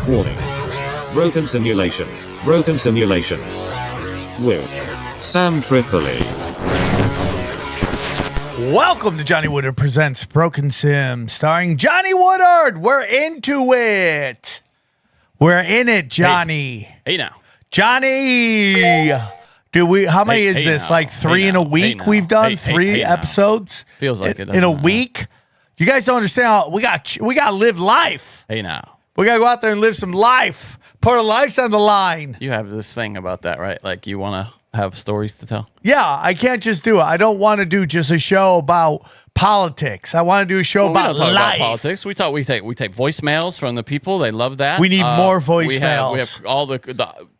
Warning. Broken simulation. Broken simulation. With Sam Tripoli. Welcome to Johnny Woodard Presents Broken Sim, starring Johnny Woodard. We're into it. We're in it, Johnny. Hey now. Johnny. Do we? How many is this? now. Like three in a week we've done? Three now. episodes? Feels like it. In a week? You guys don't understand how we got to live life. Hey now. We got to go out there and live some life. Put our lives on the line. You have this thing about that, right? Like you want to have stories to tell? Yeah, I can't just do it. I don't want to do just a show about politics. I want to do a show about we don't talk life. about politics. We take voicemails from the people. They love that. We need more voicemails. We have all the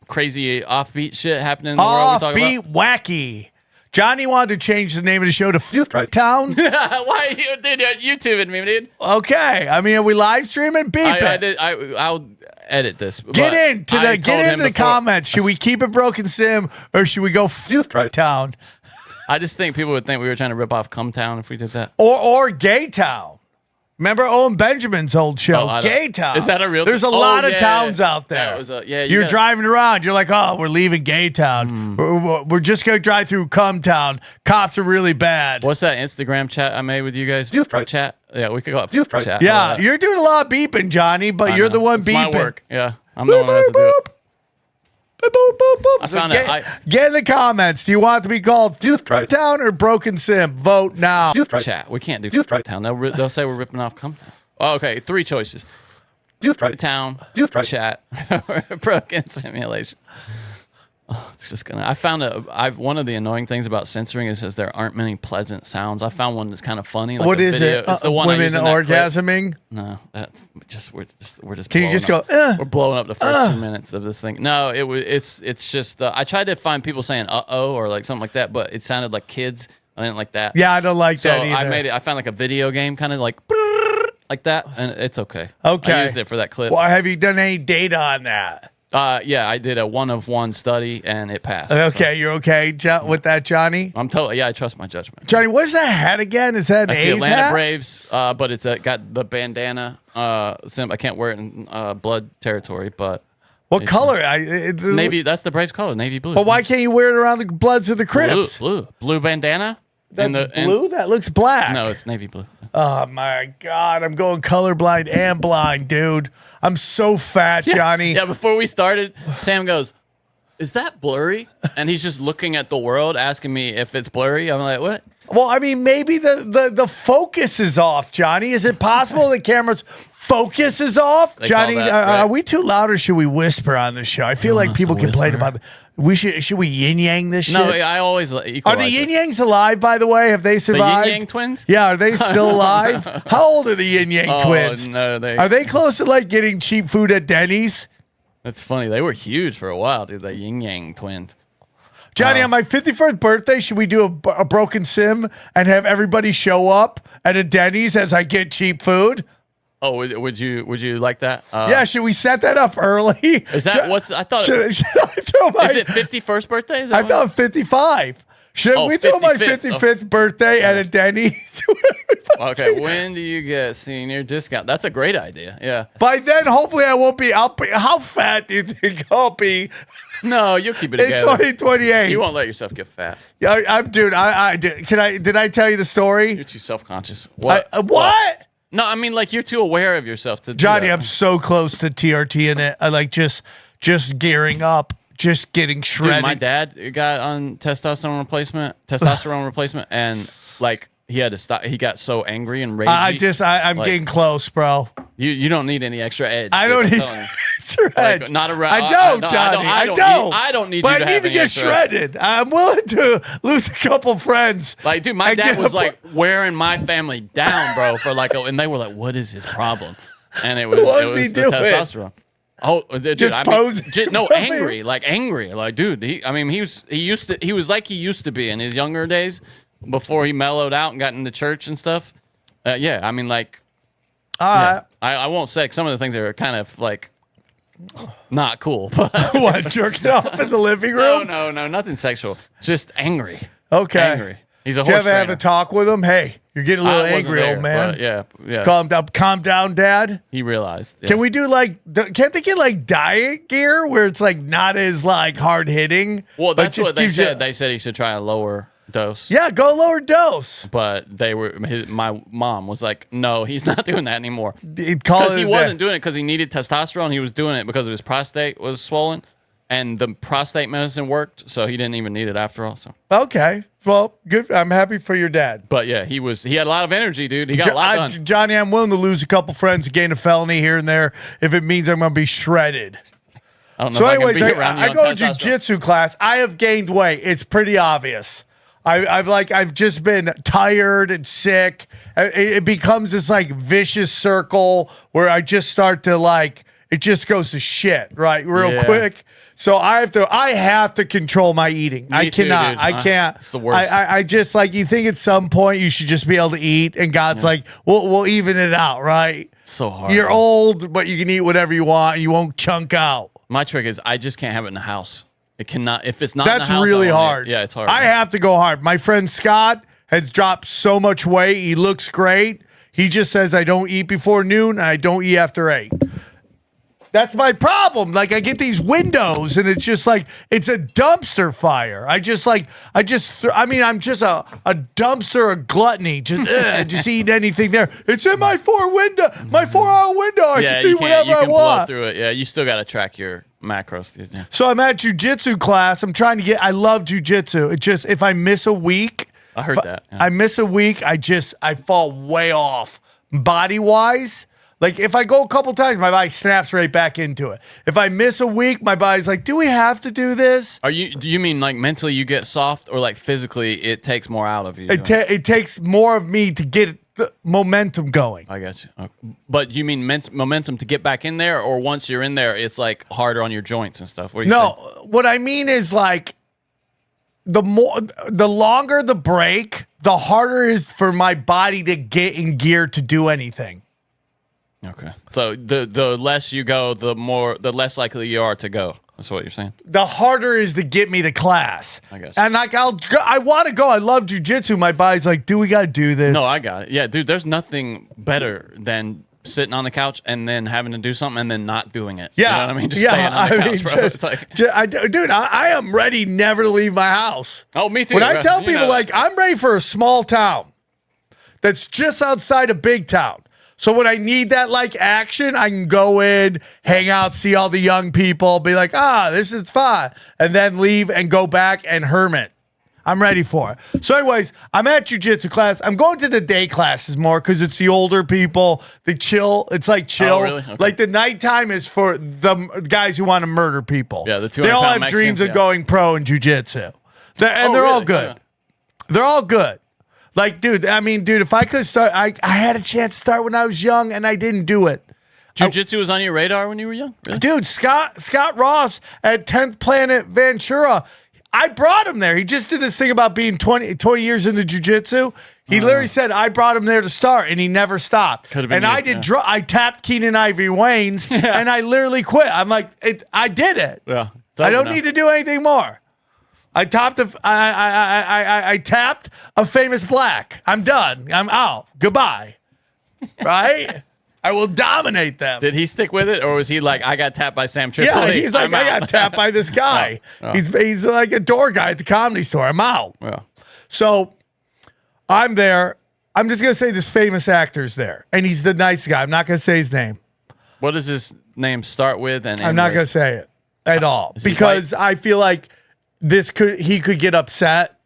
crazy offbeat shit happening in the world. Offbeat, wacky. Johnny wanted to change the name of the show to Future Town. Why are you YouTubing me, dude? Okay, I mean, are we live streaming? Beep it. I'll edit this. Get into the comments. Should we keep it Broken Sim or should we go Future Town? I just think people would think we were trying to rip off Cum Town if we did that. Or Gay Town. Remember Owen Benjamin's old show, Gay Town? Is that a real? There's a lot of towns out there. You're driving around. You're like, oh, we're leaving Gay Town. We're just going to drive through Cum Town. Cops are really bad. What's that Instagram chat I made with you guys? Chat? Yeah, we could go up chat. Yeah, you're doing a lot of beeping, Johnny, but you're the one it's beeping. My work. Yeah, I'm the one that has to do it. Boop, boop, boop. I found it. Get in the comments. Do you want it to be called Town or Broken Sim? Vote now. Chat. We can't do Town. They'll say we're ripping off Cum Town. Oh, okay, three choices. Town, chat, or Broken Simulation. Oh, it's just gonna. I found one of the annoying things about censoring is there aren't many pleasant sounds. I found one that's kind of funny. Like what is video. it? It's the one women orgasming? No, that's just we're just. Can you just go? We're blowing up the first 2 minutes of this thing. No, it's just. I tried to find people saying "uh-oh" or like something like that, but it sounded like kids. I didn't like that. Yeah, I don't like that either. I made it. I found like a video game kind of like that, and it's okay. Okay, I used it for that clip. Well, have you done any data on that? Yeah, I did a 1-of-1 study and it passed. Okay, you're okay with that, Johnny? I'm totally. Yeah, I trust my judgment. Johnny, what's that hat again? Is that an That's A's the Atlanta hat? Braves, but it's got the bandana. I can't wear it in blood territory, but what color? It's navy. That's the Braves color, navy blue. But why can't you wear it around the Bloods of the Crips? Blue bandana. That's blue. That looks black. No, it's navy blue. Oh my God, I'm going colorblind and blind, dude. I'm so fat, Johnny. Yeah, before we started, Sam goes, "Is that blurry?" And he's just looking at the world, asking me if it's blurry. I'm like, "What?" Well, I mean, maybe the focus is off, Johnny. Is it possible the camera's focus is off? Johnny, are we too loud or should we whisper on this show? I feel like people complain about it. Should we yin yang this shit? No, I always equalize. Are the yin yangs alive, by the way? Have they survived? The yin yang twins? Yeah, are they still alive? How old are the yin yang twins? No, are they close to like getting cheap food at Denny's? That's funny. They were huge for a while, dude. The yin yang twins. Johnny, on my 51st birthday, should we do a Broken Sim and have everybody show up at a Denny's as I get cheap food? Oh, would you like that? Yeah, should we set that up early? Is that I thought? Should I throw my? Is it 51st birthday? I thought 55. Should we throw my 55th birthday at a Denny's? Okay, when do you get senior discount? That's a great idea. Yeah. By then, hopefully, I won't be. How fat do you think I'll be? No, you'll keep it in together. 2028. You won't let yourself get fat. Yeah, I'm dude. I did. Did I tell you the story? You're too self-conscious. What? What? No, I mean like you're too aware of yourself to. Johnny, I'm so close to TRT in it. I like just gearing up. Just getting shredded. Dude, my dad got on testosterone replacement, and like he had to stop. He got so angry and ragey. I'm getting close, bro. You don't need any extra edge. I don't need extra edge. Like, not around. I don't, Johnny. I don't need. But you to I need have to any get extra shredded. I'm willing to lose a couple friends. Like, dude, my dad was like wearing my family down, bro, for like, and they were like, "What is his problem?" And it was the testosterone. Oh, dude, just posing. No, angry, like, dude. He was like he used to be in his younger days before he mellowed out and got into church and stuff. Yeah, I mean, like, I won't say some of the things that are kind of like not cool. But what, jerking off in the living room? No, nothing sexual. Just angry. Okay. Angry. He's a Did you horse ever have trainer. a talk with him? Hey, you're getting a little I wasn't angry, there, old man. but yeah. Calm down, Dad. He realized. Yeah. Can we do can't they get like diet gear where it's like not as like hard hitting? Well, but that's just what they gives you- said. They said he should try a lower dose. Yeah, go lower dose. But my mom was like, no, he's not doing that anymore. Because Because he wasn't doing it because he needed testosterone. He was doing it because his prostate was swollen, and the prostate medicine worked, so he didn't even need it after all. So, Okay. Well, good. I'm happy for your dad. but yeah, he had a lot of energy, dude. He got a lot done. Johnny, I'm willing to lose a couple friends, gain a felony here and there if it means I'm going to be shredded. I don't know So, if anyways, I can be around you I on go to testosterone. jiu-jitsu class. I have gained weight. It's pretty obvious. I've just been tired and sick. It becomes this like vicious circle where I just start to like it just goes to shit real quick. So I have to control my eating. I cannot. Dude. I can't. It's the worst. I just like you think at some point you should just be able to eat, and God's like, we'll even it out, right? So hard. You're old, but you can eat whatever you want. And you won't chunk out. My trick is I just can't have it in the house. It cannot. If it's not, That's in the house, really I won't eat it. hard. Yeah, it's hard. I have to go hard. My friend Scott has dropped so much weight. He looks great. He just says I don't eat before noon and I don't eat after 8. That's my problem. Like I get these windows and it's just like it's a dumpster fire. I'm just a dumpster of gluttony. Just eat anything there. It's in my 4-hour window. I can eat whatever you I can blow want. through it. Yeah, you still got to track your macros, dude. Yeah. So I'm at jujitsu class. I love jujitsu. It's just if I miss a week, I heard that. Yeah. I miss a week, I fall way off body wise. Like if I go a couple times, my body snaps right back into it. If I miss a week, my body's like, do we have to do this? Do you mean like mentally you get soft, or like physically it takes more out of you? It takes more of me to get the momentum going. I got you. Okay. But you mean momentum to get back in there, or once you're in there, it's like harder on your joints and stuff? What are you saying? What I mean is like the longer the break, the harder it is for my body to get in gear to do anything. Okay. So the less you go, the less likely you are to go. That's what you're saying. The harder it is to get me to class. I guess. And like I want to go. I love jujitsu. My body's like, we got to do this? No, I got it. Yeah, dude. There's nothing better than sitting on the couch and then having to do something and then not doing it. Yeah, you know what I mean. Just staying on the couch, bro. It's like, I am ready never to leave my house. oh, me too. When I bro. tell You people know. like I'm ready for a small town that's just outside a big town. So when I need that like action, I can go in, hang out, see all the young people, be like, this is fun, and then leave and go back and hermit. I'm ready for it. So anyways, I'm at jiu-jitsu class. I'm going to the day classes more because it's the older people, the chill. It's like chill. Oh, really? Okay. Like the nighttime is for the guys who want to murder people. Yeah, the They all 200-pound have dreams Mexicans, of yeah. going pro in jiu-jitsu. They're all really? good. Yeah. They're all good. Like, dude, if I could start, I had a chance to start when I was young and I didn't do it. Jiu-jitsu was on your radar when you were young? Really? Dude, Scott Ross at 10th Planet Ventura, I brought him there. He just did this thing about being 20 years into jiu-jitsu. He literally said, I brought him there to start, and he never stopped. Could've been and you, I did. yeah. I tapped Keenan Ivory Wayne's, and I literally quit. I'm like, I did it. Yeah. I don't need to do anything more. I tapped a famous black. I'm done. I'm out. Goodbye. Right? I will dominate them. Did he stick with it, or was he like, I got tapped by Sam Tripoli? Yeah, he's like, I'm I out. got tapped by this guy. Oh. He's like a door guy at the Comedy Store. I'm out. Yeah. So I'm there. I'm just gonna say this famous actor's there, and he's the nice guy. I'm not gonna say his name. What does his name start with? And I'm end not with? gonna say it at all Is he because I feel like he could get upset.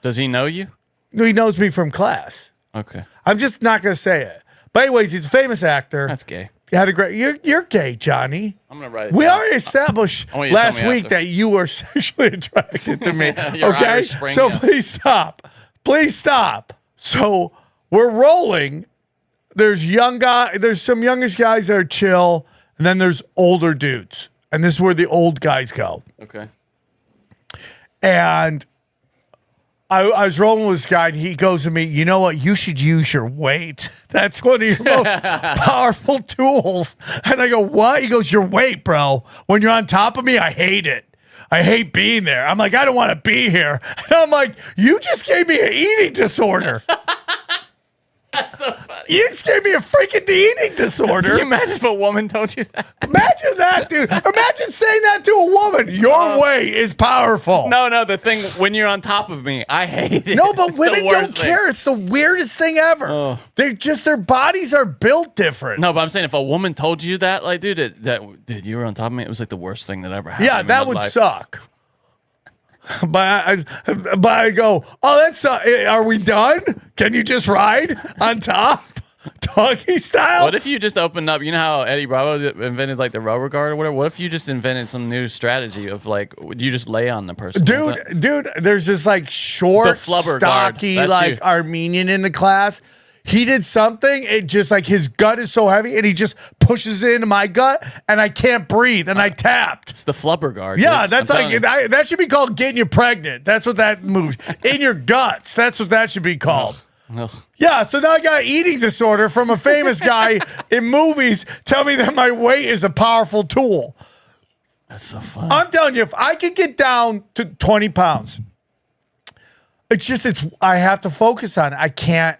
Does he know you? No, he knows me from class. Okay. I'm just not gonna say it. But anyways, he's a famous actor. That's gay. He had a great. You're gay, Johnny. I'm gonna write it We down. already established I want you to tell last me week after. that you were sexually attracted to me. Your Okay, Irish Spring, so yeah. please stop. Please stop. So we're rolling. There's some youngest guys that are chill, and then there's older dudes, and this is where the old guys go. Okay. And I was rolling with this guy, and he goes to me, you know what? You should use your weight. That's one of your most powerful tools. And I go, what? He goes, your weight, bro. When you're on top of me, I hate it. I hate being there. I'm like, I don't want to be here. And I'm like, you just gave me an eating disorder. That's so funny. You just gave me a freaking eating disorder. Can you imagine if a woman told you that? Imagine that, dude. Imagine saying that to a woman. Your way is powerful. No, the thing, when you're on top of me, I hate it. No, but It's women the don't worst thing. care. It's the weirdest thing ever. Oh. Their bodies are built different. No, but I'm saying if a woman told you that, like, dude, dude, you were on top of me, it was like the worst thing that ever happened. Yeah, in that my would life. suck. But I go, oh, that's are we done? Can you just ride on top? Doggy style? What if you just opened up? You know how Eddie Bravo invented like the rubber guard or whatever? What if you just invented some new strategy of like, you just lay on the person? Dude, there's this like short, The flubber guard. stocky, That's like you. Armenian in the class. He did something. It just like his gut is so heavy and he just pushes it into my gut and I can't breathe and I tapped. It's the flubber guard. Yeah, dude. that's I'm like, telling you. that should be called getting you pregnant. That's what that moves. In your guts. That's what that should be called. Ugh. Yeah, so now I got eating disorder from a famous guy in movies tell me that my weight is a powerful tool. That's so funny. I'm telling you, if I could get down to 20 pounds, I have to focus on it. I can't,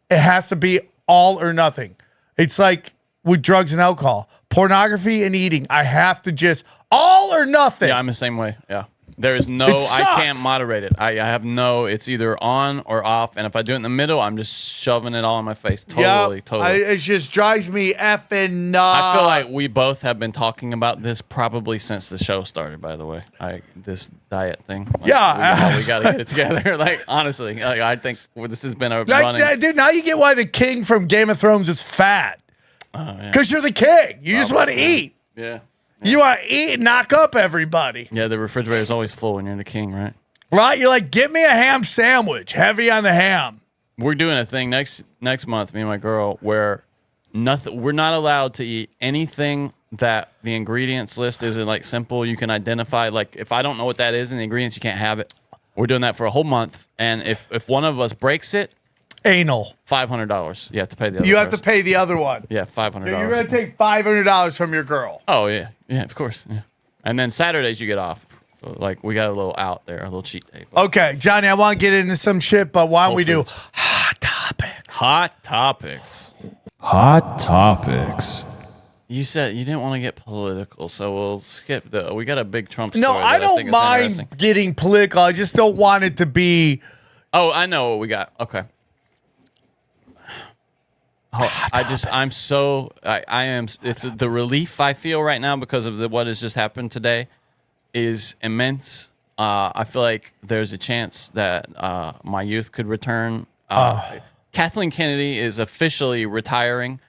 it has to be all or nothing. It's like with drugs and alcohol, pornography and eating. I have to just all or nothing. Yeah, I'm the same way. Yeah. There is no, It I sucks. can't moderate it. I have no, it's either on or off. And if I do it in the middle, I'm just shoving it all in my face. Totally. It just drives me effing nuts. I feel like we both have been talking about this probably since the show started, by the way. This diet thing. Like, Yeah. We got to get it together. Like, honestly, like, I think this has been a like running. that, dude, now you get why the king from Game of Thrones is fat. Yeah. Because you're the king. You just want to eat. Yeah. You want to eat and knock up everybody. Yeah, the refrigerator is always full when you're the king, right? Right? You're like, give me a ham sandwich. Heavy on the ham. We're doing a thing next month, me and my girl, where we're not allowed to eat anything that the ingredients list isn't like simple. You can identify, like, if I don't know what that is in the ingredients, you can't have it. We're doing that for a whole month, and if one of us breaks it, Anal. $500. You have to pay the other. You have to person. pay the other one. Yeah, $500. You're going to take $500 from your girl. Oh yeah, of course. Yeah. And then Saturdays you get off. So, like, we got a little out there, a little cheat day. Okay, Johnny, I want to get into some shit, but why don't we do Foods. hot topics? Hot topics. Hot topics. You said you didn't want to get political, so we'll skip we got a big Trump story. No, I that don't think is mind interesting. getting political. I just don't want it to be. Oh, I know what we got. Okay. Oh, I am. It's the relief I feel right now because of what has just happened today is immense. I feel like there's a chance that my youth could return. Kathleen Kennedy is officially retiring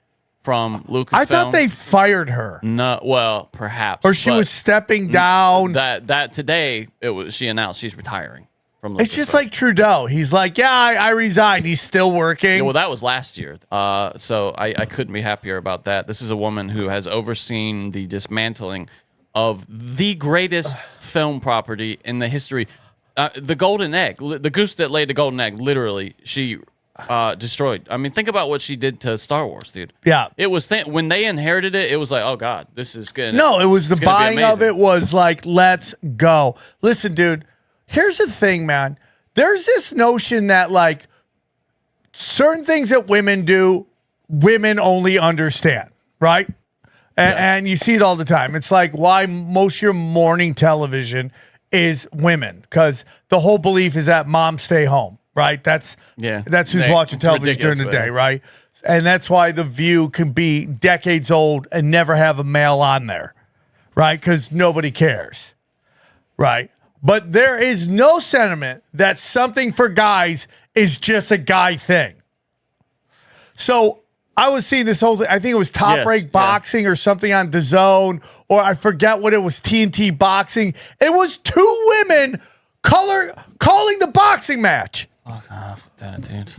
from Lucasfilm. I thought they fired her. No, well, perhaps. Or she but was stepping down. That today she announced she's retiring from Lucasfilm. It's just like Trudeau. He's like, yeah, I resigned. He's still working. Yeah, well, that was last year. So I couldn't be happier about that. This is a woman who has overseen the dismantling of the greatest film property in the history. The golden egg, the goose that laid the golden egg, literally, she destroyed. I mean, think about what she did to Star Wars, dude. Yeah. It was when they inherited it, it was like, oh God, this is good. No, it was the it's gonna be buying of amazing. it was like, let's go. Listen, dude, here's the thing, man. There's this notion that like certain things that women do, women only understand, right? And you see it all the time. It's like why most of your morning television is women, because the whole belief is that moms stay home, right? That's who's watching It's television during the ridiculous, day, but- right? And that's why The View can be decades old and never have a male on there, right? Because nobody cares, right? But there is no sentiment that something for guys is just a guy thing. So I was seeing this whole thing. I think it was Top Yes, Rank yeah. Boxing or something on DAZN, or I forget what it was, TNT Boxing. It was two women calling the boxing match. Fuck off with that, dude.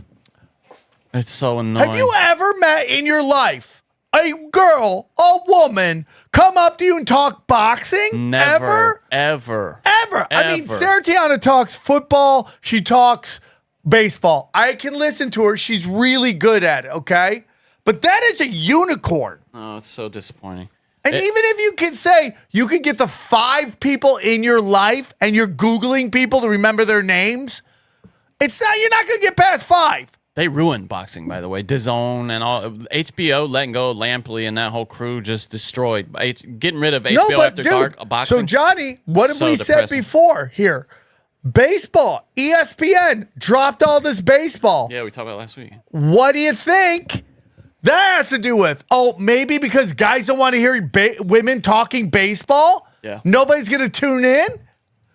It's so annoying. Have you ever met in your life a girl, a woman, come up to you and talk boxing? Never, Ever? ever. I mean, Ever. Sarah Tiana talks football. She talks baseball. I can listen to her. She's really good at it, okay? But that is a unicorn. Oh, it's so disappointing. And even if you can say you can get the 5 people in your life and you're Googling people to remember their names, you're not going to get past 5. They ruined boxing, by the way. DAZN and all HBO letting go of Lampley and that whole crew just destroyed. Getting rid of HBO after dark boxing. So Johnny, what have we depressing. said before here? Baseball, ESPN dropped all this baseball. Yeah, we talked about it last week. What do you think that has to do with? Oh, maybe because guys don't want to hear women talking baseball? Yeah. Nobody's going to tune in?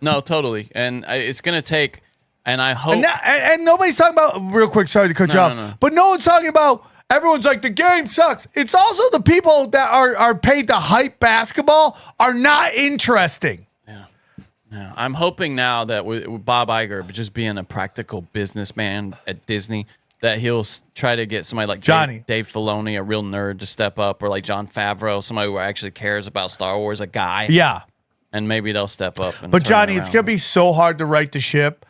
No, totally. And it's going to take, and I hope. And nobody's talking about, real quick, sorry to cut you off, no. but no one's talking about, everyone's like, the game sucks. It's also the people that are paid to hype basketball are not interesting. Yeah. I'm hoping now that with Bob Iger just being a practical businessman at Disney, that he'll try to get somebody like Johnny. Dave Filoni, a real nerd, to step up, or like Jon Favreau, somebody who actually cares about Star Wars, a guy. Yeah. And maybe they'll step up. But Johnny, it's going to be so hard to right the ship.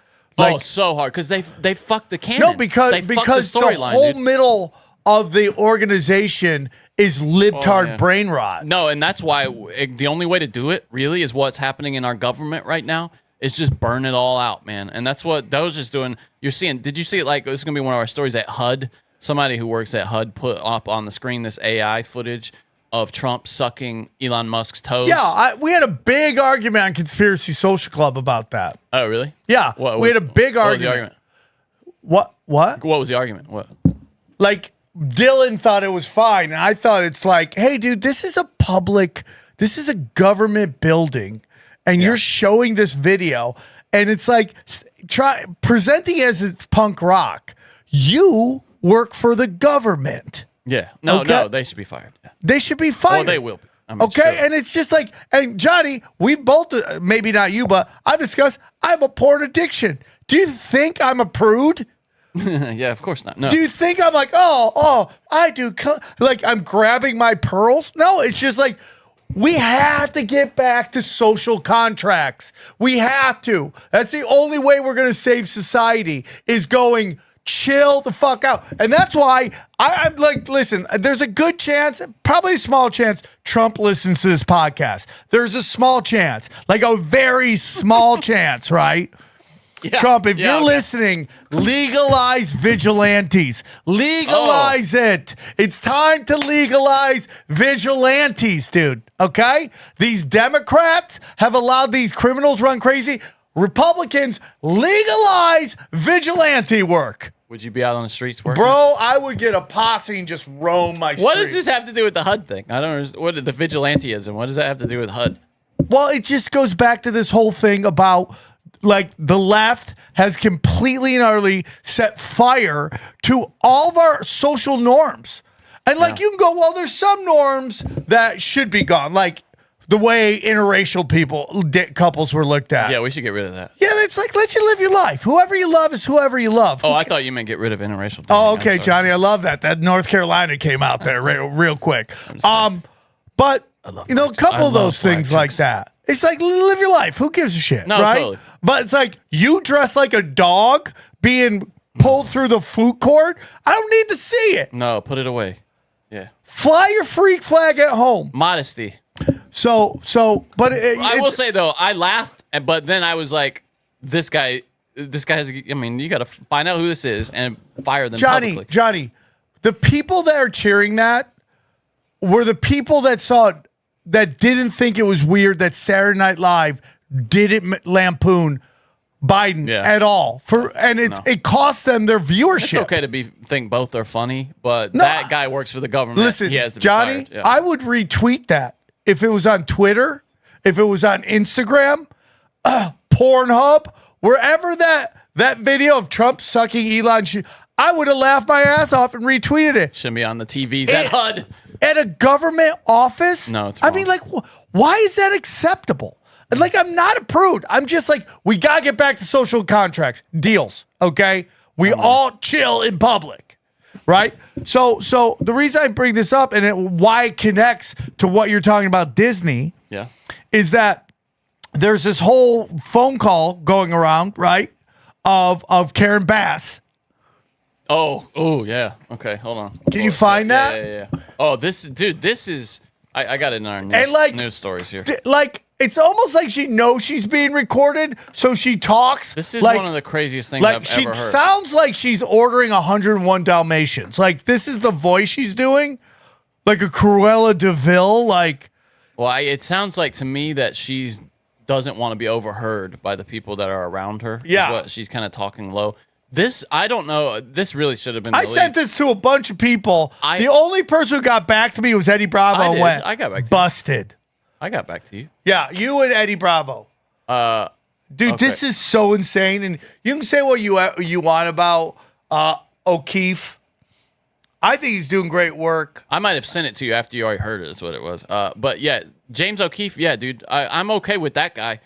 So hard because they fucked the canon. No, because the whole middle of the organization is libtard brain rot. No, and that's why the only way to do it really is what's happening in our government right now is just burn it all out, man. And that's what Doge's doing. You're seeing. Did you see it? Like, this is gonna be one of our stories at HUD. Somebody who works at HUD put up on the screen this AI footage of Trump sucking Elon Musk's toes. Yeah, we had a big argument on Conspiracy Social Club about that. Oh, really? Yeah, we had a big argument. What? What was the argument? What? Like, Dylan thought it was fine, and I thought it's like, hey, dude, this is a government building, and you're showing this video, and it's like, presenting as it's punk rock. You work for the government. Yeah. No, they should be fired. Yeah. They should be fired. Well, they will be. I mean, okay, sure. and it's just like, and Johnny, we both, maybe not you, but I discussed, I have a porn addiction. Do you think I'm a prude? Yeah, of course not. No. Do you think I'm like, I do, like I'm grabbing my pearls? No, it's just like, we have to get back to social contracts. We have to. That's the only way we're going to save society is going, chill the fuck out. And that's why I'm like, listen, there's a good chance, probably a small chance, Trump listens to this podcast. There's a small chance, like a very small chance, right? Yeah, Trump, if you're listening, legalize vigilantes. Legalize it. It's time to legalize vigilantes, dude. Okay? These Democrats have allowed these criminals run crazy. Republicans, legalize vigilante work. Would you be out on the streets working? Bro, I would get a posse and just roam my street. What does this have to do with the HUD thing? I don't understand. What the vigilanteism? What does that have to do with HUD? Well, it just goes back to this whole thing about, like, the left has completely and utterly set fire to all of our social norms. And, like, you can go, well, there's some norms that should be gone. Like, the way interracial couples were looked at. Yeah, we should get rid of that. Yeah, it's like, let you live your life. Whoever you love is whoever you love. Oh, I thought you meant get rid of interracial dating. Oh, okay, Johnny, I love that. That North Carolina came out there real quick. But, you know, a couple of those things like that. It's like, live your life. Who gives a shit, right? Totally. But it's like, you dress like a dog being pulled through the food court. I don't need to see it. No, put it away. Yeah. Fly your freak flag at home. Modesty. But I will say though, I laughed, but then I was like, this guy has. I mean, you got to find out who this is and fire them. Publicly. Johnny, the people that are cheering that were the people that didn't think it was weird that Saturday Night Live didn't lampoon Biden at all. It cost them their viewership. It's okay to think both are funny, but that guy works for the government. Listen, he has to be Johnny, fired. I would retweet that if it was on Twitter, if it was on Instagram, Pornhub, wherever that video of Trump sucking Elon, I would have laughed my ass off and retweeted it. Shouldn't be on the TVs at HUD. At a government office? No, it's wrong. I mean, like, why is that acceptable? And like, I'm not a prude. I'm just like, we got to get back to social contracts, deals, okay? We all chill in public, right? So the reason I bring this up and why it connects to what you're talking about Disney is that there's this whole phone call going around, right, of Karen Bass. Oh, yeah. Okay, hold on. Can you find that? Yeah. Oh, this is I got it in our news, And, like, news stories here. Like, it's almost like she knows she's being recorded, so she talks. This is like, one of the craziest things I've ever heard. She sounds like she's ordering 101 Dalmatians. Like, this is the voice she's doing. Like a Cruella de Vil. Like, well, it sounds like to me that she doesn't want to be overheard by the people that are around her. Yeah. Is what she's kind of talking low. This, I don't know. This really should have been. I sent this to a bunch of people. The only person who got back to me was Eddie Bravo. And went, I got back to busted. I got back to you. Yeah, you and Eddie Bravo. Dude, okay. this is so insane. And you can say what you want about O'Keefe. I think he's doing great work. I might have sent it to you after you already heard it. Is what it was. But yeah, James O'Keefe. Yeah, dude, I'm okay with that guy.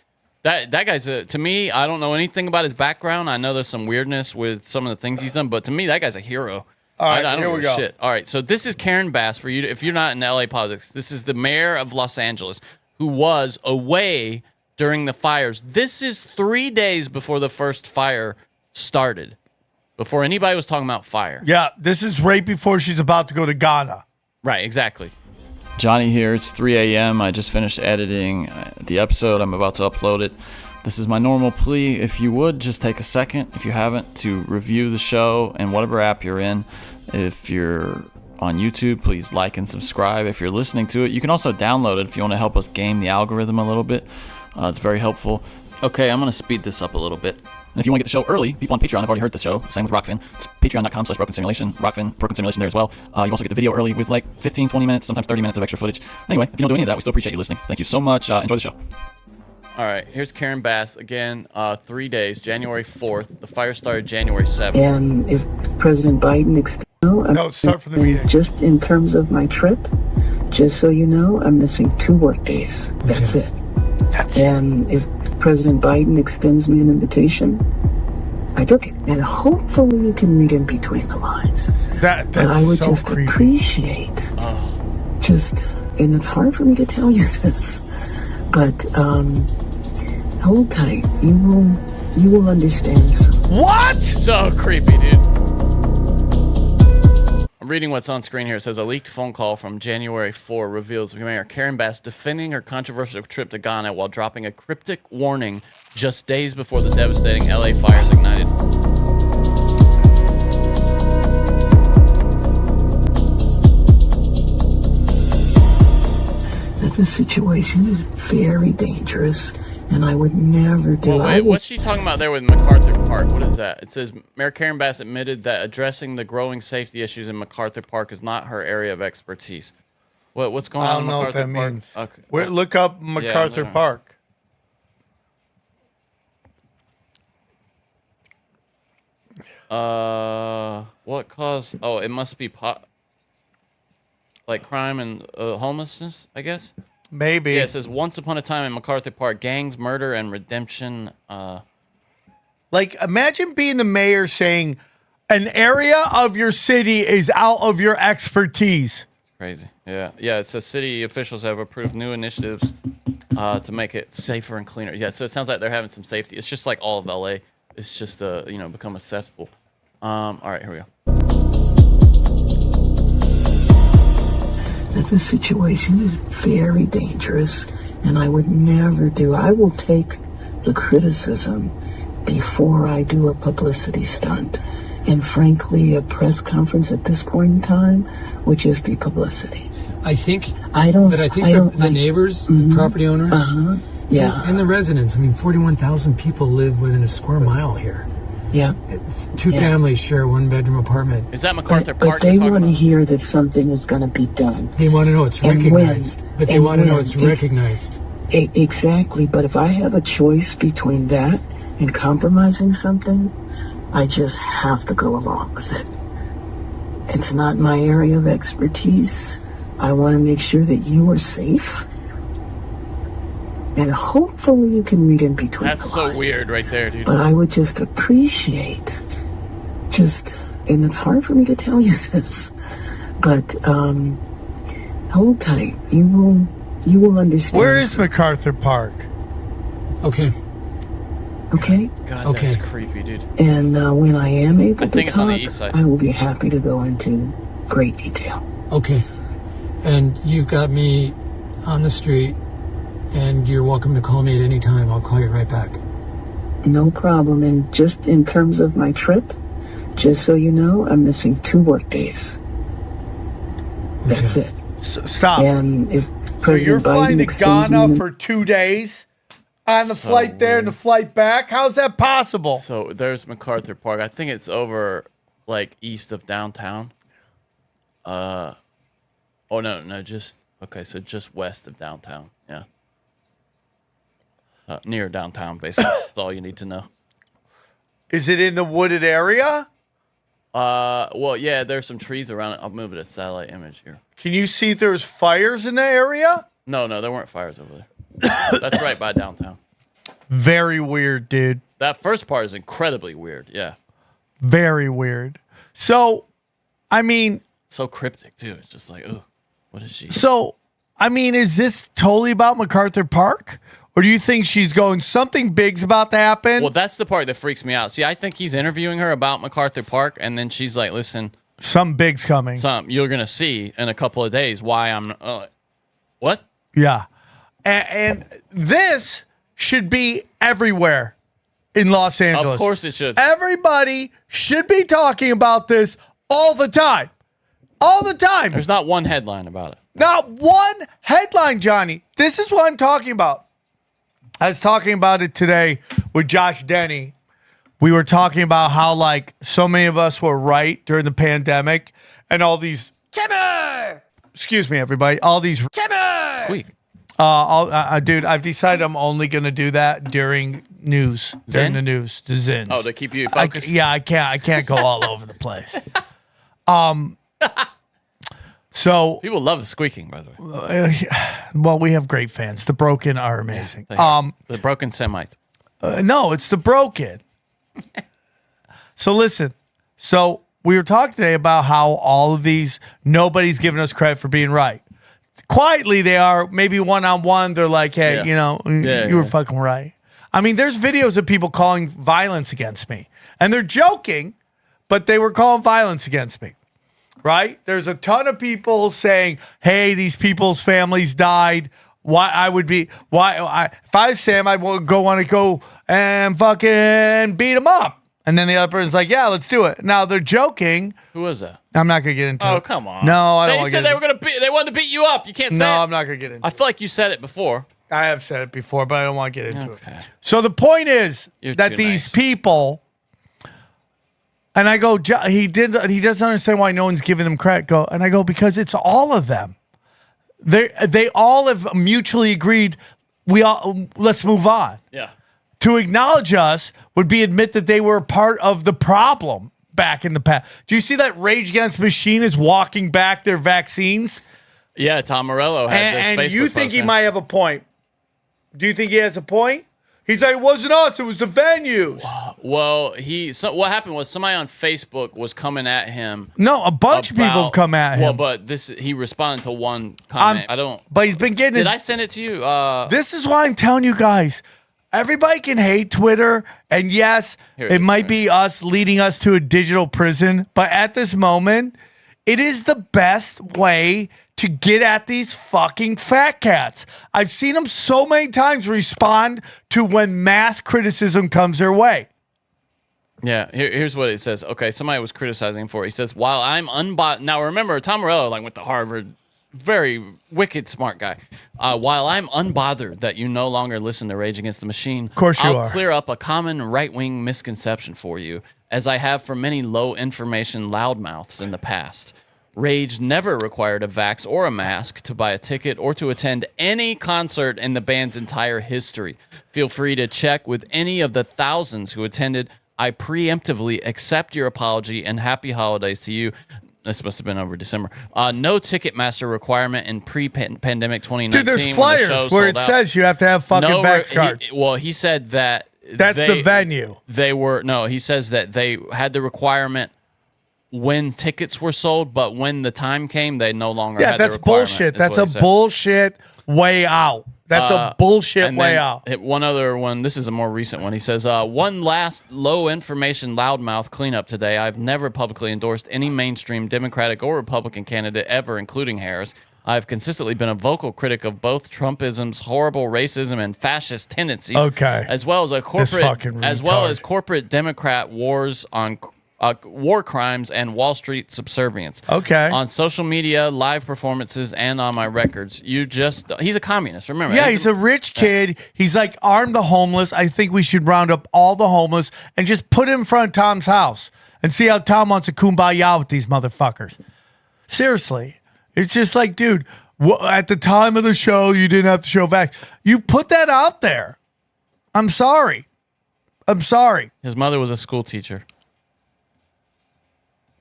That guy's to me. I don't know anything about his background. I know there's some weirdness with some of the things he's done, but to me, that guy's a hero. All right, I don't here give we a go. shit. All right, so this is Karen Bass for you. If you're not in LA politics, this is the mayor of Los Angeles who was away during the fires. This is 3 days before the first fire started, before anybody was talking about fire. Yeah, this is right before she's about to go to Ghana. Right, exactly. Johnny here. It's 3 a.m. I just finished editing the episode. I'm about to upload it. This is my normal plea. If you would, just take a second, if you haven't, to review the show in whatever app you're in. If you're on YouTube, please like and subscribe. If you're listening to it, you can also download it if you want to help us game the algorithm a little bit. It's very helpful. Okay, I'm going to speed this up a little bit. And if you want to get the show early, people on Patreon have already heard the show. Same with Rockfin. It's patreon.com/brokensimulation. Rockfin, Broken Simulation there as well. You also get the video early with like 15, 20 minutes, sometimes 30 minutes of extra footage. Anyway, if you don't do any of that, we still appreciate you listening. Thank you so much. Enjoy the show. All right, here's Karen Bass again. 3 days, January 4th. The fire started January 7th. And if President Biden extends, No, start from the beginning. just in terms of my trip, just so you know, I'm missing 2 work days. That's it. And if President Biden extends me an invitation, I took it. And hopefully you can read in between the lines. That's But I would so just creepy. appreciate, and it's hard for me to tell you this, but hold tight. You will understand soon. What? So creepy, dude. I'm reading what's on screen here. It says a leaked phone call from January 4 reveals Mayor Karen Bass defending her controversial trip to Ghana while dropping a cryptic warning just days before the devastating LA fires ignited. That the situation is very dangerous, and I would never do. Well, wait, what's she talking about there with MacArthur Park? What is that? It says Mayor Karen Bass admitted that addressing the growing safety issues in MacArthur Park is not her area of expertise. What's going I on don't in know what MacArthur that Park? means. Okay. Look up MacArthur no. Park. What caused? Oh, it must be like crime and homelessness, I guess. Maybe. Yeah, it says once upon a time in MacArthur Park, gangs, murder, and redemption. Like, imagine being the mayor saying an area of your city is out of your expertise. Crazy. Yeah. Yeah. It says city officials have approved new initiatives to make it safer and cleaner. Yeah. So it sounds like they're having some safety. It's just like all of LA. It's just become a cesspool. All right, here we go. That the situation is very dangerous, and I would never do. I will take the criticism before I do a publicity stunt. And frankly, a press conference at this point in time would just be publicity. I think the the neighbors, the property owners, yeah, and the residents. I mean, 41,000 people live within a square mile here. yeah. 2 families share a 1-bedroom apartment. Is that MacArthur Park? But they you're talking want to about? hear that something is going to be done. They want to know it's And recognized, when? but they And want to know when? it's recognized. Exactly. But if I have a choice between that and compromising something, I just have to go along with it. It's not my area of expertise. I want to make sure that you are safe. And hopefully you can read in between That's the so lines. weird right there, dude. But I would just appreciate, and it's hard for me to tell you this, but hold tight. You will understand. Where is MacArthur Park? Okay. Okay? God, that's Okay. creepy, dude. And when I am able I to think it's on talk, the east side. I will be happy to go into great detail. Okay. And you've got me on the street, and you're welcome to call me at any time. I'll call you right back. No problem. And just in terms of my trip, just so you know, I'm missing 2 work days. That's it. Stop. And if So President you're flying Biden to extends Ghana me for 2 days on the flight there and the flight back? How's that possible? So there's MacArthur Park. I think it's over like east of downtown. Oh no, just okay. So just west of downtown. Yeah, near downtown. Basically, that's all you need to know. Is it in the wooded area? Well, yeah. There's some trees around it. I'll move it a satellite image here. Can you see if there's fires in the area? No, there weren't fires over there. That's right by downtown. Very weird, dude. That first part is incredibly weird. Yeah. Very weird. So, I mean, So cryptic too. It's just like, oh, what is she? is this totally about MacArthur Park? Or do you think she's going, something big's about to happen? Well, that's the part that freaks me out. See, I think he's interviewing her about MacArthur Park, and then she's like, listen, Something big's coming. you're going to see in a couple of days why I'm, what? Yeah. And this should be everywhere in Los Angeles. Of course it should. Everybody should be talking about this all the time. All the time. There's not one headline about it. Not one headline, Johnny. This is what I'm talking about. I was talking about it today with Josh Denny. We were talking about how, like, so many of us were right during the pandemic and all these... Excuse me, everybody. All these... Squeak. Dude, I've decided I'm only going to do that during news. During the news. The zins. Oh, to keep you focused? I can't go all over the place. So... People love squeaking, by the way. Well, we have great fans. The Broken are amazing. The broken Semites. No, it's the Broken. So listen. So we were talking today about how all of these, nobody's giving us credit for being right. Quietly, they are. Maybe one-on-one, they're like, hey, you were fucking right. I mean, there's videos of people calling violence against me. And they're joking, but they were calling violence against me. Right? There's a ton of people saying, hey, these people's families died. If I was Sam, I'd want to go and fucking beat them up. And then the other person's like, yeah, let's do it. Now they're joking. Who was that? I'm not going to get into it. Oh, come on. No, I don't They want to said get they were going to they wanted to beat you up. You can't say it. No, I'm not going to get into I it. feel like you said it before. I have said it before, but I don't want to get into Okay. it. So the point is You're that too these nice. people, and I go, he doesn't understand why no one's giving them credit. And I go, because it's all of them. They all have mutually agreed. Let's move on. Yeah. To acknowledge us would be admit that they were part of the problem back in the past. Do you see that Rage Against the Machine is walking back their vaccines? Yeah, Tom Morello had this And Facebook you think post, he man. might have a point? Do you think he has a point? He's like, it wasn't us, it was the venues. Well, what happened was somebody on Facebook was coming at him. No, a bunch of people have come at him. Well, but he responded to one comment. But he's been getting Did I send it to you? This is why I'm telling you guys. Everybody can hate Twitter, and yes, it might be us leading us to a digital prison, but at this moment, it is the best way to get at these fucking fat cats. I've seen them so many times respond to when mass criticism comes their way. Yeah, here's what it says. Okay, somebody was criticizing him for it. He says, while I'm unbothered. Now, remember, Tom Morello went to Harvard. Very wicked smart guy. While I'm unbothered that you no longer listen to Rage Against the Machine, of course you I'll are. clear up a common right-wing misconception for you, as I have for many low-information loudmouths in the past. Rage never required a vax or a mask to buy a ticket or to attend any concert in the band's entire history. Feel free to check with any of the thousands who attended. I preemptively accept your apology and happy holidays to you. This must have been over December. No Ticketmaster requirement in pre-pandemic 2019. Dude, there's flyers where it says you have to have fucking vax cards. He said that that's the venue. He says that they had the requirement when tickets were sold, but when the time came, they no longer had the requirement. Yeah, that's bullshit. That's a bullshit way out. That's a bullshit way out. One other one. This is a more recent one. He says, one last low information loudmouth cleanup today. I've never publicly endorsed any mainstream Democratic or Republican candidate ever, including Harris. I've consistently been a vocal critic of both Trumpism's horrible racism and fascist tendencies, as well as corporate Democrat wars on war crimes and Wall Street subservience. On social media, live performances, and on my records. He's a communist, remember? Yeah, he's a rich kid. He's like, arm the homeless. I think we should round up all the homeless and just put him in front of Tom's house and see how Tom wants to kumbaya with these motherfuckers. Seriously. It's just like, dude, at the time of the show, you didn't have to show vax. You put that out there. I'm sorry. His mother was a school teacher.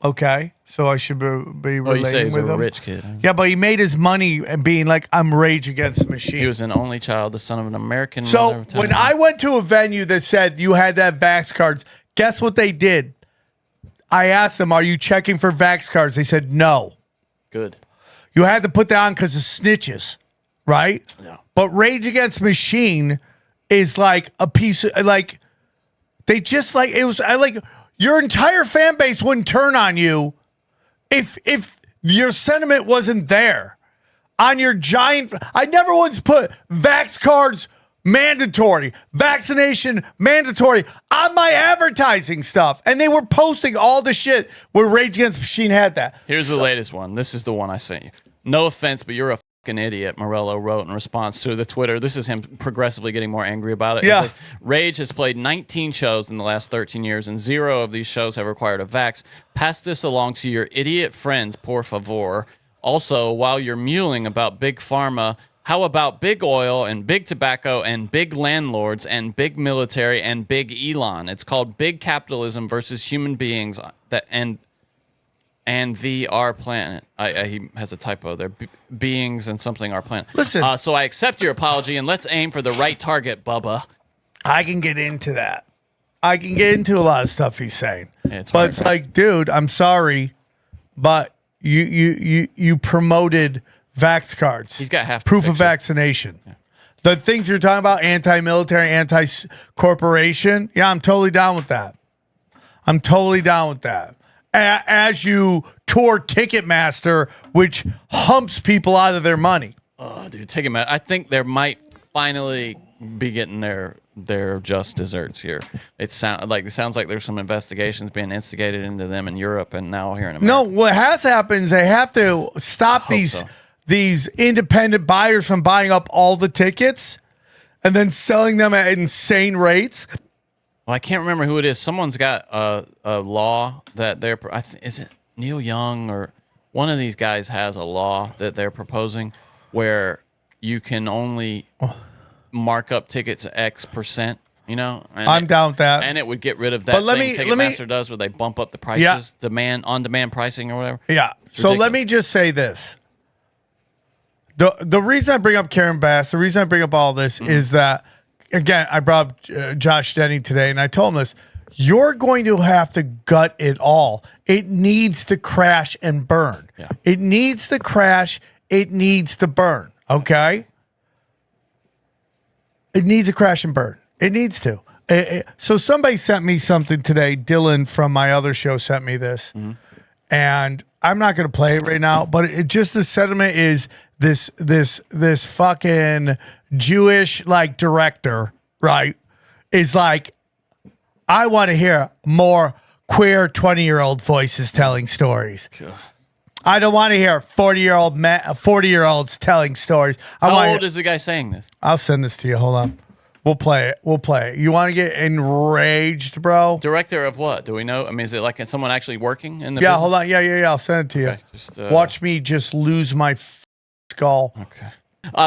Okay, so I should be relating with him. A rich kid. Yeah, but he made his money being like, I'm Rage Against the Machine. He was an only child, the son of an American So mother. when I went to a venue that said you had to have vax cards, guess what they did? I asked them, are you checking for vax cards? They said no. Good. You had to put that on because of snitches, right? Yeah. But Rage Against the Machine is like a piece of, like, they just like, it was, your entire fan base wouldn't turn on you if your sentiment wasn't there on your giant. I never once put vax cards mandatory, vaccination mandatory on my advertising stuff, and they were posting all the shit where Rage Against the Machine had that. Here's the latest one. This is the one I sent you. No offense, but you're a fucking idiot, Morello wrote in response to the Twitter. This is him progressively getting more angry about it. Yeah. He says, Rage has played 19 shows in the last 13 years, and 0 of these shows have required a vax. Pass this along to your idiot friends, por favor. Also, while you're mewling about big pharma, how about big oil and big tobacco and big landlords and big military and big Elon? It's called big capitalism versus human beings and our planet. He has a typo there. Beings and something our planet. Listen. So I accept your apology, and let's aim for the right target, Bubba. I can get into that. I can get into a lot of stuff he's saying. Yeah, it's like, dude, I'm sorry, but you promoted vax cards. He's got half the proof of picture. Vaccination. Yeah. The things you're talking about, anti-military, anti-corporation, yeah, I'm totally down with that. As you tour Ticketmaster, which humps people out of their money. Oh, dude, Ticketmaster. I think there might finally be getting their just desserts here. It sounds like there's some investigations being instigated into them in Europe and now here in America. No, what has happened is they have to stop these independent buyers from buying up all the tickets and then selling them at insane rates. Well, I can't remember who it is. Someone's got a law that they're. Is it Neil Young or one of these guys has a law that they're proposing where you can only mark up tickets X%. You know, and I'm down with that, and it would get rid of that thing Ticketmaster does where they bump up the prices, on-demand pricing or whatever. Yeah. So let me just say this: the reason I bring up Karen Bass, the reason I bring up all this is that. Again, I brought up Josh Denny today, and I told him this. You're going to have to gut it all. It needs to crash and burn. Yeah. It needs to crash. It needs to burn. Okay? It needs to crash and burn. It needs to. So somebody sent me something today. Dylan from my other show sent me this. Mm-hmm. And I'm not going to play it right now, but it just the sentiment is this fucking Jewish like director, right? Is like, I want to hear more queer 20-year-old voices telling stories. God. I don't want to hear 40-year-olds telling stories. How old is the guy saying this? I'll send this to you. Hold on. We'll play it. You want to get enraged, bro? Director of what? Do we know? I mean, is it like someone actually working in the business? Hold on. Yeah. I'll send it to you. Okay, just, watch me just lose my skull. Okay.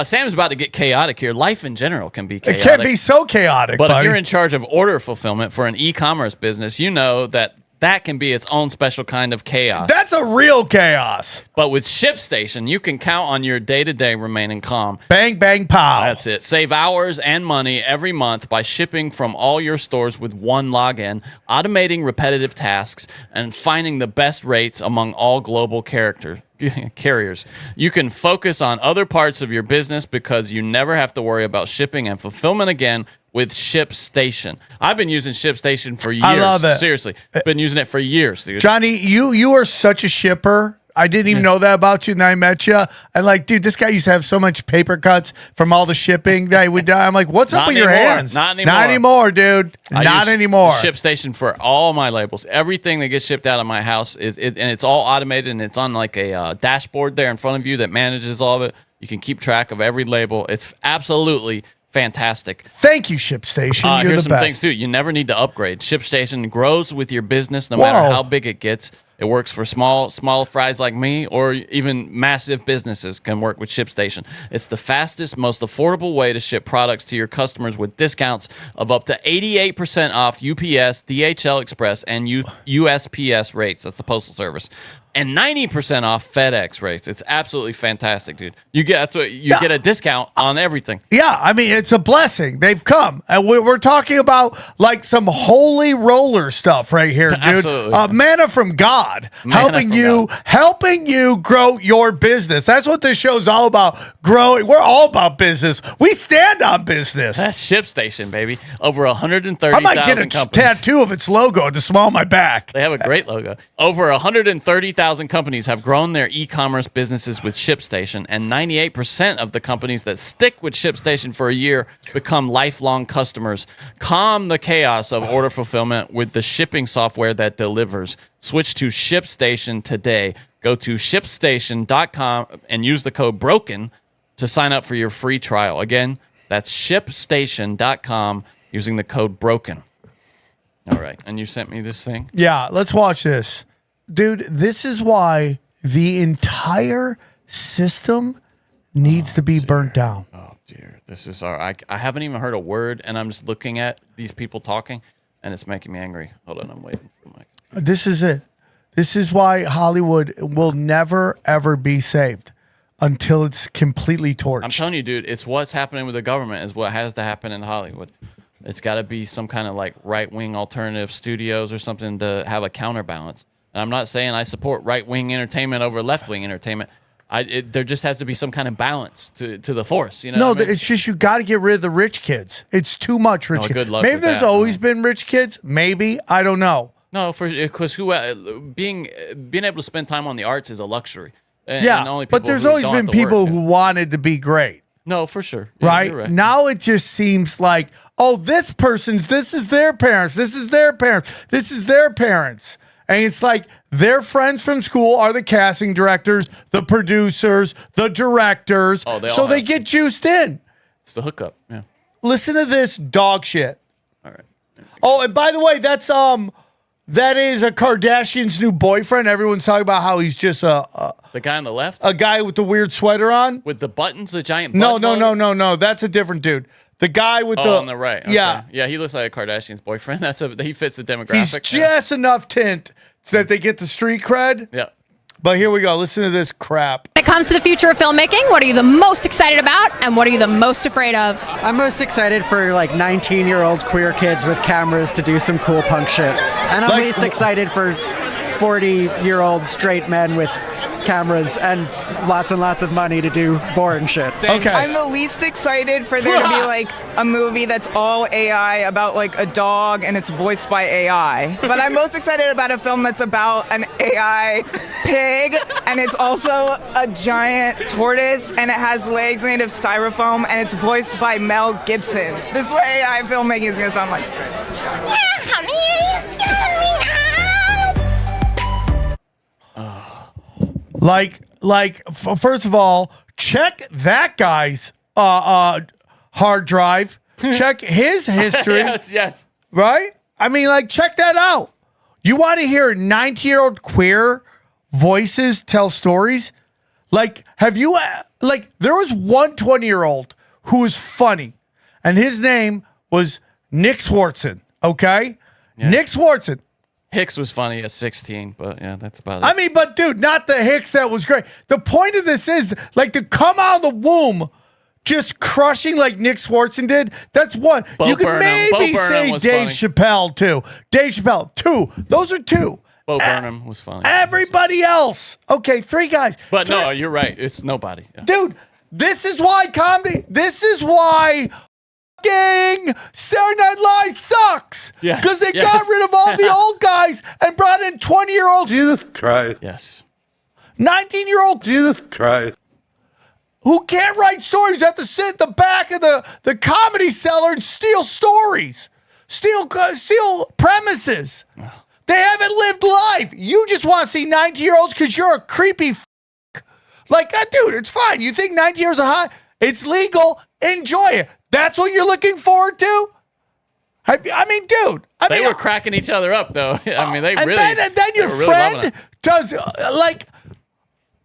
Sam's about to get chaotic here. Life in general can be chaotic. It can be so chaotic, but buddy. If you're in charge of order fulfillment for an e-commerce business, you know that can be its own special kind of chaos. That's a real chaos. But with ShipStation, you can count on your day-to-day remaining calm. Bang, bang, pow. That's it. Save hours and money every month by shipping from all your stores with one login, automating repetitive tasks, and finding the best rates among all global carriers. You can focus on other parts of your business because you never have to worry about shipping and fulfillment again with ShipStation. I've been using ShipStation for years. I love it. Seriously. Been using it for years. Johnny, you are such a shipper. I didn't even know that about you, and then I met you. And like, dude, this guy used to have so much paper cuts from all the shipping that he would die. I'm like, what's up with your hands? Not anymore. Not anymore, dude. Not anymore. ShipStation for all my labels. Everything that gets shipped out of my house and it's all automated, and it's on like a dashboard there in front of you that manages all of it. You can keep track of every label. It's absolutely fantastic. Thank you, ShipStation. You're here's the some best. things too. You never need to upgrade. ShipStation grows with your business, no matter how big it gets. It works for small fries like me, or even massive businesses can work with ShipStation. It's the fastest, most affordable way to ship products to your customers with discounts of up to 88% off UPS, DHL Express, and USPS rates. That's the Postal Service. And 90% off FedEx rates. It's absolutely fantastic, dude. You get a discount on everything. Yeah, I mean, it's a blessing. They've come. And we're talking about like some holy roller stuff right here, dude. Absolutely. Manna from God, helping you grow your business. That's what this show's all about. Growing. We're all about business. We stand on business. That's ShipStation, baby. Over 130,000 I might get a companies. tattoo of its logo to small my back. They have a great logo. Over 130,000 companies have grown their e-commerce businesses with ShipStation, and 98% of the companies that stick with ShipStation for a year become lifelong customers. Calm the chaos of order fulfillment with the shipping software that delivers. Switch to ShipStation today. Go to ShipStation.com and use the code BROKEN to sign up for your free trial. Again, that's ShipStation.com using the code BROKEN. All right, and you sent me this thing? Yeah, let's watch this. Dude, this is why the entire system needs to be burnt down. Oh, dear. This is I haven't even heard a word, and I'm just looking at these people talking, and it's making me angry. Hold on, I'm waiting for my... This is it. This is why Hollywood will never, ever be saved until it's completely torched. I'm telling you, dude, it's what's happening with the government is what has to happen in Hollywood. It's got to be some kind of like right-wing alternative studios or something to have a counterbalance. And I'm not saying I support right-wing entertainment over left-wing entertainment. There just has to be some kind of balance to the force. You know? No, what I mean? it's just you got to get rid of the rich kids. It's too much rich kids. Good luck Maybe with there's that, always man. been rich kids. Maybe. I don't know. No, because being able to spend time on the arts is a luxury. And only but people there's who always don't been have to people work. who wanted to be great. No, for sure. Yeah, Right? you're right. Now it just seems like, oh, this is their parents. This is their parents. This is their parents. And it's like their friends from school are the casting directors, the producers, the directors. Oh, so they get juiced in. It's the hookup. Yeah. Listen to this dog shit. All right. Oh, and by the way, that is a Kardashian's new boyfriend. Everyone's talking about how he's just The guy on the left a guy with the weird sweater on. with the buttons, the giant No, buttons. no. That's a different dude. The guy with On the right. Okay. Yeah. Yeah, he looks like a Kardashian's boyfriend. He fits the He's demographic. just enough tint so that they get the street cred. Yeah. But here we go. Listen to this crap. When it comes to the future of filmmaking, what are you the most excited about and what are you the most afraid of? I'm most excited for like 19-year-old queer kids with cameras to do some cool punk shit. And I'm least excited for 40-year-old straight men with cameras and lots of money to do boring shit. Okay. I'm the least excited for there to be like a movie that's all AI about like a dog and it's voiced by AI. But I'm most excited about a film that's about an AI pig and it's also a giant tortoise and it has legs made of styrofoam and it's voiced by Mel Gibson. This is what AI filmmaking is gonna sound like. First of all, check that guy's hard drive. Check his history. Yes. Right? I mean, like, check that out. You want to hear 90-year-old queer voices tell stories? Like, have you, there was one 20-year-old who was funny, and his name was Nick Swartzen, okay? Yeah. Nick Swartzen. Hicks was funny at 16, but yeah, that's about it. I mean, but dude, not the Hicks that was great. The point of this is, like, to come out of the womb just crushing like Nick Swartzen did, that's one. You could maybe say Dave Chappelle, too. Dave Chappelle, two. Those are two. Bo Burnham was funny. Everybody else. Okay, three guys. But no, you're right. It's nobody. Yeah. Dude, this is why comedy, this is why fucking Saturday Night Live sucks. Yes. Because they got rid of all the old guys and brought in 20-year-olds. Jesus Christ. Yes. 19-year-old Jesus Christ. who can't write stories have to sit at the back of the comedy cellar and steal stories, steal premises. They haven't lived life. You just want to see 19-year-olds because you're a creepy like, dude, it's fine. You think 19 years are high? It's legal. Enjoy it. That's what you're looking forward to? I mean, dude. They were cracking each other up, though. I mean, they and really. And then your really friend does,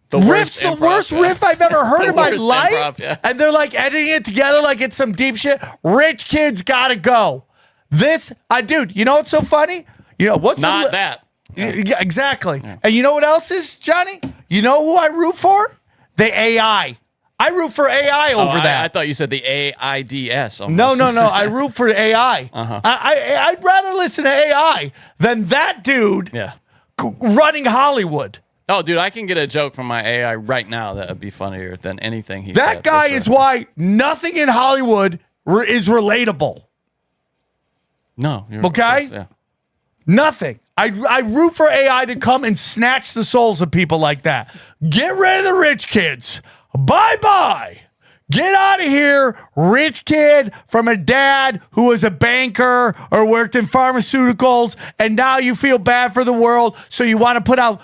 the worst riff I've ever heard in my life. Improv, yeah. And they're like editing it together like it's some deep shit. Rich kids gotta go. Dude, you know what's so funny? You know, what's not that. Yeah, exactly. Yeah. And you know what else is, Johnny? You know who I root for? The AI. I root for AI over that. I thought you said the AIDS. No. I root for AI. I'd rather listen to AI than that dude running Hollywood. Oh, dude, I can get a joke from my AI right now that would be funnier than anything he said. That guy is why nothing in Hollywood is relatable. No. Okay? Yeah. Nothing. I root for AI to come and snatch the souls of people like that. Get rid of the rich kids. Bye-bye. Get out of here, rich kid from a dad who was a banker or worked in pharmaceuticals, and now you feel bad for the world, so you want to put out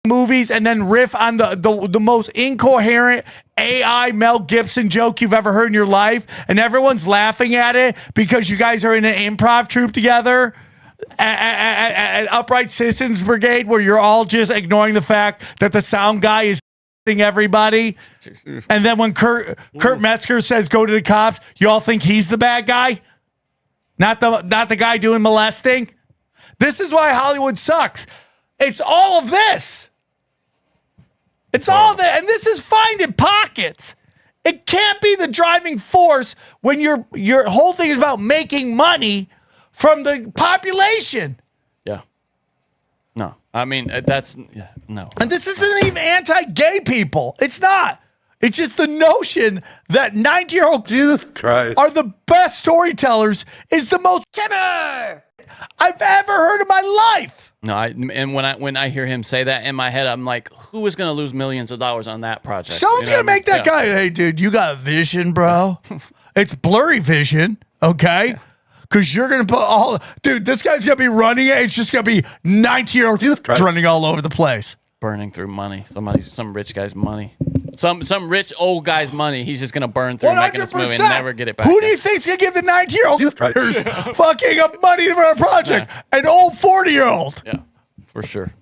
movies and then riff on the most incoherent AI Mel Gibson joke you've ever heard in your life, and everyone's laughing at it because you guys are in an improv troupe together. At Upright Citizens Brigade, where you're all just ignoring the fact that the sound guy is everybody, and then when Kurt Metzger says go to the cops, you all think he's the bad guy, not the guy doing molesting. This is why Hollywood sucks. It's all of this. It's all of that, and this is finding pockets. It can't be the driving force when your whole thing is about making money from the population. Yeah. No. I mean, no. And this isn't even anti-gay people. It's not. It's just the notion that 90-year-old Jesus Christ are the best storytellers is the most I've ever heard in my life. No, and when I hear him say that in my head, I'm like, who is going to lose millions of dollars on that project? Someone's going to make that guy, hey, dude, you got vision, bro. It's blurry vision, okay? Yeah. Because you're going to put dude, this guy's going to be running it. It's just going to be 90-year-olds running all over the place. Burning through money. Some rich guy's money. Some rich old guy's money. He's just going to burn through making this movie and never get it back. Who do you think's going to give the 90-year-old fucking up money for a project? Yeah. An old 40-year-old. Yeah, for sure.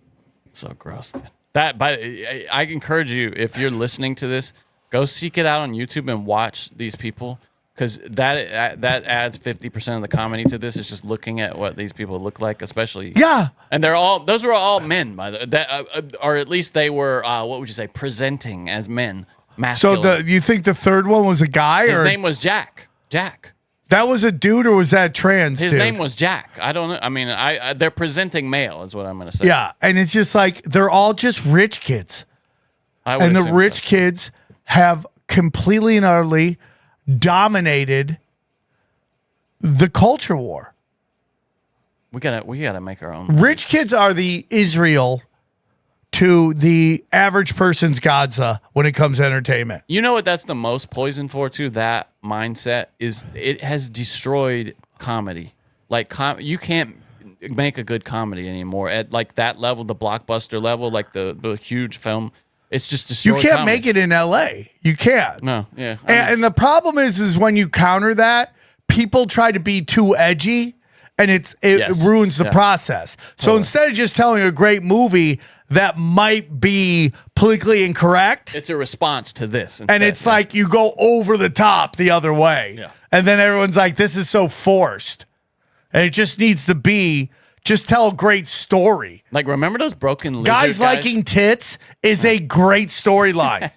So gross, dude. I encourage you, if you're listening to this, go seek it out on YouTube and watch these people. Because that adds 50% of the comedy to this. Is just looking at what these people look like, especially. Yeah. And those were all men, by the or at least they were. What would you say? Presenting as men, masculine. So you think the third one was a guy? His name was Jack. Jack. That was a dude, or was that trans? His name was Jack. I don't know. I mean, they're presenting male, is what I'm going to say. Yeah, and it's just like they're all just rich kids, and the rich kids have completely and utterly dominated the culture war. We gotta make our own. Rich kids are the Israel to the average person's Gaza when it comes to entertainment. You know what that's the most poison for too? That mindset is it has destroyed comedy. Like you can't make a good comedy anymore at like that level, the blockbuster level, like the huge film. It's just destroyed. You can't comedy. make it in LA. You can't. No, yeah. And the problem is when you counter that, people try to be too edgy, and it ruins the process. So instead of just telling a great movie that might be politically incorrect, it's a response to this. Instead, and it's like you go over the top the other way. Yeah. And then everyone's like, this is so forced. And it just needs to be, just tell a great story. Like, remember those broken lizard guys liking tits is a great storyline.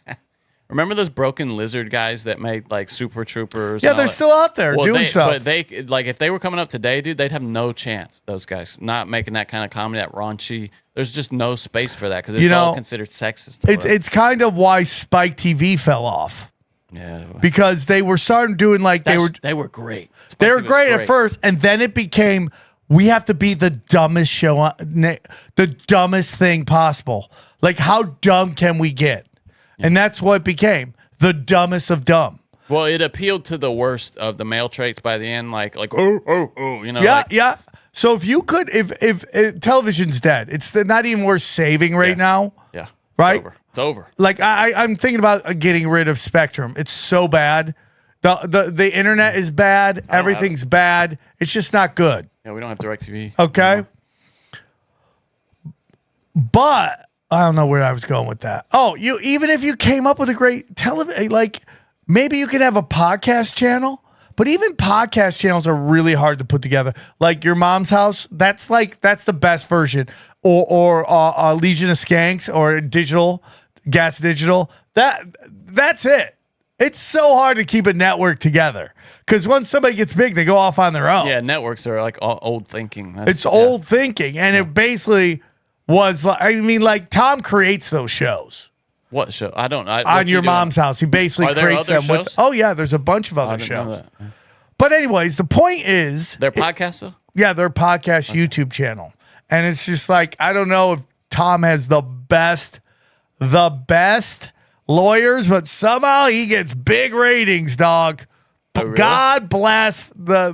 Remember those broken lizard guys that made like Super Troopers? Yeah, they're still out there doing stuff. But they like if they were coming up today, dude, they'd have no chance. Those guys not making that kind of comedy, that raunchy. There's just no space for that because it's all considered sexist. It's kind of why Spike TV fell off. Yeah, because they were starting doing like they were great. They were great at first, and then it became we have to be the dumbest show, the dumbest thing possible. Like, how dumb can we get? And that's what it became. The dumbest of dumb. Well, it appealed to the worst of the male traits by the end, like oh, you know. Yeah, like, yeah. So if you could, if television's dead, it's not even worth saving right now. Yeah. Right? It's over. Like I'm thinking about getting rid of Spectrum. It's so bad. The internet is bad. Everything's bad. It's just not good. Yeah, we don't have DirecTV. Okay. But I don't know where I was going with that. Oh, even if you came up with a great television, like maybe you could have a podcast channel. But even podcast channels are really hard to put together. Like Your Mom's House, that's the best version. Or Legion of Skanks or Gas Digital. That's it. It's so hard to keep a network together because once somebody gets big, they go off on their own. Yeah, networks are like old thinking. It's old thinking, and it basically was like, I mean, like Tom creates those shows. What show? I don't. On Your Mom's House, he basically creates them with. Oh yeah, there's a bunch of other shows. But anyways, the point is, their podcast though. Yeah, their podcast YouTube channel, and it's just like I don't know if Tom has the best lawyers, but somehow he gets big ratings, dog. Oh, really? God bless the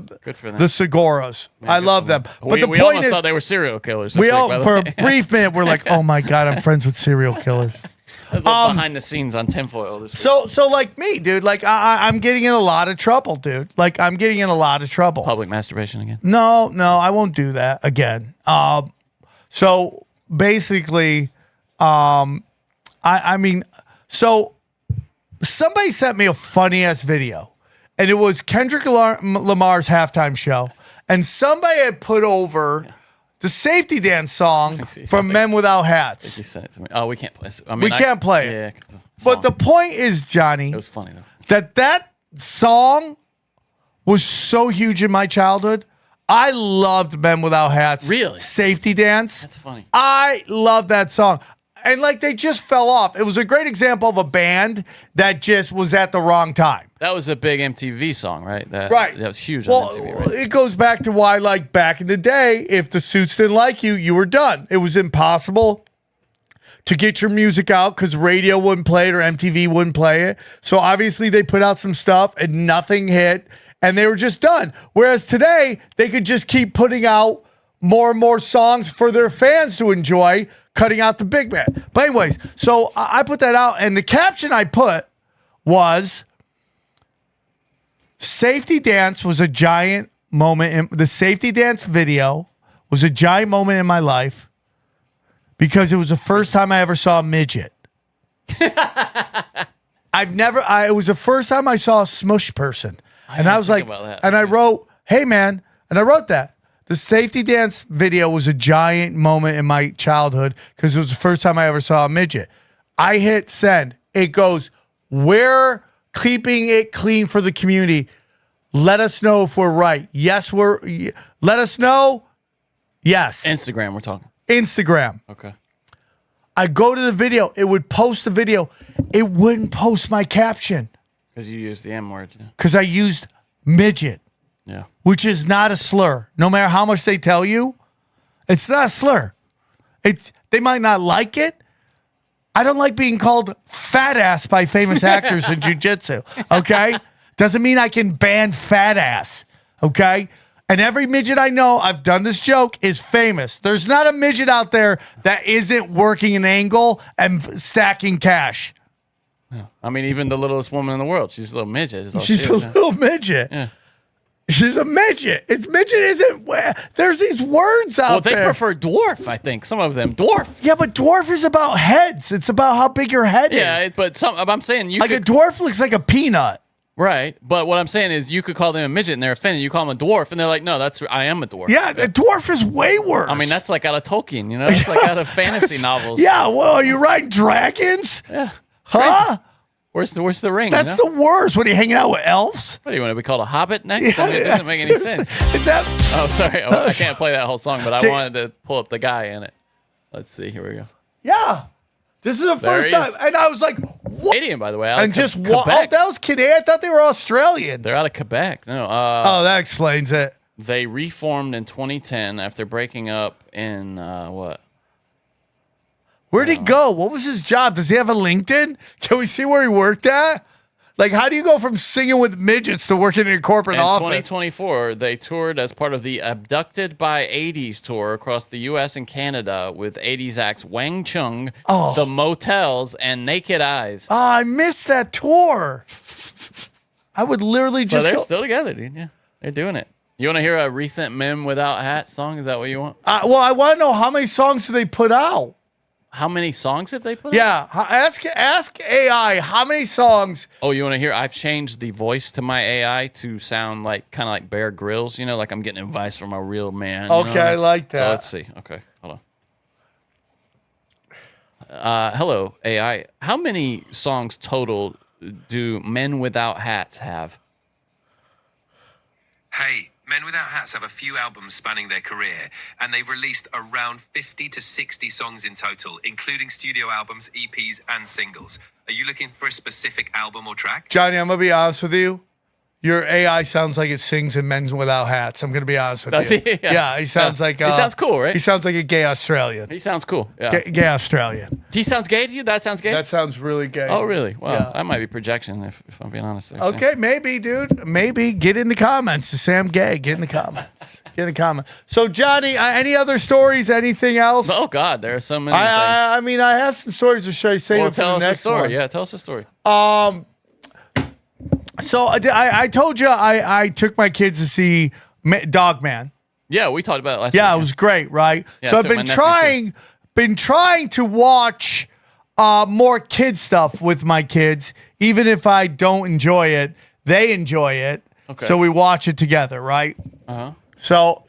Segoras. I love them. But the we point almost is, thought they were serial killers. We all, for a brief minute, we're like, oh my God, I'm friends with serial killers. Behind the scenes on tinfoil. So like me, dude, like I'm getting in a lot of trouble, dude. Like I'm getting in a lot of trouble. Public masturbation again? No, I won't do that again. So basically, I mean, so somebody sent me a funny ass video, and it was Kendrick Lamar's halftime show, and somebody had put over the Safety Dance song from Men Without Hats. You sent it to me. Oh, we can't play it. I mean, we can't play it. Yeah, but the point is, Johnny, it was funny though. That song was so huge in my childhood. I loved Men Without Hats. Really? Safety Dance. That's funny. I love that song. And like they just fell off. It was a great example of a band that just was at the wrong time. That was a big MTV song, right? That was huge well, on MTV, right? It goes back to why, like back in the day, if the Suits didn't like you, you were done. It was impossible to get your music out because radio wouldn't play it or MTV wouldn't play it. So obviously they put out some stuff and nothing hit and they were just done. Whereas today, they could just keep putting out more and more songs for their fans to enjoy, cutting out the big man. But anyways, so I put that out, and the caption I put was, Safety Dance was a giant moment. The Safety Dance video was a giant moment in my life because it was the first time I ever saw a midget. It was the first time I saw a smush person. And I was like, and I wrote, hey man, and I wrote that. The Safety Dance video was a giant moment in my childhood because it was the first time I ever saw a midget. I hit send. It goes, we're keeping it clean for the community. Let us know if we're right. Yes, let us know. Yes. Instagram, we're talking. Instagram. Okay. I go to the video. It would post the video. It wouldn't post my caption. Because you used the M word. Because I used midget. Yeah. Which is not a slur. No matter how much they tell you, it's not a slur. They might not like it. I don't like being called fat ass by famous actors in jiu-jitsu, okay? Doesn't mean I can ban fat ass, okay? And every midget I know, I've done this joke, is famous. There's not a midget out there that isn't working an angle and stacking cash. Yeah. I mean, even the littlest woman in the world, she's a little midget. She's a little midget. Yeah. She's a midget. Midget isn't. There's these words out there. Well, they prefer dwarf, I think. Some of them dwarf. Yeah, but dwarf is about heads. It's about how big your head is. Yeah, but I'm saying a dwarf looks like a peanut. Right, but what I'm saying is you could call them a midget and they're offended. You call them a dwarf and they're like, no, I am a dwarf. Yeah, a dwarf is way worse. I mean, that's like out of Tolkien, you know? It's like out of fantasy novels. Yeah, well, are you riding dragons? Yeah. Huh? Where's the ring? That's the worst. What, are you hanging out with elves? What, do you want to be called a hobbit next? I mean, it doesn't make any sense. Is that? Oh, sorry. I can't play that whole song, but I wanted to pull up the guy in it. Let's see. Here we go. Yeah. This is the first time. And I was like, what? Canadian, by the way. And just what? Oh, that was Canadian. I thought they were Australian. They're out of Quebec. No. Oh, that explains it. They reformed in 2010 after breaking up in what? Where'd he go? What was his job? Does he have a LinkedIn? Can we see where he worked at? Like, how do you go from singing with midgets to working in a corporate In office? 2024, they toured as part of the Abducted by 80s tour across the U.S. and Canada with 80s acts Wang Chung, The Motels, and Naked Eyes. Oh, I missed that tour. I would literally So just they're go. still together, dude. Yeah, they're doing it. You want to hear a recent Men Without Hats song? Is that what you want? Well, I want to know how many songs do they put out? How many songs have they put out? Yeah, ask AI how many songs. Oh, you want to hear? I've changed the voice to my AI to sound like kind of like Bear Grylls, like I'm getting advice from a real man. Okay, I like that. So let's see. Okay, hold on. Hello, AI. How many songs total do Men Without Hats have? Hey, Men Without Hats have a few albums spanning their career, and they've released around 50 to 60 songs in total, including studio albums, EPs, and singles. Are you looking for a specific album or track? Johnny, I'm going to be honest with you. Your AI sounds like it sings in Men Without Hats. I'm going to be honest with Does you. he? Yeah, he sounds like... he sounds cool, right? He sounds like a gay Australian. He sounds cool. Yeah. Gay Australian. He sounds gay to you? That sounds gay? That sounds really gay. Oh, really? Well, Yeah. that might be projection if I'm being honest there. Okay, maybe, dude. Maybe. Get in the comments to say I'm gay. Get in the comments. Get in the comments. So, Johnny, any other stories? Anything else? Oh, God, there are so many things. I mean, I have some stories to show you. Save Well, it for tell the us a next story. one. Yeah, tell us a story. So I told you I took my kids to see Dog Man. Yeah, we talked about it last Yeah, week. it was great, right? Yeah, so I I've took my been trying to watch more kid stuff with my kids, even if I don't enjoy it. They enjoy it, Okay. so we watch it together, right? Uh-huh. So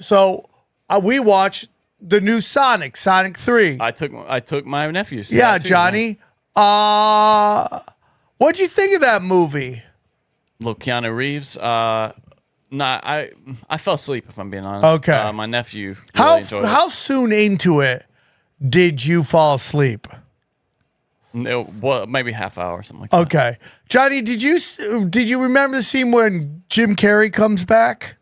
we watched the new Sonic 3. I took my nephews. to Yeah, that too, Johnny. What'd you think of that movie? Little Keanu Reeves. I fell asleep, if I'm being honest. Okay. My nephew really enjoyed How soon into it did you fall asleep? it. Well, maybe half hour or something like that. Okay, Johnny, did you remember the scene when Jim Carrey comes back?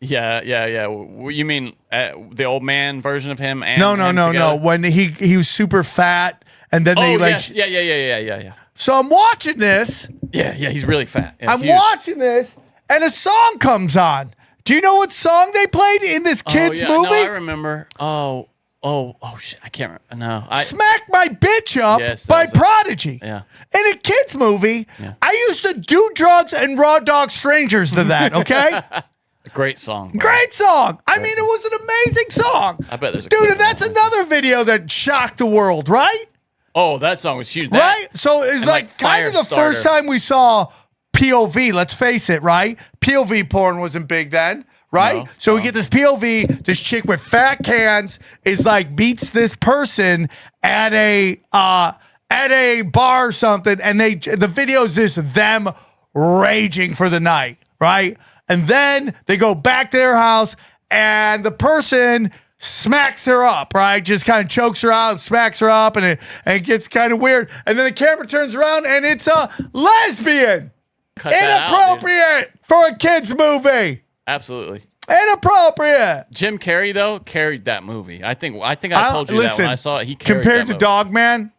Yeah. You mean the old man version of him? And No. him together? When he was super fat, and then they yes. Yeah. So I'm watching this. Yeah, he's really fat. Yeah, I'm huge. watching this, and a song comes on. Do you know what song they played in this kids movie? No, I remember. Oh, shit. I can't remember. No. Smack My Bitch Up Yes, that by was it. Prodigy. Yeah. In a kids movie, Yeah. I used to do drugs and raw dog strangers to that, okay? Great song. bro. Great song. I mean, it was an amazing song. I bet there's a Dude, clip and of that's that. another video that shocked the world, right? Oh, that song was huge. Right? So it's and, like kind of the first time we saw POV, let's face it, right? POV porn wasn't big then, right? No, So we get this POV, this chick with fat cans is like beats this person at a bar or something, and the video is just them raging for the night, right? And then they go back to their house, and the person smacks her up, right? Just kind of chokes her out, smacks her up, and it gets kind of weird. And then the camera turns around, and it's a lesbian. Cut that out, dude. Inappropriate for a kids movie. Absolutely. Inappropriate. Jim Carrey though carried that movie. I think I told you that listen, when I saw it. He carried compared that to movie. Dog Man,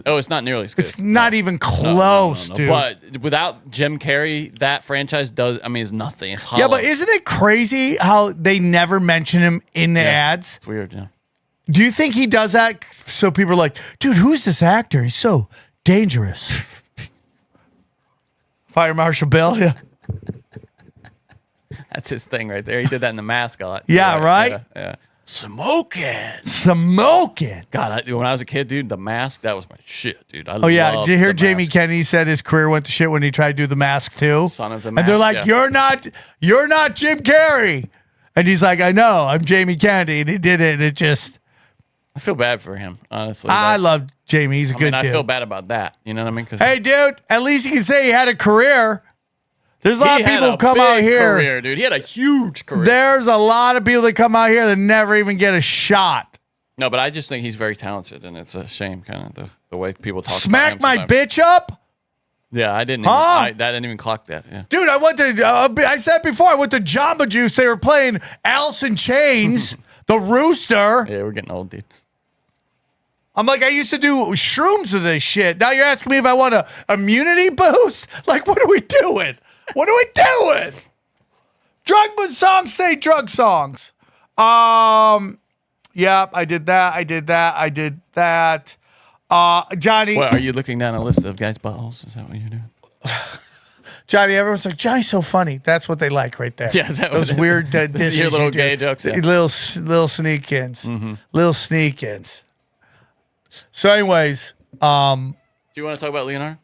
Oh, it's not nearly as good. it's not even No, close, no. dude. But without Jim Carrey, that franchise is nothing. It's hollow. Yeah, but isn't it crazy how they never mention him in the ads? It's weird, yeah. Do you think he does that so people are like, dude, who's this actor? He's so dangerous. Fire Marshal Bill, yeah. That's his thing right there. He did that in The Mask a lot. Yeah, right? Yeah. Smoking. God, when I was a kid, dude, The Mask, that was my shit, dude. oh yeah. loved Did you hear The Jamie Mask. Kennedy said his career went to shit when he tried to do The Mask too? Son of the And they're Mask, like, yeah. you're not Jim Carrey. And he's like, I know, I'm Jamie Kennedy. And he did it. And it just, I feel bad for him, honestly. I Like, love Jamie. He's a good I dude. feel bad about that. You know what I mean? 'Cause Hey, dude, at least he can say he had a career. There's a lot he of people had who a come out big here. career, dude. He had a huge career. There's a lot of people that come out here that never even get a shot. No, but I just think he's very talented, and it's a shame, kind of the way people talk. Smack about him my sometimes. bitch up? Yeah, I didn't. Huh? That didn't even clock that. Yeah. Dude, I went to, I said before, I went to Jamba Juice. They were playing Alice in Chains, The Rooster. Yeah, we're getting old, dude. I'm like, I used to do shrooms of this shit. Now you're asking me if I want a immunity boost? Like, what are we doing? What are we doing? Drug songs say drug songs. Yeah, I did that. Johnny. What, are you looking down a list of guys' buttholes? Is that what you're doing? Johnny, everyone's like, Johnny's so funny. That's what they like right there. Yeah, is that those what weird disses your little you do. gay jokes. Yeah. Little sneak-ins. Little sneak-ins. So anyways, do you want to talk about Leonardo?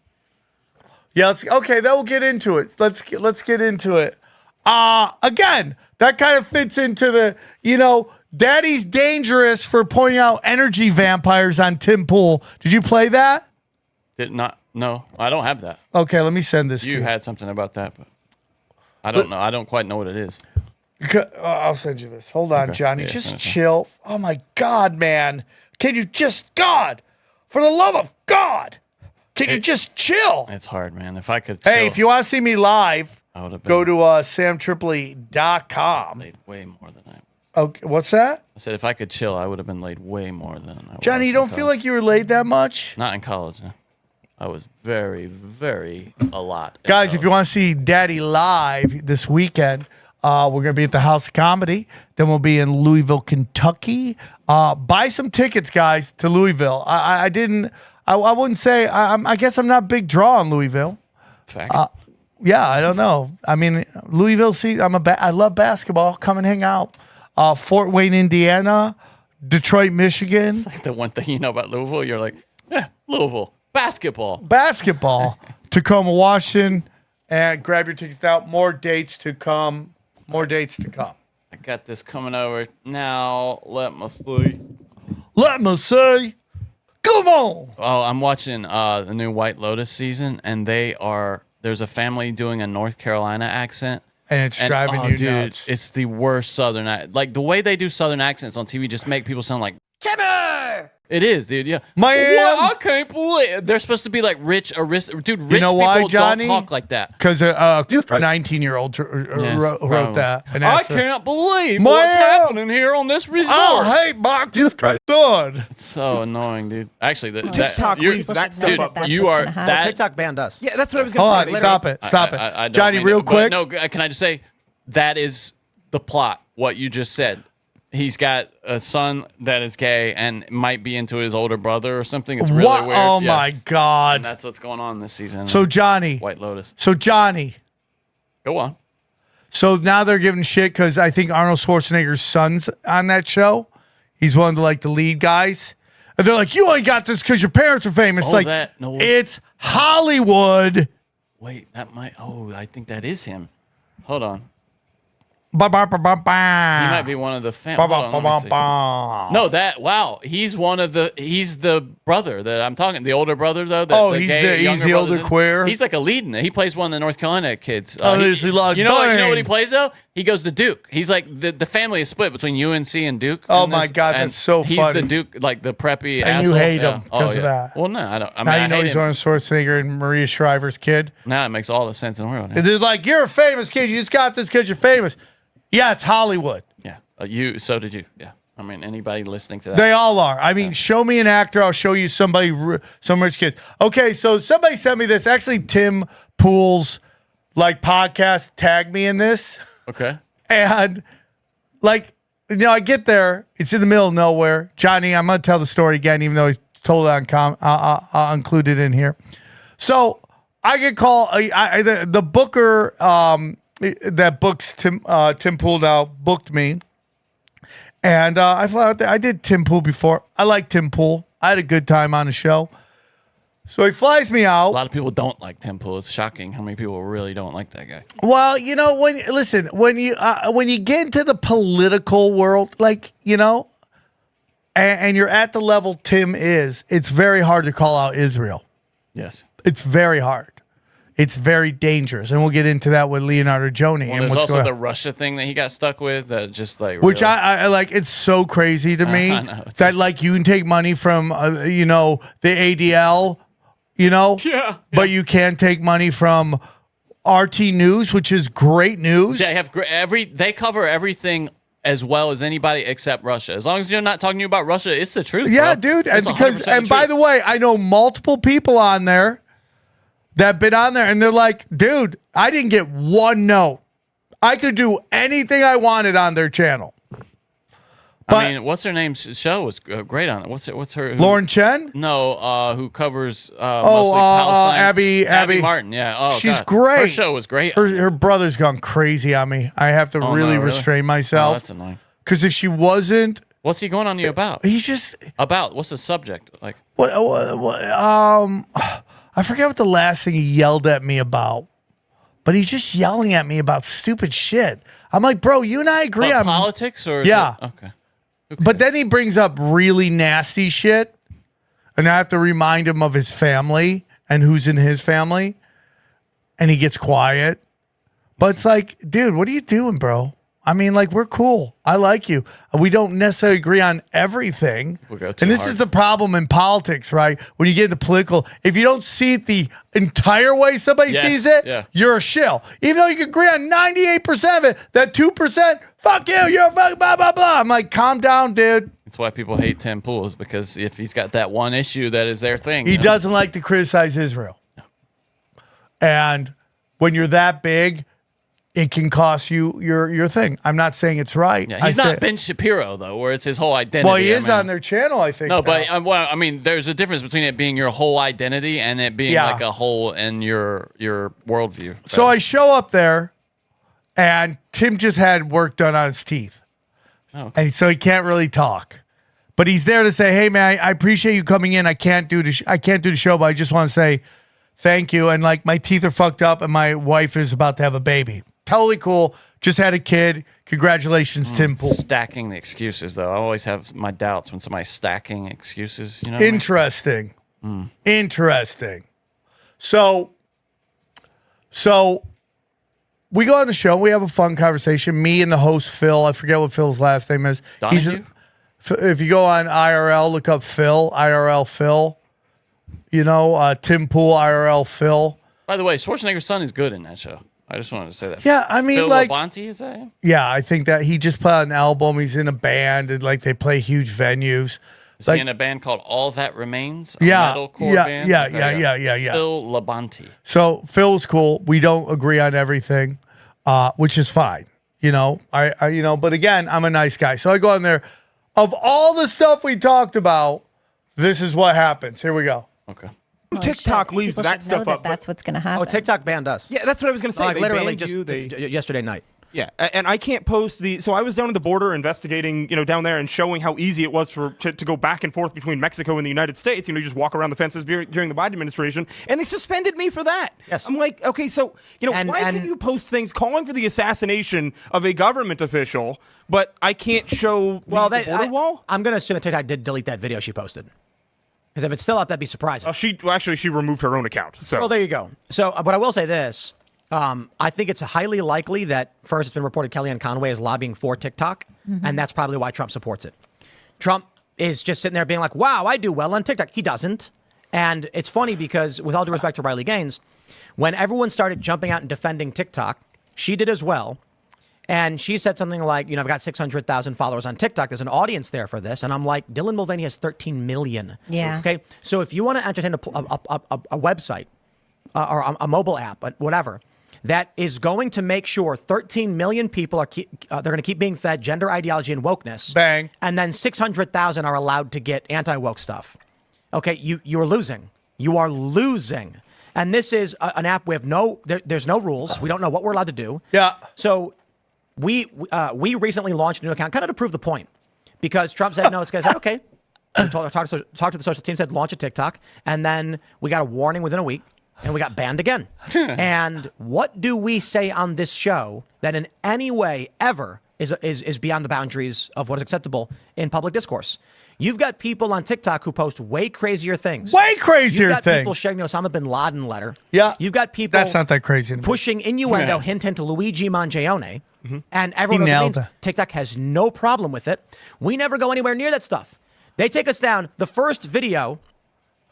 Yeah, then we'll get into it. Let's get into it. Again, that kind of fits into the, Daddy's dangerous for pointing out energy vampires on Tim Pool. Did you play that? No, I don't have that. Okay, let me send this to you. You had something about that, but I don't know. I don't quite know what it is. I'll send you this. Hold on, Johnny. Yeah, just chill. Oh, my God, man. Can you just, God, for the love of God, can you just chill? It's hard, man. If I could chill, Hey, if you want to see me live, go to samtripoli.com. Laid way more than I. Okay, what's that? I said if I could chill, I would have been laid way more than I was. Johnny, you don't feel like you were laid that much? Not in college. No. I was very, very a lot. Guys, if you want to see Daddy live this weekend, we're going to be at the House of Comedy. Then we'll be in Louisville, Kentucky. Buy some tickets, guys, to Louisville. I wouldn't say, I guess I'm not a big draw on Louisville. Fact. Yeah, I don't know. I mean, Louisville, I love basketball. Come and hang out. Fort Wayne, Indiana, Detroit, Michigan. It's like the one thing you know about Louisville. You're like, Louisville, basketball. Tacoma, Washington. And grab your tickets out. More dates to come. I got this coming over now. Let me see. Come on. Oh, I'm watching the new White Lotus season, and there's a family doing a North Carolina accent. And it's driving you nuts. It's the worst Southern like the way they do Southern accents on TV just make people sound like Kimmer. It is, dude. Yeah, I can't believe they're supposed to be like rich aristocrats. Dude, rich people don't talk like that. Because a 19-year-old wrote that. And I can't believe what's happening here on this resort. I hate my son. It's so annoying, dude. Actually, TikTok leaves that stuff up. TikTok banned us. Yeah, that's what I was going to say. Stop it. Johnny, real quick. No, can I just say that is the plot, what you just said. He's got a son that is gay and might be into his older brother or something. It's really weird. Oh, my God. And that's what's going on this season. So, Johnny. White Lotus. Go on. So now they're giving shit because I think Arnold Schwarzenegger's son's on that show. He's one of the lead guys. And they're like, you only got this because your parents are famous. It's Hollywood. Wait, that might... Oh, I think that is him. Hold on. He might be one of the family. No, he's the brother that I'm talking. The older brother though. He's the older queer. He's like a lead in it. He plays one of the North Carolina kids. You know what he plays though? He goes to Duke. He's like the family is split between UNC and Duke. Oh my God, that's so funny. He's the Duke, like the preppy. And asshole. You hate him because of that. Well, no, I don't. I mean, now you know he's one of Schwarzenegger and Maria Shriver's kid. Now it makes all the sense in the world. It's like, you're a famous kid. You just got this because you're famous. Yeah, it's Hollywood. Yeah, so did you. Yeah, I mean, anybody listening to that. They all are. I mean, show me an actor. I'll show you some rich kids. Okay, so somebody sent me this. Actually, Tim Pool's podcast tagged me in this. Okay. And I get there. It's in the middle of nowhere. Johnny, I'm going to tell the story again, even though he's totally included in here. So I get called. The booker that books Tim Pool now booked me. And I flew out there. I did Tim Pool before. I like Tim Pool. I had a good time on the show. So he flies me out. A lot of people don't like Tim Pool. It's shocking how many people really don't like that guy. Well, when you get into the political world, and you're at the level Tim is, it's very hard to call out Israel. Yes. It's very hard. It's very dangerous, and we'll get into that with Leonardo Joni. Well, there's also the Russia thing that he got stuck with that just which I like. It's so crazy to me that you can take money from the ADL, but you can't take money from RT News, which is great news. They have they cover everything as well as anybody except Russia. As long as you're not talking about Russia, it's the truth. Yeah, bro. dude. And by the way, I know multiple people on there that have been on there, and they're like, dude, I didn't get one note. I could do anything I wanted on their channel. But, I mean, what's her name's show was great on it. What's her? Lauren Chen? No, who covers mostly Palestine. Abby Martin. Yeah. Oh, she's God. great. Her show was great. Her brother's gone crazy on me. I have to really restrain myself. Oh, that's annoying. Because if she wasn't, what's he going on you about? He's just what's the subject like? What? I forget what the last thing he yelled at me about. But he's just yelling at me about stupid shit. I'm like, bro, you and I agree on politics, or okay. But then he brings up really nasty shit, and I have to remind him of his family and who's in his family, and he gets quiet. But it's like, dude, what are you doing, bro? I mean, like, we're cool. I like you. We don't necessarily agree on everything. And this is the problem in politics, right? When you get into political, if you don't see it the entire way somebody sees it, you're a shill. Even though you can agree on 98% of it, that 2%, fuck you, you're a fucking blah, blah, blah. I'm like, calm down, dude. That's why people hate Tim Pool, is because if he's got that one issue that is their thing. He doesn't like to criticize Israel. And when you're that big, it can cost you your thing. I'm not saying it's right. Yeah, he's not Ben Shapiro, though, where it's his whole identity. Well, he is on their channel, I think. No, but I mean, there's a difference between it being your whole identity and it being like a hole in your worldview. So I show up there, and Tim just had work done on his teeth. Oh, okay. And so he can't really talk. But he's there to say, hey, man, I appreciate you coming in. I can't do the show, but I just want to say thank you. And, like, my teeth are fucked up, and my wife is about to have a baby. Totally cool. Just had a kid. Congratulations, Tim Pool. Stacking the excuses, though. I always have my doubts when somebody's stacking excuses. You know. Interesting. Interesting. So we go on the show. We have a fun conversation. Me and the host, Phil. I forget what Phil's last name is. If you go on IRL, look up Phil, IRL Phil. You know, Tim Pool, IRL Phil. By the way, Schwarzenegger's son is good in that show. I just wanted to say that. Yeah, I mean, Phil like, Labonte, is that him? Yeah, I think that he just put out an album. He's in a band, and like they play huge venues. Is like, he in a band called All That Remains? Yeah, Band? Yeah. Phil Labonte. So Phil's cool. We don't agree on everything, which is fine. You know, I but again, I'm a nice guy. So I go in there. Of all the stuff we talked about, this is what happens. Here we go. Okay. TikTok leaves that stuff up. That's what's going to happen. Oh, TikTok banned us. Yeah, that's what I was going to say. Like, they literally banned just yesterday night. Yeah, and I can't post the. So I was down at the border investigating, down there and showing how easy it was to go back and forth between Mexico and the United States. You just walk around the fences during the Biden administration, and they suspended me for that. Yes. I'm like, okay, so why can you post things calling for the assassination of a government official, but I can't show the border wall? I'm going to assume that TikTok did delete that video she posted. Because if it's still up, that'd be surprising. She removed her own account. So. Well, there you go. So, but I will say this. I think it's highly likely that first it's been reported Kellyanne Conway is lobbying for TikTok, and that's probably why Trump supports it. Trump is just sitting there being like, wow, I do well on TikTok. He doesn't. And it's funny because, with all due respect to Riley Gaines, when everyone started jumping out and defending TikTok, she did as well. And she said something like, I've got 600,000 followers on TikTok. There's an audience there for this. And I'm like, Dylan Mulvaney has 13 million. Yeah. Okay. So if you want to entertain a website or a mobile app, whatever, that is going to make sure 13 million people they're going to keep being fed gender ideology and wokeness. Bang. And then 600,000 are allowed to get anti-woke stuff. Okay. You're losing. You are losing. And this is an app. We have there's no rules. We don't know what we're allowed to do. Yeah. So we recently launched a new account kind of to prove the point, because Trump said no. It's guys said okay. Talk to the social team, said launch a TikTok, and then we got a warning within a week, and we got banned again. And what do we say on this show that in any way ever is beyond the boundaries of what is acceptable in public discourse? You've got people on TikTok who post way crazier things. Way crazier things. You've got things. people sharing the Osama bin Laden letter. Yeah. You've got people. That's not that crazy. Pushing innuendo, hint to Luigi Mangione. And everyone nailed it. TikTok has no problem with it. We never go anywhere near that stuff. They take us down. The first video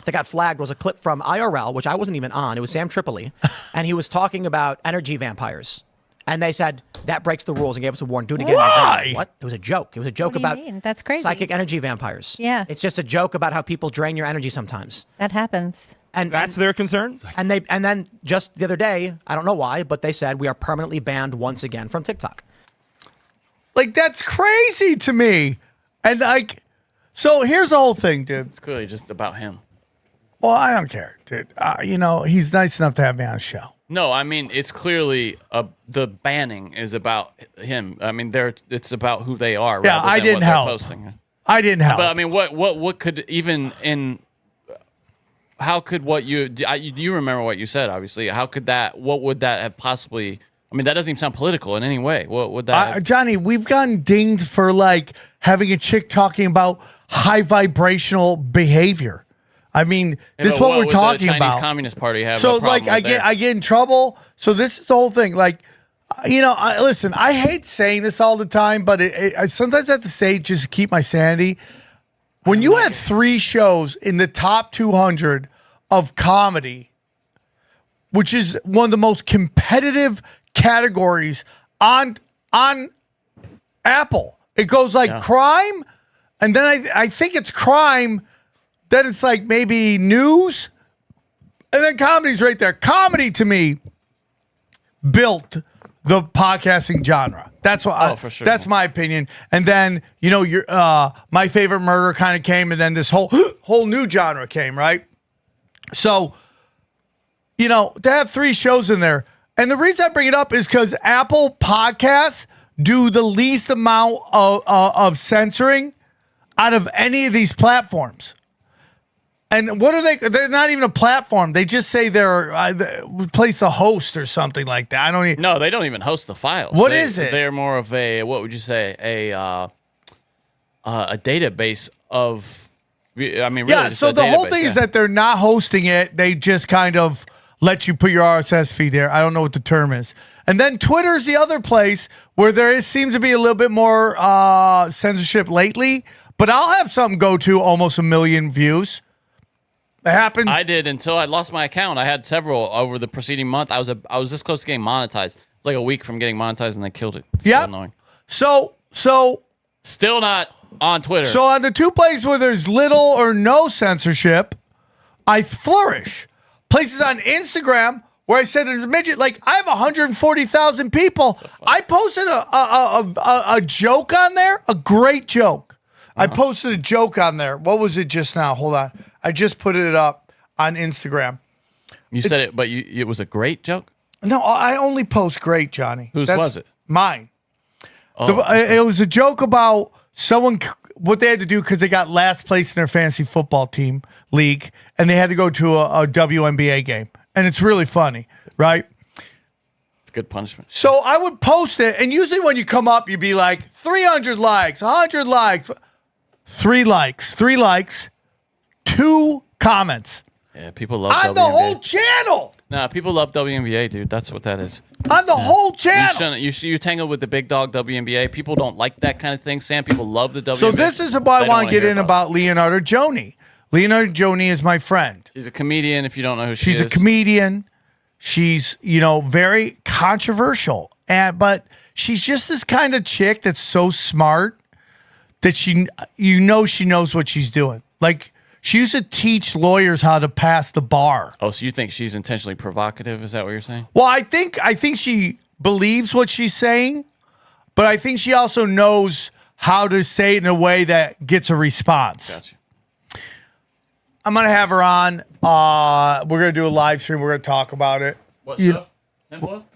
that got flagged was a clip from IRL, which I wasn't even on. It was Sam Tripoli. And he was talking about energy vampires. And they said, that breaks the rules and gave us a warning. Do it again. Why? What? It was a joke. It was a joke What do you about mean? That's crazy. psychic energy vampires. Yeah. It's just a joke about how people drain your energy sometimes. That happens. And That's their concern? And then just the other day, I don't know why, but they said we are permanently banned once again from TikTok. Like, that's crazy to me. And like, so here's the whole thing, dude. It's clearly just about him. Well, I don't care, dude. He's nice enough to have me on the show. No, I mean it's clearly the banning is about him. I mean it's about who they are. Yeah, rather I than didn't what they're help. posting. I didn't help. But I mean, what could even in? How could what you do? You remember what you said? Obviously, how could that? What would that have possibly? I mean, that doesn't even sound political in any way. What would that? Johnny, we've gotten dinged for like having a chick talking about high vibrational behavior. I mean, this is what we're talking the Chinese about. Communist Party have So a problem like, I get in trouble. So this is the whole thing. Like, listen, I hate saying this all the time, but I sometimes have to say it just to keep my sanity. When you have 3 shows in the top 200 of comedy, which is one of the most competitive categories on Apple, it goes like crime, and then I think it's crime. Then it's like maybe news, and then comedy's right there. Comedy to me built the podcasting genre. That's what. For sure. That's my opinion. And then your My Favorite Murder kind of came, and then this whole new genre came, right? So, to have 3 shows in there, and the reason I bring it up is because Apple Podcasts do the least amount of censoring out of any of these platforms. And what are they? They're not even a platform. They just say they're replace the host or something like that. I don't even. No, they don't even host the files. What is it? They're more of a, what would you say, a database of. I mean, really, yeah. So the whole thing is that they're not hosting it. They just kind of let you put your RSS feed there. I don't know what the term is. And then Twitter's the other place where seems to be a little bit more censorship lately. But I'll have something go to almost 1 million views. It happens. I did until I lost my account. I had several over the preceding month. I was this close to getting monetized. It's like a week from getting monetized, and they killed it. It's so annoying. So still not on Twitter. So on the 2 places where there's little or no censorship, I flourish. Places on Instagram where I said there's a midget. Like, I have 140,000 people. I posted a joke on there, a great joke. I posted a joke on there. What was it just now? Hold on. I just put it up on Instagram. You said it, but it was a great joke? No, I only post great, Johnny. Whose was it? Mine. Oh, it was a joke about someone, what they had to do because they got last place in their fantasy football team league, and they had to go to a WNBA game. And it's really funny, right? It's good punishment. So I would post it, and usually when you come up, you'd be like, 300 likes, 100 likes, 3 likes, 2 comments. Yeah, people love on WNBA. the whole channel. Nah, people love WNBA, dude. That's what that is. On the whole channel. You tangle with the big dog WNBA. People don't like that kind of thing, Sam. People love the WNBA. So this is why I want to get in about Leonardo Joni. Leonardo Joni is my friend. She's a comedian, if you don't know who she is. She's a comedian. She's, very controversial. But she's just this kind of chick that's so smart that she knows what she's doing. Like, she used to teach lawyers how to pass the bar. Oh, so you think she's intentionally provocative? Is that what you're saying? Well, I think she believes what she's saying, but I think she also knows how to say it in a way that gets a response. Gotcha. I'm going to have her on. We're going to do a live stream. We're going to talk about it. What's up?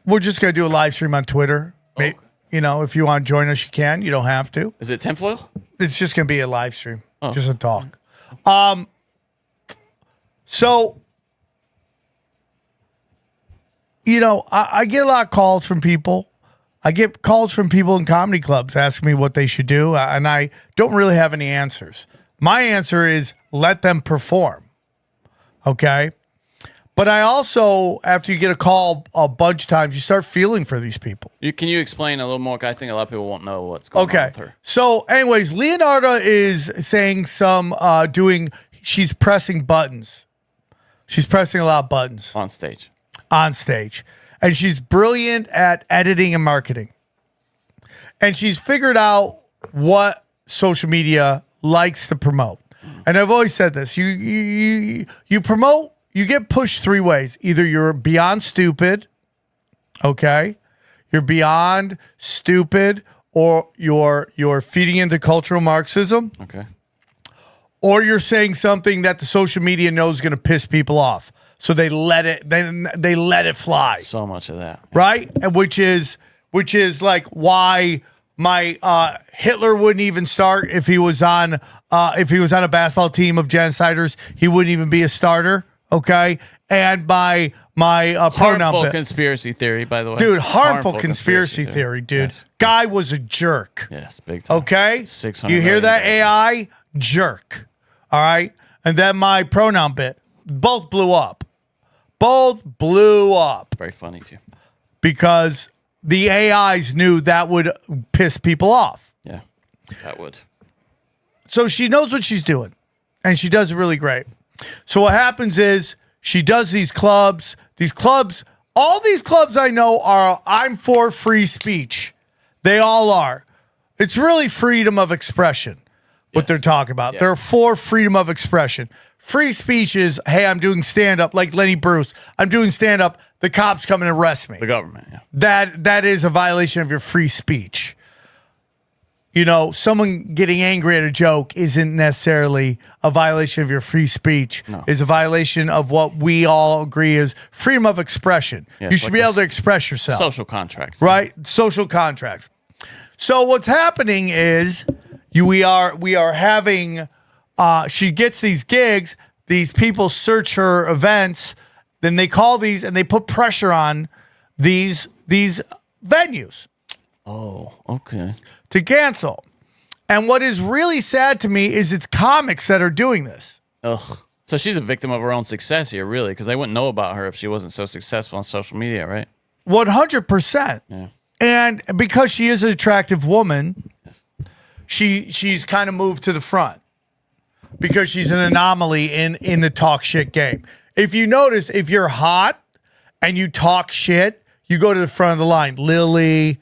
We're just going to do a live stream on Twitter. Oh, okay. If you want to join us, you can. You don't have to. Is it tinfoil? It's just going to be a live stream. Oh. Just a talk. So, I get a lot of calls from people. I get calls from people in comedy clubs asking me what they should do, and I don't really have any answers. My answer is let them perform. Okay? But I also, after you get a call a bunch of times, you start feeling for these people. Can you explain a little more? I think a lot of people won't know what's going on with her. So, anyways, Leonardo is saying she's pressing buttons. She's pressing a lot of buttons. On stage. and she's brilliant at editing and marketing. And she's figured out what social media likes to promote. And I've always said this. You promote, you get pushed three ways. Either you're beyond stupid, okay? You're beyond stupid, or you're feeding into cultural Marxism. Okay. Or you're saying something that the social media knows is going to piss people off. So they let it fly. So much of that. Right? And which is like why my Hitler wouldn't even start if he was on a basketball team of genociders. He wouldn't even be a starter. Okay, and my pronoun harmful conspiracy theory, by the way, dude. Harmful conspiracy theory, dude. Yes. Guy was a jerk. Yes, big time. Okay, 600. You hear that? AI jerk. All right, and then my pronoun bit. Both blew up. Both blew up. Very funny too. Because the AIs knew that would piss people off. Yeah, that would. So she knows what she's doing, and she does it really great. So what happens is she does these clubs. All these clubs I know are I'm for free speech. They all are. It's really freedom of expression, what they're talking about. Yeah. They're for freedom of expression. Free speech is, hey, I'm doing stand-up like Lenny Bruce. I'm doing stand-up. The cops come and arrest me. The government, yeah. That is a violation of your free speech. You know, someone getting angry at a joke isn't necessarily a violation of your free speech. No. It's a violation of what we all agree is freedom of expression. Yeah, you should be able to express yourself. Social contract. Right? Social contracts. So what's happening is we are having she gets these gigs, these people search her events, then they call these and they put pressure on these venues. Oh, okay. To cancel. And what is really sad to me is it's comics that are doing this. Ugh. So she's a victim of her own success here, really, because they wouldn't know about her if she wasn't so successful on social media, right? 100%. Yeah. And because she is an attractive woman, yes. she's kind of moved to the front because she's an anomaly in the talk shit game. If you notice, if you're hot and you talk shit, you go to the front of the line. Lily.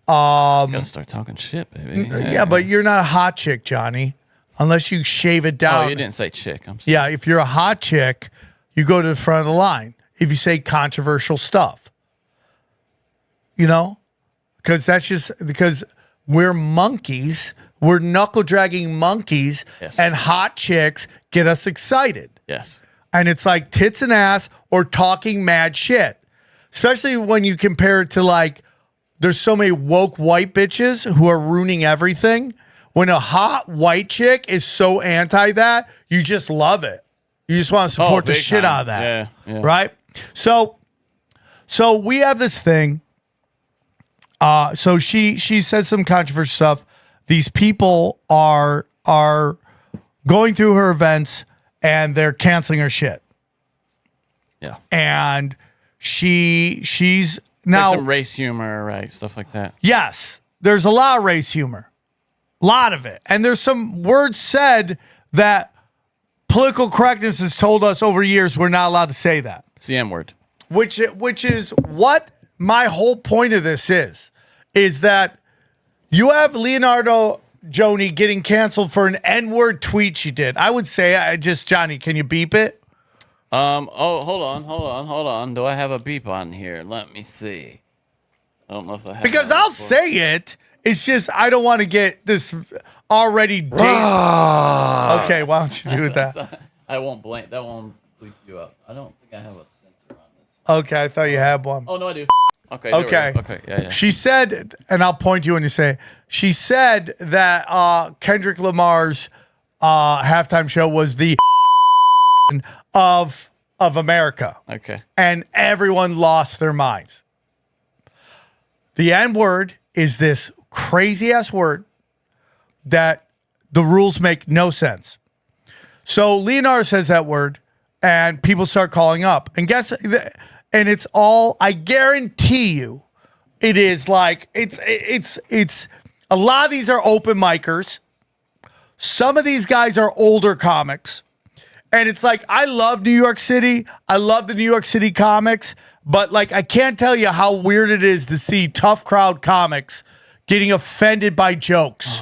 Gotta start talking shit, baby. Yeah, but you're not a hot chick, Johnny, unless you shave it down. Oh, you didn't say chick. I'm sorry. Yeah, if you're a hot chick, you go to the front of the line. If you say controversial stuff, you know, because we're monkeys, we're knuckle dragging monkeys, yes. And hot chicks get us excited. Yes, and it's like tits and ass or talking mad shit, especially when you compare it to like. There's so many woke white bitches who are ruining everything. When a hot white chick is so anti that, you just love it. You just want to support the shit out of that. Yeah. Right? So we have this thing. So she says some controversial stuff. These people are going through her events and they're canceling her shit. Yeah. And she's now like some race humor, right? Stuff like that. Yes. There's a lot of race humor. A lot of it. And there's some words said that political correctness has told us over years we're not allowed to say that. It's the M word. Which is what my whole point of this is that you have Leonardo Joni getting canceled for an N-word tweet she did. I would say, Johnny, can you beep it? Oh, hold on. Do I have a beep on here? Let me see. I don't know if I have. Because I'll say it. It's just I don't want to get this already dated. Okay, why don't you do that? I won't blame. That won't bleep you up. I don't think I have a censor on this. Okay, I thought you had one. Oh no, I do. Okay. Okay. Yeah. She said, and I'll point to you when you say it. She said that Kendrick Lamar's halftime show was the of America. Okay. And everyone lost their minds. The N-word is this crazy ass word that the rules make no sense. So Leonardo says that word and people start calling up. And and it's all, I guarantee you, it is like, it's a lot of these are open micers. Some of these guys are older comics. And it's like, I love New York City. I love the New York City comics. But like, I can't tell you how weird it is to see tough crowd comics getting offended by jokes.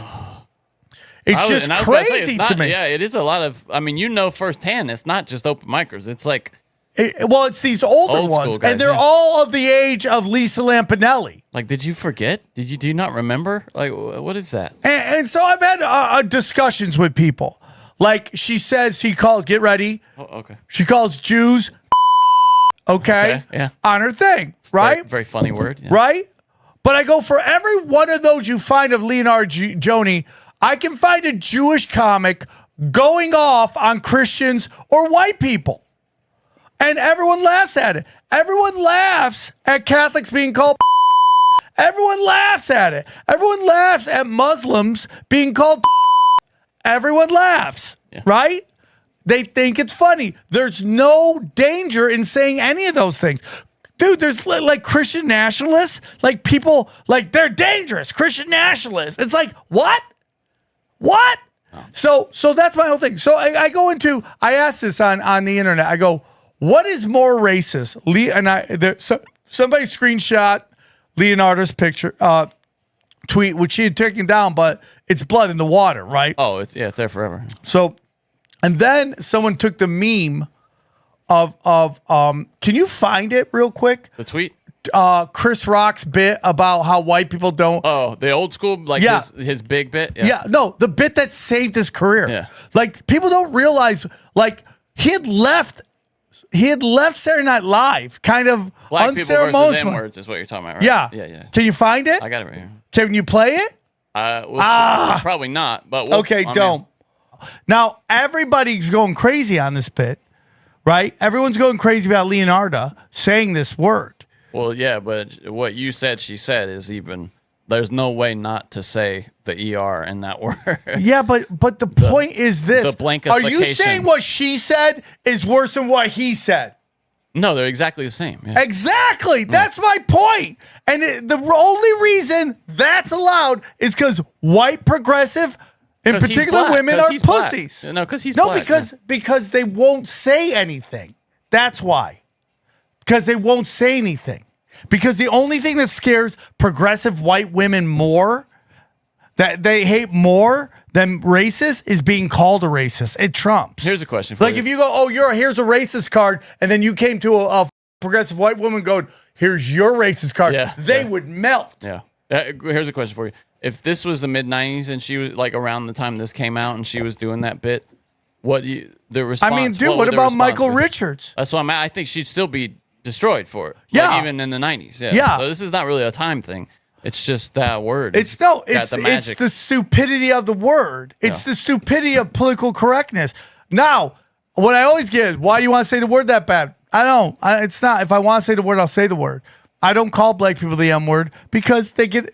It's just crazy to me. Yeah, it is a lot of, I mean, you know firsthand, it's not just open micers. It's like, it's these older ones, guys, and they're all of the age of Lisa Lampanelli. Like, did you forget? Do you not remember? Like, what is that? And so I've had discussions with people. Like, she says get ready. Oh, okay. She calls Jews, okay, yeah, on her thing, right? Very, very funny word, yeah. Right? But I go, for every one of those you find of Leonard Joni, I can find a Jewish comic going off on Christians or white people. And everyone laughs at it. Everyone laughs at Catholics being called. Everyone laughs at it. Everyone laughs at Muslims being called. Everyone laughs, right? They think it's funny. There's no danger in saying any of those things. Dude, there's like Christian nationalists, like people, like they're dangerous, Christian nationalists. It's like, what? What? Oh. So that's my whole thing. So I asked this on the internet. I go, what is more racist? Somebody screenshot Leonardo's picture, tweet, which she had taken down, but it's blood in the water, right? Oh, it's there forever. So, and then someone took the meme of can you find it real quick? The tweet? Chris Rock's bit about how white people don't. Oh, the old school, like his big bit? Yeah, no, the bit that saved his career. Yeah. Like, people don't realize, like, he had left Saturday Night Live kind of Black people versus N-words is what you're talking about, right? Yeah. Yeah. Can you find it? I got it right here. Can you play it? Probably not, but don't. Now, everybody's going crazy on this bit, right? Everyone's going crazy about Leonardo saying this word. Well, yeah, but what you said, she said, is even, there's no way not to say the ER in that word. Yeah, but the point is this. The blankification. Are you saying what she said is worse than what he said? No, they're exactly the same. Yeah. Exactly. That's my point. And the only reason that's allowed is because white progressive, in particular women, are pussies. Black. No, because he's black. Because they won't say anything. That's why. Because they won't say anything. Because the only thing that scares progressive white women more, that they hate more than racist, is being called a racist. It trumps. Here's a question for you. Like, if you go, here's a racist card, and then you came to a progressive white woman going, here's your racist card, they would melt. Yeah. Here's a question for you. If this was the mid-90s and she was, like, around the time this came out and she was doing that bit, the response? I mean, dude, what about Michael Richards? That's why I think she'd still be destroyed for it. Yeah. Like, even in the 90s. Yeah. So this is not really a time thing. It's just that word. It's the stupidity of the word. It's the stupidity of political correctness. Now, what I always get is, why do you want to say the word that bad? I don't. It's not. If I want to say the word, I'll say the word. I don't call black people the M word because they get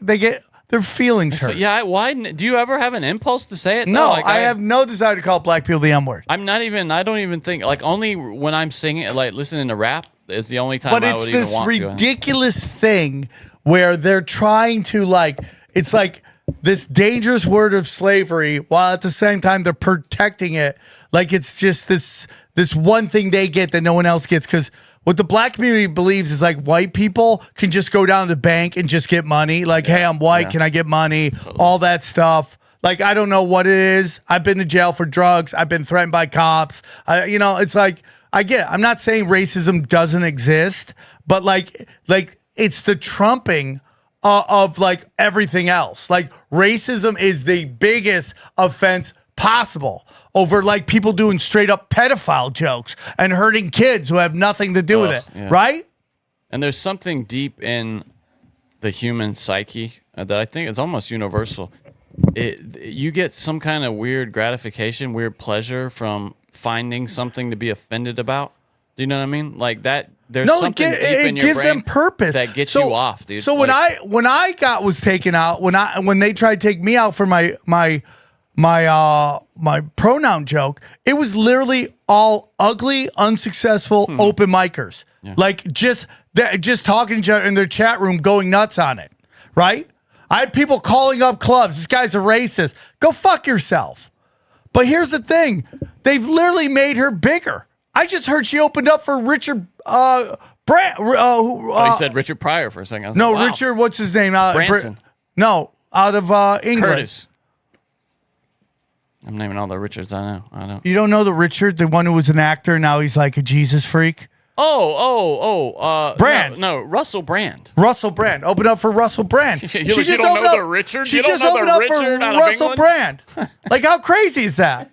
their feelings hurt. Yeah. Why do you ever have an impulse to say it? No, I have no desire to call black people the M word. I don't even think, like, only when I'm singing, like, listening to rap is the only time I would even want to. But it's this ridiculous thing where they're trying to, like, it's like this dangerous word of slavery while at the same time they're protecting it. Like, it's just this one thing they get that no one else gets. Because what the black community believes is, like, white people can just go down to the bank and just get money. Like, hey, I'm white. Can I get money? Totally. All that stuff. Like, I don't know what it is. I've been to jail for drugs. I've been threatened by cops. It's like, I'm not saying racism doesn't exist, but like it's the trumping of like everything else. Like, racism is the biggest offense possible over, like, people doing straight up pedophile jokes and hurting kids who have nothing to do with it. Yeah. Right? And there's something deep in the human psyche that I think is almost universal. You get some kind of weird gratification, weird pleasure from finding something to be offended about. Do you know what I mean? Like that. There's something deep in your gives brain them purpose that gets you off, dude. So when I was taken out, when they tried to take me out for my pronoun joke, it was literally all ugly, unsuccessful open micers. Yeah. Like just talking to each other in their chat room, going nuts on it. Right? I had people calling up clubs. This guy's a racist. Go fuck yourself. But here's the thing. They've literally made her bigger. I just heard she opened up for Richard Brand. You said Richard Pryor for a second. I was No, like, wow. Richard. What's his name? Branson. No, out of England. Curtis. I'm naming all the Richards I know. You don't know the Richard, the one who was an actor. Now he's like a Jesus freak. Brand. No, Russell Brand. Russell Brand. Open up for Russell Brand. You don't know the Richard? She You don't just know the opened up Richard for out of Russell England? Brand. Like, how crazy is that?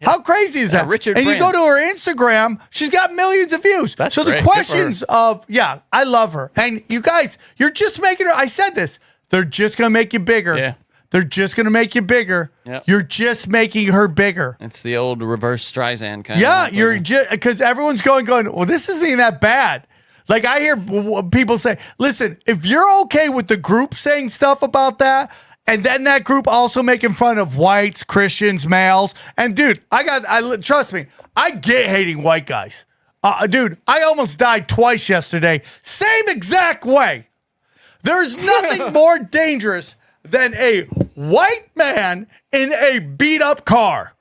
How crazy is that? Richard and Brand. you go to her Instagram, she's got millions of views. That's so great. the questions of, I love her. And you guys, you're just making her, I said this, they're just going to make you bigger. Yeah. They're just going to make you bigger. Yep. You're just making her bigger. It's the old reverse Streisand kind of. Yeah, you're just, because everyone's going, well, this isn't even that bad. Like, I hear people say, listen, if you're okay with the group saying stuff about that, and then that group also making fun of whites, Christians, males, and dude, trust me, I get hating white guys. Dude, I almost died twice yesterday. Same exact way. There's nothing more dangerous than a white man in a beat up car.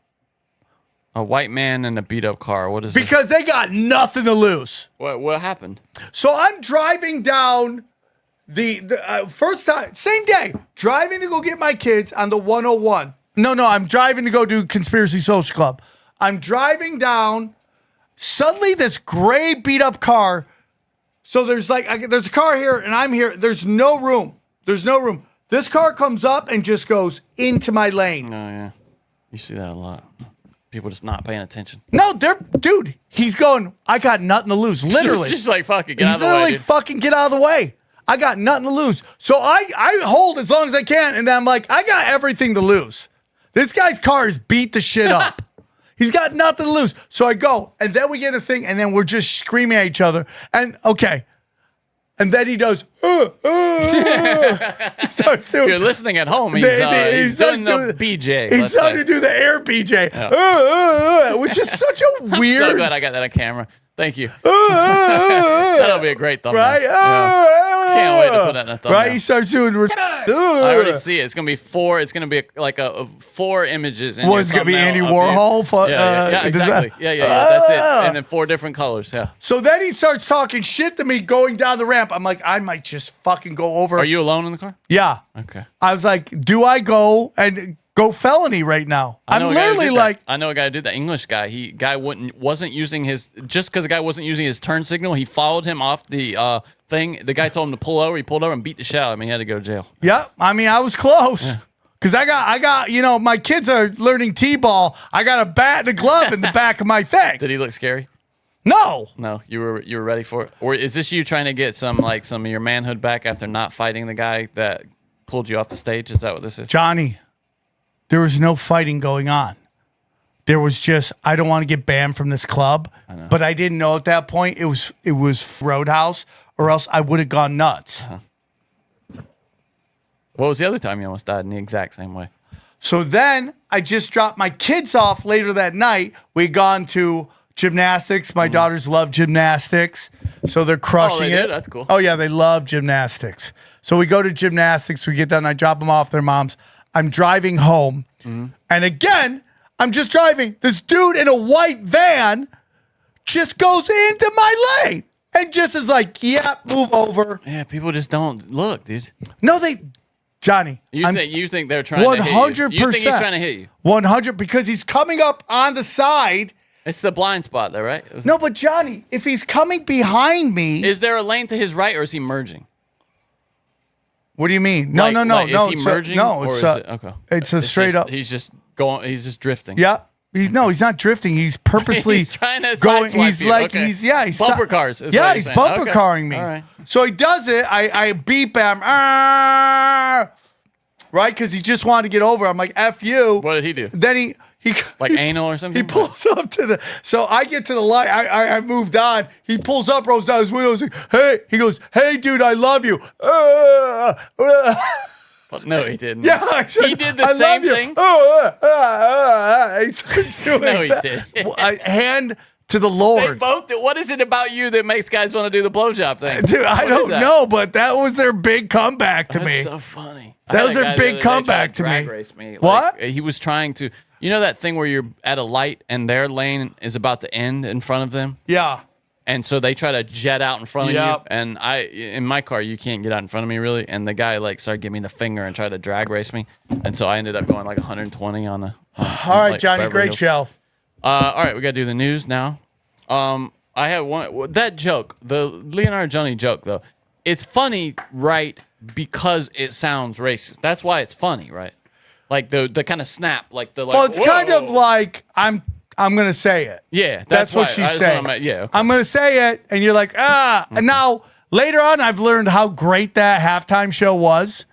A white man in a beat up car. What is Because they got nothing to lose. What happened? So I'm driving down the first time, same day, driving to go get my kids on the 101. No, I'm driving to go do Conspiracy Social Club. I'm driving down. Suddenly, this gray beat up car. So there's a car here, and I'm here. There's no room. This car comes up and just goes into my lane. Oh, yeah. You see that a lot. People just not paying attention. No, dude, he's going, I got nothing to lose. Literally. Just like, fuck it, get out of the way. He's literally dude. fucking get out of the way. I got nothing to lose. So I hold as long as I can, and then I'm like, I got everything to lose. This guy's car is beat the shit up. He's got nothing to lose. So I go, and then we get a thing, and then we're just screaming at each other. And okay. And then he does, he starts doing, if you're listening at home, he's doing the BJ. He's starting to do the air BJ, which is such a weird. I'm so glad I got that on camera. Thank you. That'll be a great thumbnail. Right? Can't wait to put that in a thumbnail. Right? He starts doing. I already see it. It's gonna be 4. It's gonna be like a 4 images. In It's gonna be Andy Warhol. Yeah, exactly. Yeah. That's it. And then 4 different colors. Yeah. So then he starts talking shit to me going down the ramp. I'm like, I might just fucking go over. Are you alone in the car? Yeah. Okay. I was like, do I go and go felony right now? I'm literally like, I know a guy who did that. English guy. Wasn't using his, just because the guy wasn't using his turn signal, he followed him off the thing. The guy told him to pull over. He pulled over and beat the shit out of him. He had to go to jail. yeah. I mean, I was close. Because I got, my kids are learning T-ball. I got a bat and a glove in the back of my thing. Did he look scary? No. No, you were ready for it? Or is this you trying to get some of your manhood back after not fighting the guy that pulled you off the stage? Is that what this is? Johnny, there was no fighting going on. There was just, I don't want to get banned from this club, but I didn't know at that point it was Roadhouse, or else I would have gone nuts. What was the other time you almost died in the exact same way? So then I just dropped my kids off later that night. We'd gone to gymnastics. My daughters love gymnastics, so they're crushing it. That's cool. Oh, yeah, they love gymnastics. So we go to gymnastics. We get done. I drop them off their moms. I'm driving home. And again, I'm just driving. This dude in a white van just goes into my lane and just is like, yeah, move over. Yeah, people just don't look, dude. No, Johnny. You think they're trying to hit you? 100%. You think he's trying to hit you? 100, because he's coming up on the side. It's the blind spot, though, right? No, but Johnny, if he's coming behind me. Is there a lane to his right, or is he merging? What do you mean? No. Is he merging? Okay. It's a straight up. He's just going. He's just drifting. Yeah. He's not drifting. He's purposely he's trying to going. sideswipe He's you. like Okay. he's bumper cars. Is Yeah, what you're he's saying. bumper Okay. carring me. All right. So he does it. I beep him. Right, because he just wanted to get over. I'm like, F you. What did he do? Then he like anal or something. He pulls up to the. So I get to the light. I moved on. He pulls up, rolls down his window. He's like, hey, he goes, hey, dude, I love you. No, he didn't. Yeah, he did the same thing. He starts doing No, he that. didn't. A hand to the Lord. They both do. What is it about you that makes guys want to do the blowjob thing? Dude, I What don't is that? know, but that was their big comeback to That's me. so funny. That was their big comeback to me. Race me. What? He was trying to. You know that thing where you're at a light and their lane is about to end in front of them? Yeah. And so they try to jet out in front of you. Yep. And in my car, you can't get out in front of me really. And the guy like started giving me the finger and tried to drag race me. And so I ended up going like 120 on a. All right, Johnny, great show. All right, we got to do the news now. I have one, that joke, the Leonardo Johnny joke though. It's funny, right? Because it sounds racist. That's why it's funny, right? Like the kind of snap, like the like. Well, it's kind of like I'm gonna say it. Yeah, that's what she's saying. Yeah, okay. I'm gonna say it, and you're like, And now later on, I've learned how great that halftime show was.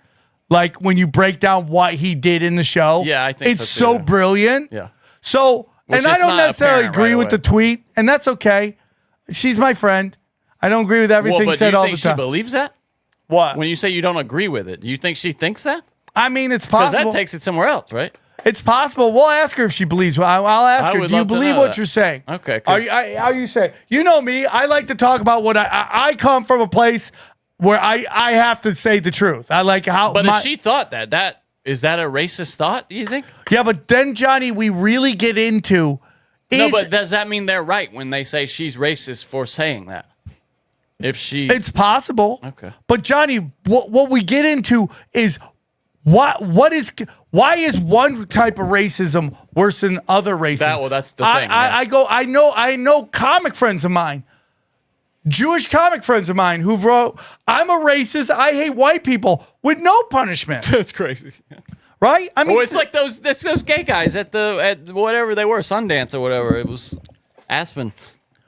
Like when you break down what he did in the show. Yeah, I think it's so brilliant. Yeah. So, Which and I is don't not necessarily apparent agree right with the away. tweet, and that's okay. She's my friend. I don't agree with everything but said do you all think the time. she believes that? What? When you say you don't agree with it, do you think she thinks that? I mean, it's Because possible. that takes it somewhere else, right? It's possible. We'll ask her if she believes. I'll ask I her. would Do you love to believe know what that. you're saying? Okay. Are you saying? You know me. I like to talk about what I come from a place where I have to say the truth. I like how. But if she thought that is that a racist thought? Do you think? Yeah, but then Johnny, we really get into. No, but does that mean they're right when they say she's racist for saying that? If she, it's possible. Okay. But Johnny, what we get into is why is one type of racism worse than other racism? That's the thing. I know comic friends of mine, Jewish comic friends of mine who wrote, "I'm a racist. I hate white people," with no punishment. That's crazy. Right? I mean, it's like those gay guys at whatever they were, Sundance or whatever. It was Aspen.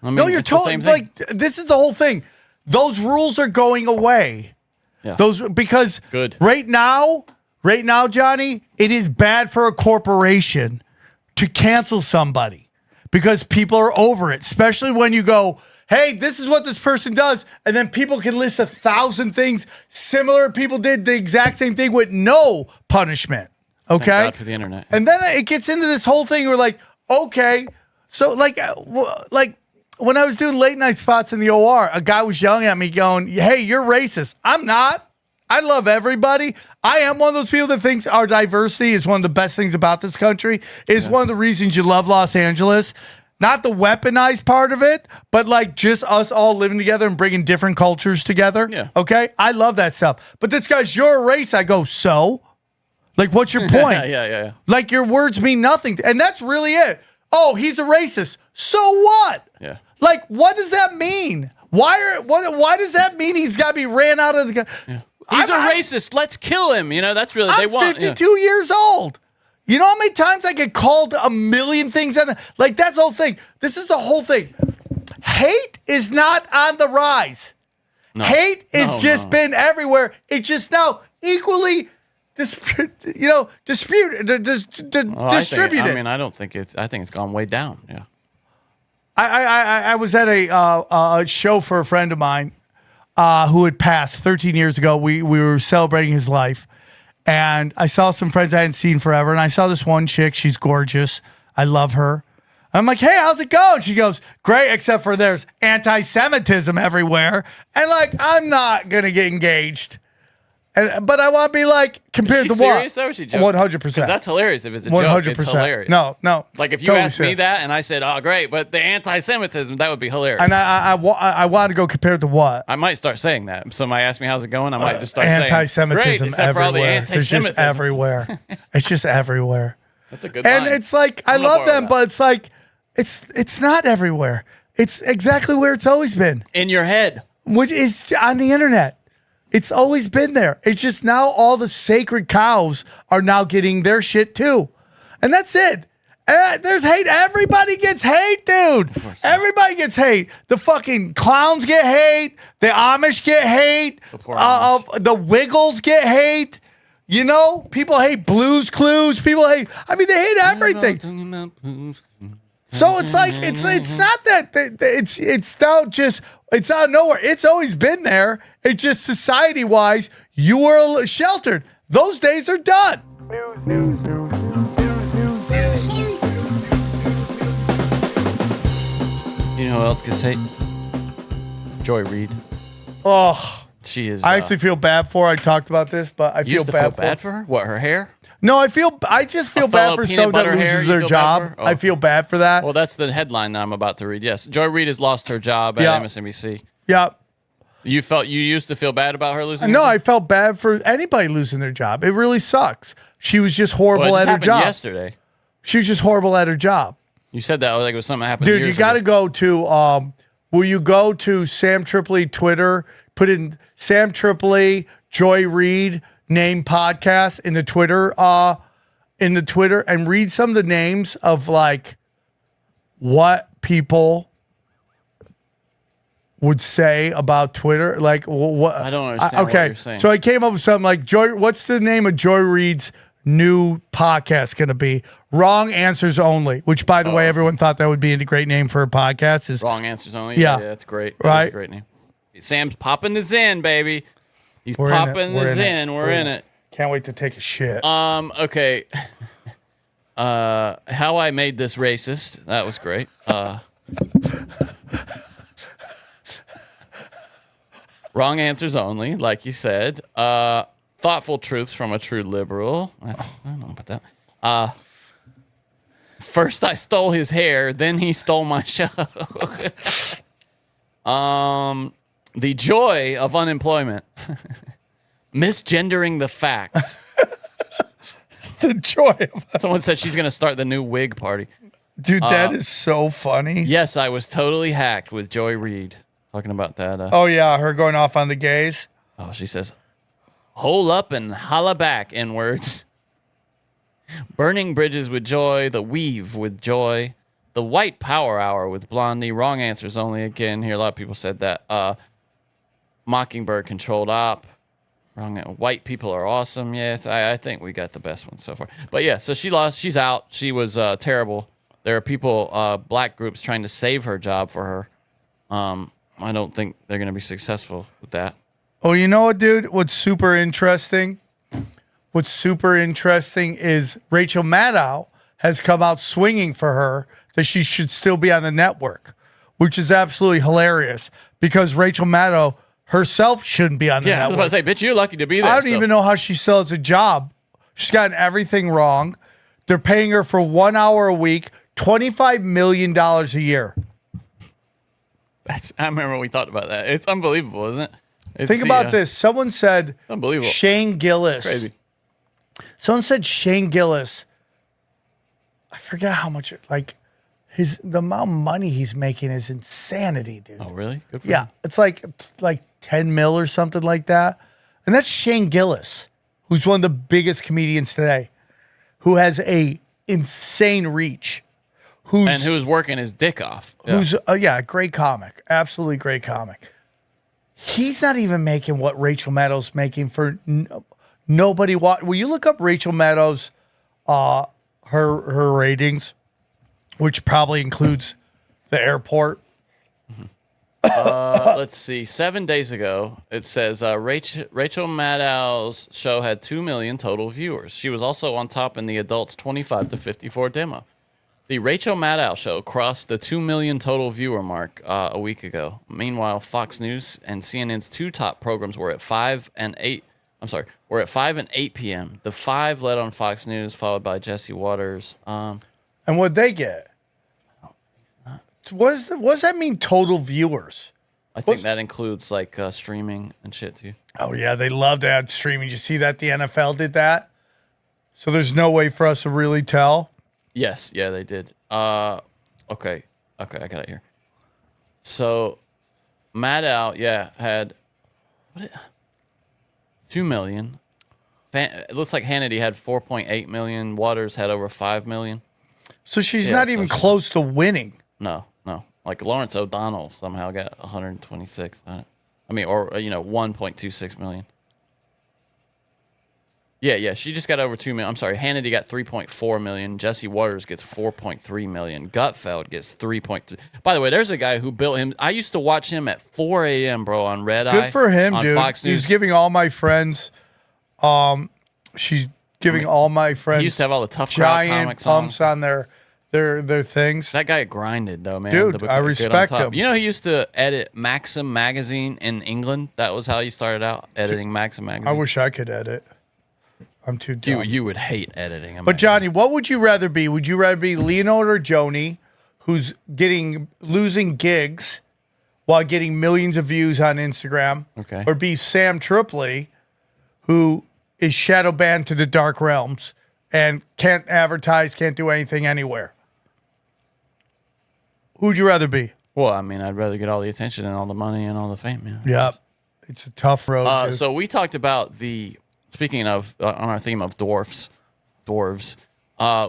I mean, no, you're it's the totally same thing. like this is the whole thing. Those rules are going away. Yeah. Because Good. right now, Johnny, it is bad for a corporation to cancel somebody because people are over it, especially when you go, hey, this is what this person does. And then people can list 1,000 things similar. People did the exact same thing with no punishment. Okay. Thank God for the internet. And then it gets into this whole thing where like, okay, so like when I was doing late night spots in the OR, a guy was yelling at me going, hey, you're racist. I'm not. I love everybody. I am one of those people that thinks our diversity is one of the best things about this country. Is one of the reasons you love Los Angeles. Not the weaponized part of it, but like just us all living together and bringing different cultures together. Yeah. Okay? I love that stuff. But this guy's your race. I go, so? Like, what's your point? Yeah. Like, your words mean nothing. And that's really it. Oh, he's a racist. So what? Yeah. Like, what does that mean? Why does that mean he's got to be ran out of the... Yeah. He's a racist. Let's kill him. You know, that's really they I'm want. 52 years old. You know how many times I get called a million things? Like, that's the whole thing. This is the whole thing. Hate is not on the rise. No. Hate has just been everywhere. It's just now equally distributed. I don't think it's. I think it's gone way down. Yeah. I was at a show for a friend of mine who had passed 13 years ago. We were celebrating his life. And I saw some friends I hadn't seen forever. And I saw this one chick. She's gorgeous. I love her. I'm like, hey, how's it going? She goes, great, except for there's anti-Semitism everywhere. And like, I'm not going to get engaged. But I want to be like, compared to what? Serious though, or is she joking? 100%. 'Cause that's hilarious if it's a 100%. joke. It's hilarious. No. Like if you Totally asked me serious. that and I said, oh, great, but the anti-Semitism, that would be hilarious. And I want to go compared to what? I might start saying that. If somebody asks me how's it going, I might just start Anti-Semitism saying, great, except for all the everywhere. It's anti-Semitism. just everywhere. It's just everywhere. That's a good And line. it's like, I I'm on love board with them, that. but it's like, it's not everywhere. It's exactly where it's always been. In your head. Which is on the internet. It's always been there. It's just now all the sacred cows are now getting their shit too. And that's it. There's hate. Everybody gets hate, dude. Everybody gets hate. The fucking clowns get hate. The Amish get hate. The Wiggles get hate. You know, people hate Blues Clues. People hate, they hate everything. So it's like, it's not that, it's out of nowhere. It's always been there. It's just society-wise, you were sheltered. Those days are done. You know who else gets hate? Joy Reid. Oh, She is. I actually feel bad for her. I talked about this, but I you feel used to bad feel for bad for her. What, her hair? No, I just feel bad for someone that loses their job. I feel bad for that. Well, that's the headline that I'm about to read. Yes, Joy Reid has lost her job at MSNBC. Yeah. You used to feel bad about her losing? No, I felt bad for anybody losing their job. It really sucks. She was just horrible at her job. Yesterday. She was just horrible at her job. You said that like it was something that happened. Dude, you got to go to. Will you go to Sam Tripoli Twitter? Put in Sam Tripoli Joy Reid name podcast in the Twitter. And read some of the names of like what people would say about Twitter. Like what? I don't understand what you're saying. So I came up with something like what's the name of Joy Reid's new podcast going to be? Wrong Answers Only, which by the way, everyone thought that would be a great name for a podcast. Is Wrong Answers Only? Yeah, that's great. Right. That's a great name. Sam's popping this in, baby. He's popping this in. We're in it. Can't wait to take a shit. Okay. How I Made This Racist. That was great. Wrong Answers Only, like you said. Thoughtful Truths from a True Liberal. I don't know about that. First I stole his hair, then he stole my show. The Joy of Unemployment. Misgendering the Facts. The joy of Someone said she's going to start the new wig party. Dude, that is so funny. Yes, I was totally hacked with Joy Reid. Talking about that. Oh, yeah, her going off on the gays. Oh, she says, hole up and holla back, N-words. Burning Bridges with Joy. The Weave with Joy. The White Power Hour with Blondie. Wrong Answers Only again. Here, a lot of people said that. Mockingbird Controlled Op. Wrong. White People Are Awesome. Yes, I think we got the best one so far. But yeah, so she lost. She's out. She was terrible. There are people, black groups, trying to save her job for her. I don't think they're going to be successful with that. Oh, you know what, dude? What's super interesting? What's super interesting is Rachel Maddow has come out swinging for her that she should still be on the network, which is absolutely hilarious because Rachel Maddow herself shouldn't be on the network. I was about to say, bitch, you're lucky to be there. I don't even know how she still has a job. She's gotten everything wrong. They're paying her for 1 hour a week, $25 million a year. I remember we talked about that. It's unbelievable, isn't it? Think about this. Someone said unbelievable. Shane Gillis. Crazy. Someone said Shane Gillis. I forget how much, like, the amount of money he's making is insanity, dude. Oh, really? Good for Yeah. him. It's like 10 mil or something like that. And that's Shane Gillis, who's one of the biggest comedians today, who has a insane reach. Who's working his dick off. Yeah. Who's a great comic. Absolutely great comic. He's not even making what Rachel Maddow's making for nobody. Will you look up Rachel Maddow's her ratings, which probably includes the airport? Let's see. 7 days ago, it says Rachel Maddow's show had 2 million total viewers. She was also on top in the adults 25 to 54 demo. The Rachel Maddow show crossed the 2 million total viewer mark a week ago. Meanwhile, Fox News and CNN's two top programs were at 5 and 8. We're at 5 and 8 p.m. The 5 led on Fox News, followed by Jesse Waters. And what'd they get? What does that mean, total viewers? I think that includes like streaming and shit too. Oh, yeah, they love to add streaming. Did you see that the NFL did that? So there's no way for us to really tell. Yes, yeah, they did. Okay, I got it here. So, Maddow, had 2 million. It looks like Hannity had 4.8 million. Waters had over 5 million. So she's not even close to winning. No. Like Lawrence O'Donnell somehow got 126. Or 1.26 million. Yeah, she just got over 2 million. I'm sorry, Hannity got 3.4 million. Jesse Waters gets 4.3 million. Gutfeld gets 3.3. By the way, there's a guy who built him. I used to watch him at 4 a.m., bro, on Red Eye. Good for him, on dude. Fox News. He's giving all my friends. She's giving all my friends. He used to have all the tough crowd giant comics pumps on their their things. That guy grinded though, man. Dude, To I get on respect top. him. You know, he used to edit Maxim magazine in England. That was how he started out, editing Maxim magazine. I wish I could edit. I'm too dumb. You would hate editing. But Johnny, what would you rather be? Would you rather be Leonardo or Joni, who's losing gigs while getting millions of views on Instagram? Okay. Or be Sam Tripoli, who is shadow banned to the dark realms and can't advertise, can't do anything anywhere? Who'd you rather be? Well, I mean, I'd rather get all the attention and all the money and all the fame. Yeah. Yep. It's a tough road. dude. So we talked about speaking of, on our theme of dwarves,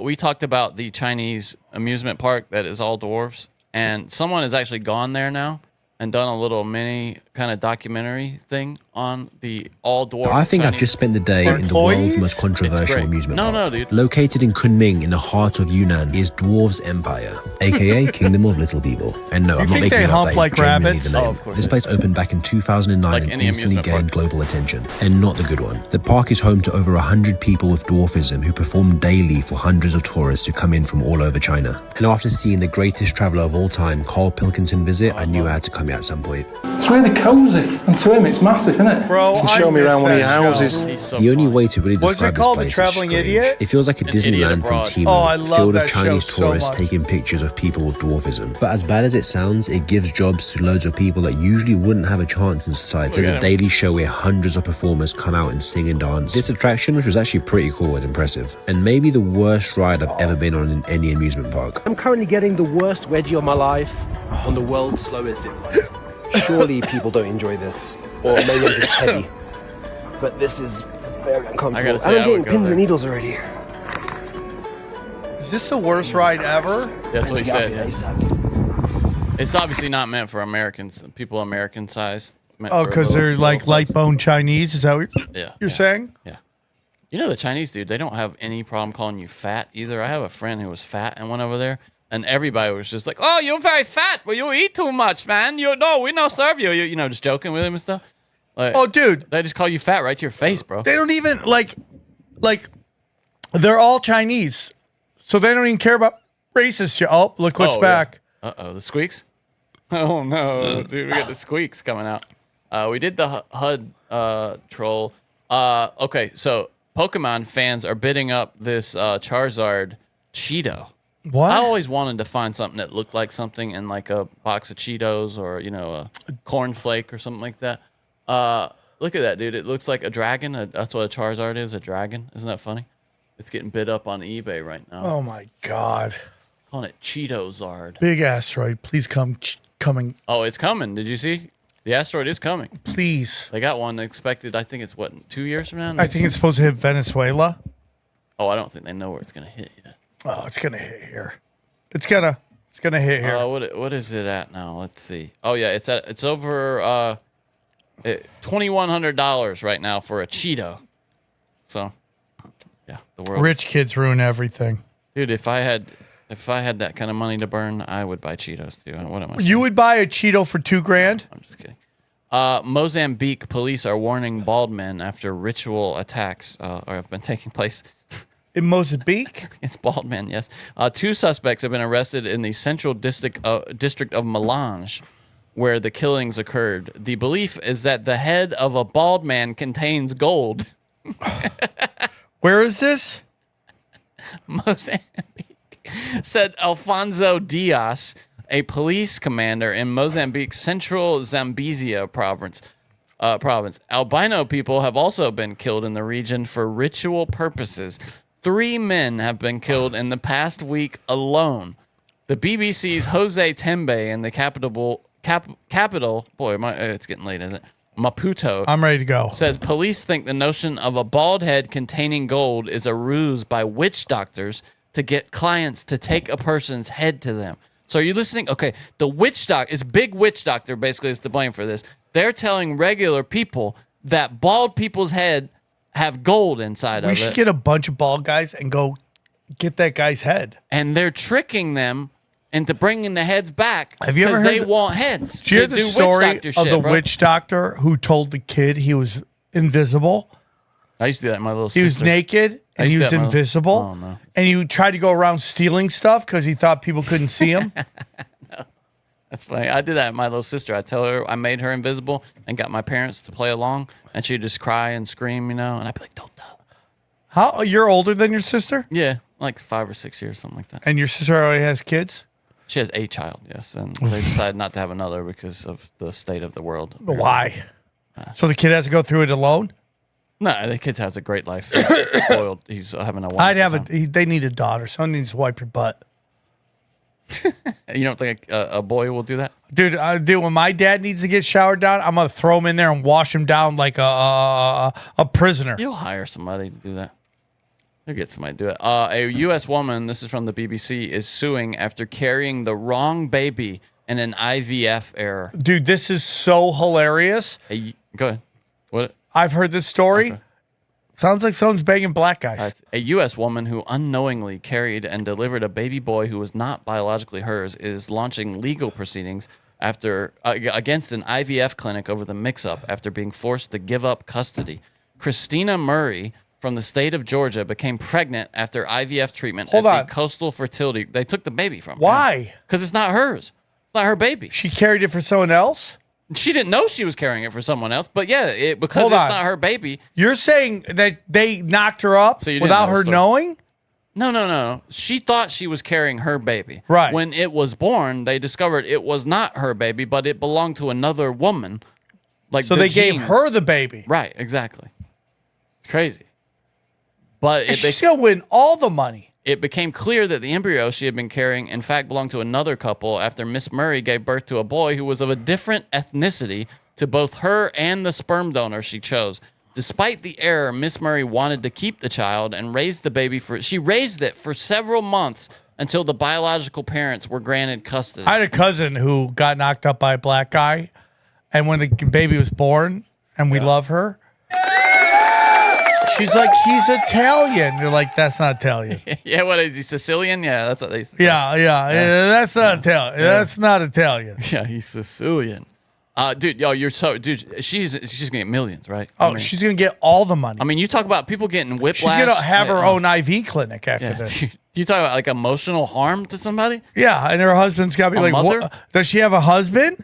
we talked about the Chinese amusement park that is all dwarves. And someone has actually gone there now and done a little mini kind of documentary thing on the all dwarf. I think I've just spent the day in the world's most controversial amusement park. No, dude. Located in Kunming in the heart of Yunnan is Dwarves Empire, aka Kingdom of Little People. And no, I'm not think making they it up. hump That is like genuinely rabbits? the name. Oh, of course This they place opened back in 2009 Like and any instantly amusement gained global attention, and not the good one. The park is home to over 100 people with dwarfism who perform daily for hundreds of tourists who come in from all over China. And after seeing the greatest traveler of all time, Carl Pilkington, visit, I knew I had to come here at some point. It's really cozy, and to him it's massive, isn't it? Bro, you can show me around one of your houses. The only way to really What's it describe this called, The place Traveling is strange. Idiot? It feels like a An Idiot Disneyland from Abroad. Timo, Oh, I love filled that with Chinese show so tourists much. taking pictures of people with dwarfism. But as bad as it sounds, it gives jobs to loads of people that usually wouldn't have a chance in society. There's a daily show where hundreds of performers come out and sing and dance. This attraction, which was actually pretty cool and impressive, and maybe the worst ride I've ever been on in any amusement park. I'm currently getting the worst wedgie of my life on the world's slowest zip line. Surely people don't enjoy this, or maybe I'm just petty. But this is very uncomfortable. I gotta say, I'm I would getting go pins there. and needles already. Is this the worst ride ever? That's what he Let's said. get Yeah. off of ASAP. It's obviously not meant for Americans, people American sized. It's meant Oh, for because little- they're like little light folks. bone Chinese? Is that what you're saying? Yeah. You know, the Chinese, dude, they don't have any problem calling you fat either. I have a friend who was fat and went over there, and everybody was just like, "Oh, you're very fat. Well, you eat too much, man. We don't serve you." You know, just joking with him and stuff. Like, Oh, dude. they just call you fat right to your face, bro. They don't even like they're all Chinese, so they don't even care about racist shit. Oh, look what's back. Yeah. The squeaks. Oh no, dude, we got the squeaks coming out. We did the HUD troll. Okay, so Pokemon fans are bidding up this Charizard Cheeto. What? I always wanted to find something that looked like something in like a box of Cheetos or a cornflake or something like that. Look at that, dude. It looks like a dragon. That's what a Charizard is, a dragon. Isn't that funny? It's getting bid up on eBay right now. Oh my God. Calling it Cheetozard. Big asteroid, please coming. Oh, it's coming. Did you see? The asteroid is coming. Please. They got one expected, I think it's 2 years from now? I think it's supposed to hit Venezuela. Oh, I don't think they know where it's going to hit yet. Oh, it's gonna hit here. It's gonna hit here. What is it at now? Let's see. Oh yeah, it's over $2,100 right now for a Cheeto. So, yeah, the world. Rich kids ruin everything. Dude, if I had that kind of money to burn, I would buy Cheetos too. What am I saying? You would buy a Cheeto for $2,000? I'm just kidding. Mozambique police are warning bald men after ritual attacks have been taking place. In Mozambique? It's bald men, yes. 2 suspects have been arrested in the central district of Melange, where the killings occurred. The belief is that the head of a bald man contains gold. Where is this? Mozambique, said Alfonso Diaz, a police commander in Mozambique's central Zambezia province. Albino people have also been killed in the region for ritual purposes. 3 men have been killed in the past week alone. The BBC's Jose Tembe in the capital. Boy, it's getting late, isn't it? Maputo. I'm ready to go. Says police think the notion of a bald head containing gold is a ruse by witch doctors to get clients to take a person's head to them. So are you listening? Okay, the witch doctor is big witch doctor basically is to blame for this. They're telling regular people that bald people's head have gold inside of it. We should get a bunch of bald guys and go get that guy's head. And they're tricking them into bringing the heads back. Have you ever heard they want heads? Did you hear to the do story witch doctor of shit, the bro. witch doctor who told the kid he was invisible? I used to do that in my little He was sister. naked I and used he to was do that in my- invisible. Oh, no. And he tried to go around stealing stuff because he thought people couldn't see him. That's funny. I did that with my little sister. I tell her I made her invisible and got my parents to play along, and she'd just cry and scream, and I'd be like, "Don't tell." How you're older than your sister? Yeah, like 5 or 6 years, something like that. And your sister already has kids? She has a child, yes, and they decided not to have another because of the state of the world. Why? So the kid has to go through it alone? No, the kid has a great life. He's spoiled. He's having a wonderful I'd have time. they need a daughter. Someone needs to wipe your butt. You don't think a boy will do that? Dude, when my dad needs to get showered down, I'm gonna throw him in there and wash him down like a prisoner. You'll hire somebody to do that. You'll get somebody to do it. A U.S. woman, this is from the BBC, is suing after carrying the wrong baby in an IVF error. Dude, this is so hilarious. Go ahead. What? I've heard this story. Okay. Sounds like someone's banging black guys. A U.S. woman who unknowingly carried and delivered a baby boy who was not biologically hers is launching legal proceedings after against an IVF clinic over the mix-up after being forced to give up custody. Christina Murray from the state of Georgia became pregnant after IVF treatment the Coastal Fertility. They took the baby from her. Why? Because it's not hers. It's not her baby. She carried it for someone else? She didn't know she was carrying it for someone else, but yeah, because it's not her baby. You're saying that they knocked her up without her knowing? No. She thought she was carrying her baby. Right. When it was born, they discovered it was not her baby, but it belonged to another woman. So they gave her the baby. Right, exactly. It's crazy. But she's going to win all the money. It became clear that the embryo she had been carrying, in fact, belonged to another couple after Miss Murray gave birth to a boy who was of a different ethnicity to both her and the sperm donor she chose. Despite the error, Miss Murray wanted to keep the child and raised the baby she raised it for several months until the biological parents were granted custody. I had a cousin who got knocked up by a black guy, and when the baby was born, and we love her, she's like, he's Italian. You're like, that's not Italian. Yeah, what is he, Sicilian? Yeah, that's what they used to say. Yeah, that's not Italian. Yeah. That's not Italian. Yeah, he's Sicilian. Dude, she's gonna get millions, right? Oh, she's gonna get all the money. I mean, you talk about people getting whiplash. She's gonna have her own IV clinic after this. Do you talk about like emotional harm to somebody? Yeah, and her husband's gotta be like, mother? what? Does she have a husband?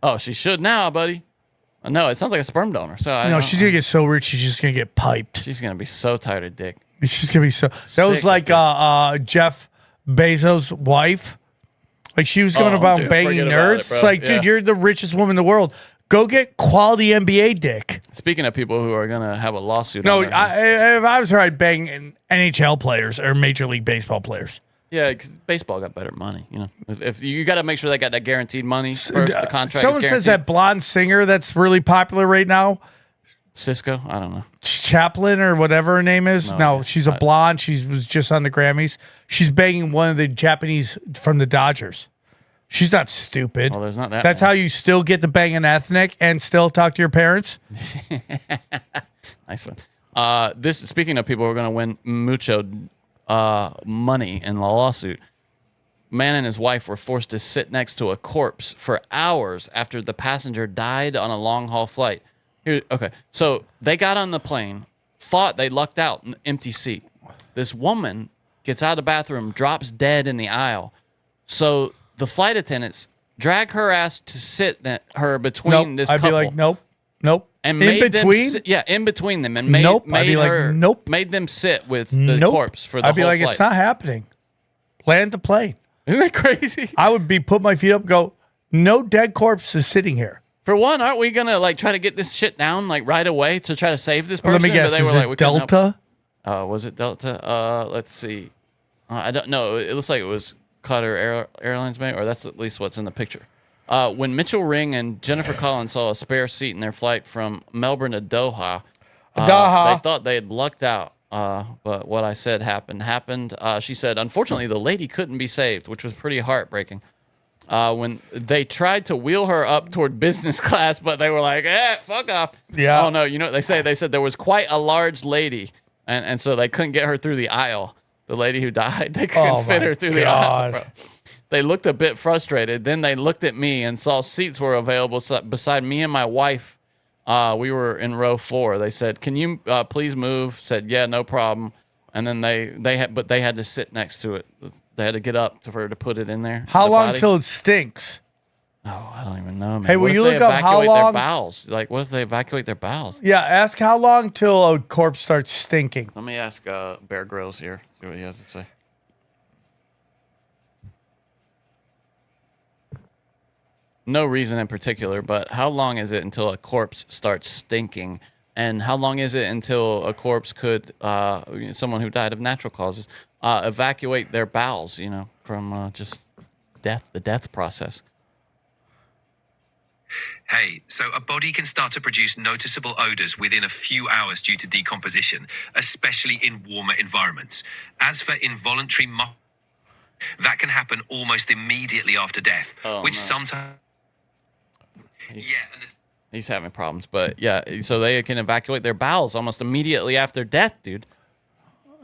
Oh, she should now, buddy. No, it sounds like a sperm donor. So No, she's gonna get so rich, she's just gonna get piped. She's gonna be so tired of dick. She's gonna be so. That was like Jeff Bezos' wife. Like she was going about banging nerds. It's like, dude, you're the richest woman in the world. Go get quality NBA dick. Speaking of people who are gonna have a lawsuit. No, if I was her, I'd bang NHL players or Major League Baseball players. Yeah, because baseball got better money. You know, if you got to make sure they got that guaranteed money first. The contract. Someone is says that blonde singer that's really popular right now. Cisco, I don't know. Chaplin or whatever her name is. No, she's a blonde. She was just on the Grammys. She's banging one of the Japanese from the Dodgers. She's not stupid. Well, there's not that. That's how you still get to bang an ethnic and still talk to your parents. Nice one. Speaking of people who are going to win mucho money in the lawsuit, man and his wife were forced to sit next to a corpse for hours after the passenger died on a long haul flight. So they got on the plane, thought they lucked out, an empty seat. This woman gets out of the bathroom, drops dead in the aisle. So the flight attendants drag her ass to sit her between this couple. I'd be like, nope. And in between? in between them, and made I'd be like, nope. Made them sit with the corpse for the I'd be whole like, flight. it's not happening. Land the plane. Isn't that crazy? I would put my feet up and go, no dead corpse is sitting here. For one, aren't we gonna like try to get this shit down like right away to try to save this person? Let me guess. But they is were it like, Delta? Was it Delta? Let's see. I don't know. It looks like it was Qatar Airlines, maybe, or that's at least what's in the picture. When Mitchell Ring and Jennifer Collins saw a spare seat in their flight from Melbourne to Doha, they thought they had lucked out. But what I said happened. She said, unfortunately, the lady couldn't be saved, which was pretty heartbreaking. When they tried to wheel her up toward business class, but they were like, fuck off. Yeah. Oh, no, you know what they said there was quite a large lady, and so they couldn't get her through the aisle. The lady who died, they couldn't fit her through the aisle. Bro. They looked a bit frustrated. Then they looked at me and saw seats were available beside me and my wife. We were in row 4. They said, "Can you please move?" Said, "Yeah, no problem." And then they had to sit next to it. They had to get up for her to put it in there. How long till it stinks? Oh, I don't even know, man. Hey, will you look up how long? Their bowels? Like, what if they evacuate their bowels? Yeah, ask how long till a corpse starts stinking. Let me ask Bear Grylls here. See what he has to say. No reason in particular, but how long is it until a corpse starts stinking? And how long is it until a corpse could, someone who died of natural causes, evacuate their bowels, from just death, the death process? Hey, so a body can start to produce noticeable odors within a few hours due to decomposition, especially in warmer environments. As for involuntary that can happen almost immediately after death, which sometimes... He's having problems, but yeah, so they can evacuate their bowels almost immediately after death, dude.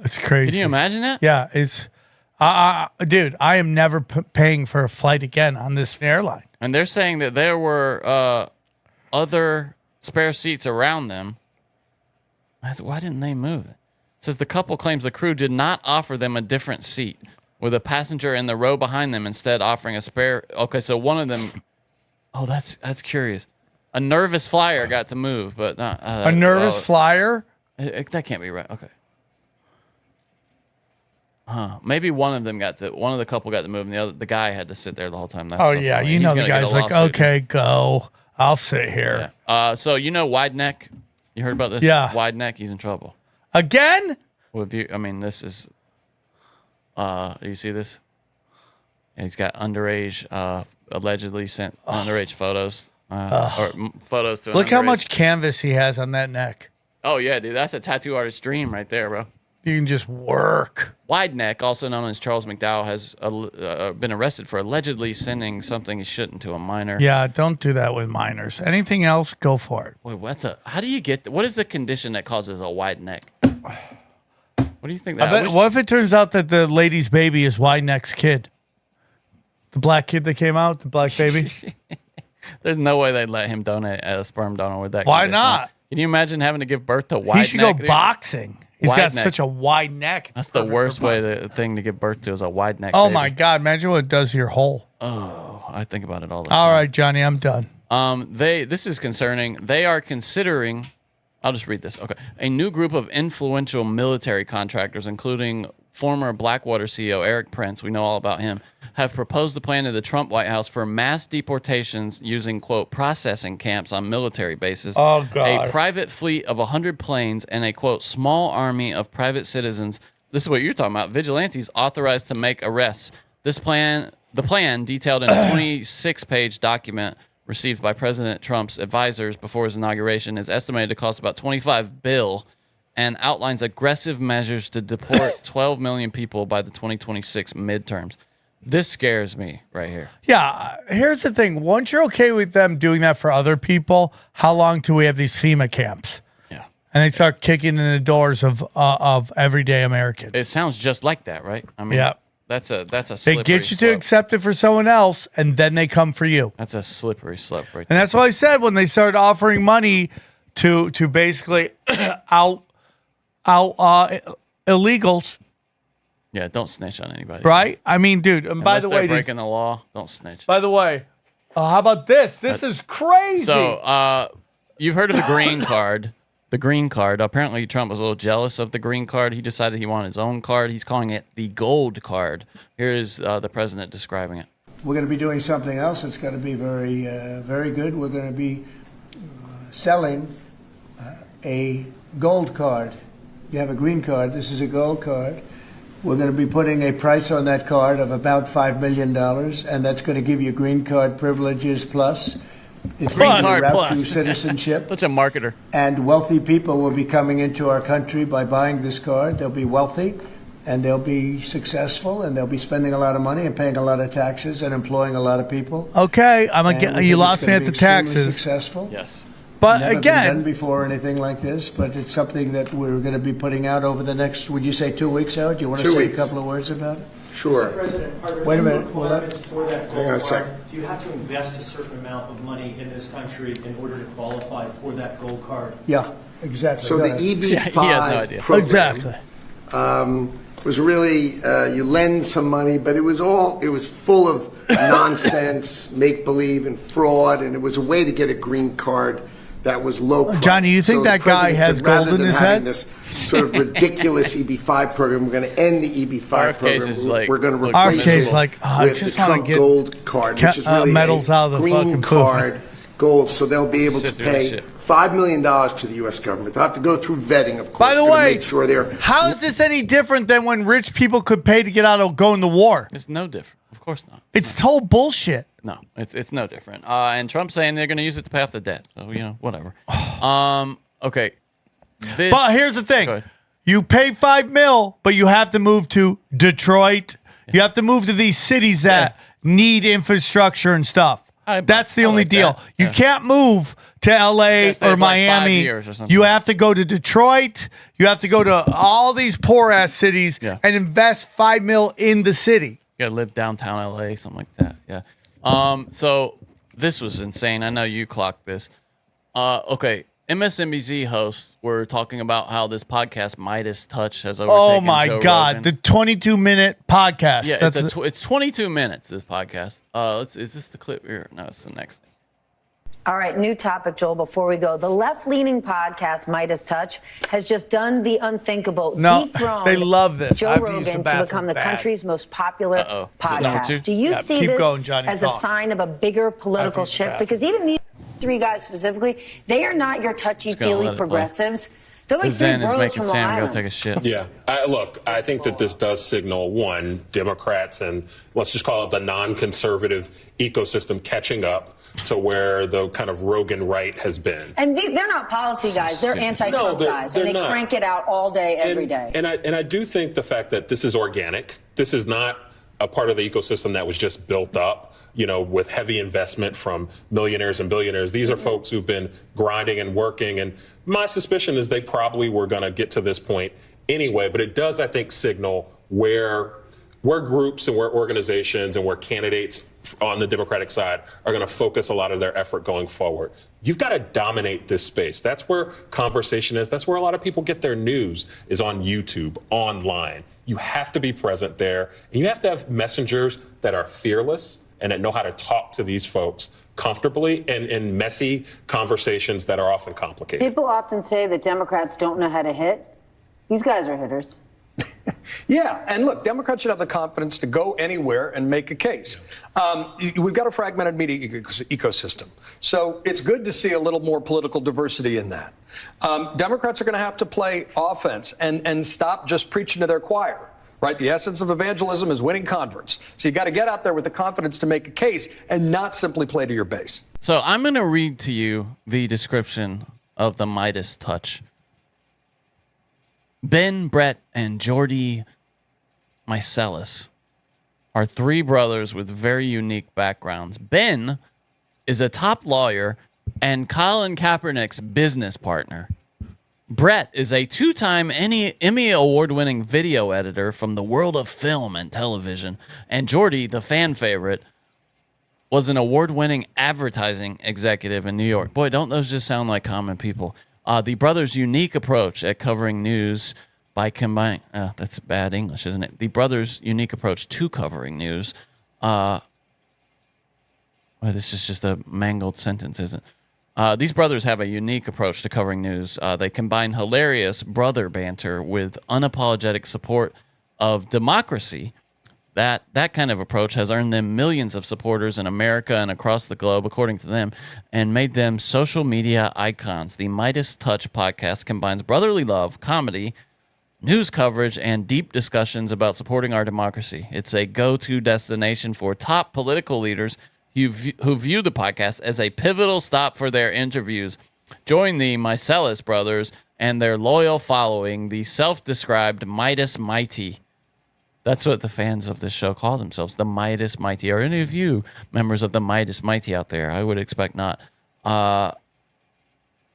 It's crazy. Can you imagine that? Yeah, it's... dude, I am never paying for a flight again on this airline. And they're saying that there were other spare seats around them. Why didn't they move? It says the couple claims the crew did not offer them a different seat, with a passenger in the row behind them instead offering a spare. Okay, so one of them. Oh, that's curious. A nervous flyer got to move, but not a nervous flyer. That can't be right. Okay. Maybe one of the couple got to move, and the guy had to sit there the whole time. That's yeah, funny. the guy's like, okay, go. I'll sit here. Yeah. So Wide Neck. You heard about this? Yeah. Wide Neck. He's in trouble again. Well, this is. Do you see this? He's got underage, allegedly sent underage photos, or photos to. Look how much canvas he has on that neck. Oh yeah, dude, that's a tattoo artist's dream right there, bro. You can just work. Wide Neck, also known as Charles McDowell, has been arrested for allegedly sending something he shouldn't to a minor. Yeah, don't do that with minors. Anything else, go for it. Wait, how do you get? What is the condition that causes a wide neck? What do you think? What if it turns out that the lady's baby is Wide Neck's kid? The black kid that came out, the black baby. There's no way they'd let him donate a sperm donor with that. Why condition. not? Can you imagine having to give birth to Wide Neck? He should go boxing. He's got neck. Such a wide neck. That's the worst thing to give birth to is a wide neck. Oh baby. my God! Imagine what it does to your hole. Oh, I think about it all the time. All right, Johnny, I'm done. This is concerning. They are considering. I'll just read this. Okay, a new group of influential military contractors, including former Blackwater CEO Eric Prince, we know all about him, have proposed the plan to the Trump White House for mass deportations using, quote, processing camps on military bases, oh, God. a private fleet of 100 planes, and a, quote, small army of private citizens. This is what you're talking about. Vigilantes authorized to make arrests. The plan, detailed in a 26-page document received by President Trump's advisors before his inauguration, is estimated to cost about $25 billion and outlines aggressive measures to deport 12 million people by the 2026 midterms. This scares me right here. Yeah, here's the thing. Once you're okay with them doing that for other people, how long do we have these FEMA camps? Yeah. And they start kicking in the doors of everyday Americans. It sounds just like that, right? I mean, yeah. That's a They slippery get you slope. to accept it for someone else, and then they come for you. That's a slippery slope right And that's what I said when they started offering money to basically out illegals. Yeah, don't snitch on anybody. Right? I mean, dude, and by the way, breaking the law, don't snitch. By the way, how about this? This is crazy. So, you've heard of the green card. The green card. Apparently, Trump was a little jealous of the green card. He decided he wanted his own card. He's calling it the gold card. Here is the president describing it. We're going to be doing something else. It's going to be very, very good. We're going to be selling a gold card. You have a green card. This is a gold card. We're going to be putting a price on that card of about $5 million, and that's going to give you green card privileges plus. It's going to be a route to citizenship. Such a marketer. And wealthy people will be coming into our country by buying this card. They'll be wealthy, and they'll be successful, and they'll be spending a lot of money and paying a lot of taxes and employing a lot of people. Okay, you lost me at the extremely taxes. Successful. Yes. But Never again, been done before or anything like this, but it's something that we're going to be putting out over the next, would you say 2 weeks out? Do you want to 2 say weeks. a couple of words about it? Sure. Mr. President, are there Wait a any minute. requirements for that Hang on a gold sec. card? Do you have to invest a certain amount of money in this country in order to qualify for that gold card? Yeah, exactly. So Go the ahead. EB-5 program Exactly. was really you lend some money, but it was full of nonsense, make believe, and fraud, and it was a way to get a green card that was low price. Johnny, you think So that the guy president has said, gold rather in than his having head? This sort of ridiculous EB-5 program, we're going to end the EB-5 program. is like- We're going to look, replace RFK's it like, I with just the wanna Trump get gold card, which is really medals out of the green fucking food. card. Gold, so they'll be able to Sit through this pay shit. $5 million to the U.S. government. They'll have to go through vetting, of course. By the Gonna way, make sure they're how is this any different than when rich people could pay to get out of going to war? It's no different. Of course not. It's total bullshit. No, it's no different. And Trump's saying they're going to use it to pay off the debt. So, whatever. Okay. But here's the Go thing. ahead. You pay $5 million, but you have to move to Detroit. You have to move to these cities that need infrastructure and stuff. That's the only like deal. that. You can't move to LA stay or for like 5 Miami. years or something. You have to go to Detroit. You have to go to all these poor ass cities Yeah. and invest $5 million in the city. You gotta live downtown LA, something like that. Yeah. So this was insane. I know you clocked this. Okay. MSNBC hosts were talking about how this podcast Midas Touch has overtaken Oh my Joe God. Rogan. The 22-minute podcast. Yeah, That's it's 22 minutes, this podcast. Is this the clip here? No, it's the next thing. All right, new topic, Joel, before we go. The left-leaning podcast, Midas Touch, has just done the unthinkable. No, dethroned they love this. Joe I have to use the Rogan to bathroom become the bad. country's most popular Is it number two? podcast. Do you Yeah, see keep this going, Johnny, as a talk. sign of a bigger political use the shift? bathroom. Because even these three guys specifically, they are not your Just gonna let touchy-feely it play. progressives. They're like three Zen is bros making from Sam Long go Island. take a shit. Yeah. Look, I think that this does signal, one, Democrats and let's just call it the non-conservative ecosystem catching up to where the kind of Rogan right has been. And they're not policy guys. They're anti-Trump No, guys. they're And they not. crank it out all day, every day. And I do think the fact that this is organic, this is not a part of the ecosystem that was just built up, with heavy investment from millionaires and billionaires. These are folks who've been grinding and working. And my suspicion is they probably were going to get to this point anyway. But it does, I think, signal where groups and where organizations and where candidates on the Democratic side are going to focus a lot of their effort going forward. You've got to dominate this space. That's where conversation is. That's where a lot of people get their news, is on YouTube, online. You have to be present there. And you have to have messengers that are fearless and that know how to talk to these folks comfortably and in messy conversations that are often complicated. People often say that Democrats don't know how to hit. These guys are hitters. Yeah, and look, Democrats should have the confidence to go anywhere and make a case. We've got a fragmented media ecosystem, so it's good to see a little more political diversity in that. Democrats are going to have to play offense and stop just preaching to their choir. Right? The essence of evangelism is winning converts. So you got to get out there with the confidence to make a case and not simply play to your base. So I'm going to read to you the description of the Midas Touch. Ben, Brett, and Jordy Mycelis are three brothers with very unique backgrounds. Ben is a top lawyer and Colin Kaepernick's business partner. Brett is a two-time Emmy award-winning video editor from the world of film and television. And Jordy, the fan favorite, was an award-winning advertising executive in New York. Boy, don't those just sound like common people? The brothers' unique approach at covering news by combining... that's bad English, isn't it? The brothers' unique approach to covering news... well, this is just a mangled sentence, isn't it? These brothers have a unique approach to covering news. They combine hilarious brother banter with unapologetic support of democracy. That kind of approach has earned them millions of supporters in America and across the globe, according to them, and made them social media icons. The Midas Touch podcast combines brotherly love, comedy, news coverage, and deep discussions about supporting our democracy. It's a go-to destination for top political leaders who view the podcast as a pivotal stop for their interviews. Join the Mycelis brothers and their loyal following, the self-described Midas Mighty. That's what the fans of this show call themselves, the Midas Mighty. Are any of you members of the Midas Mighty out there? I would expect not.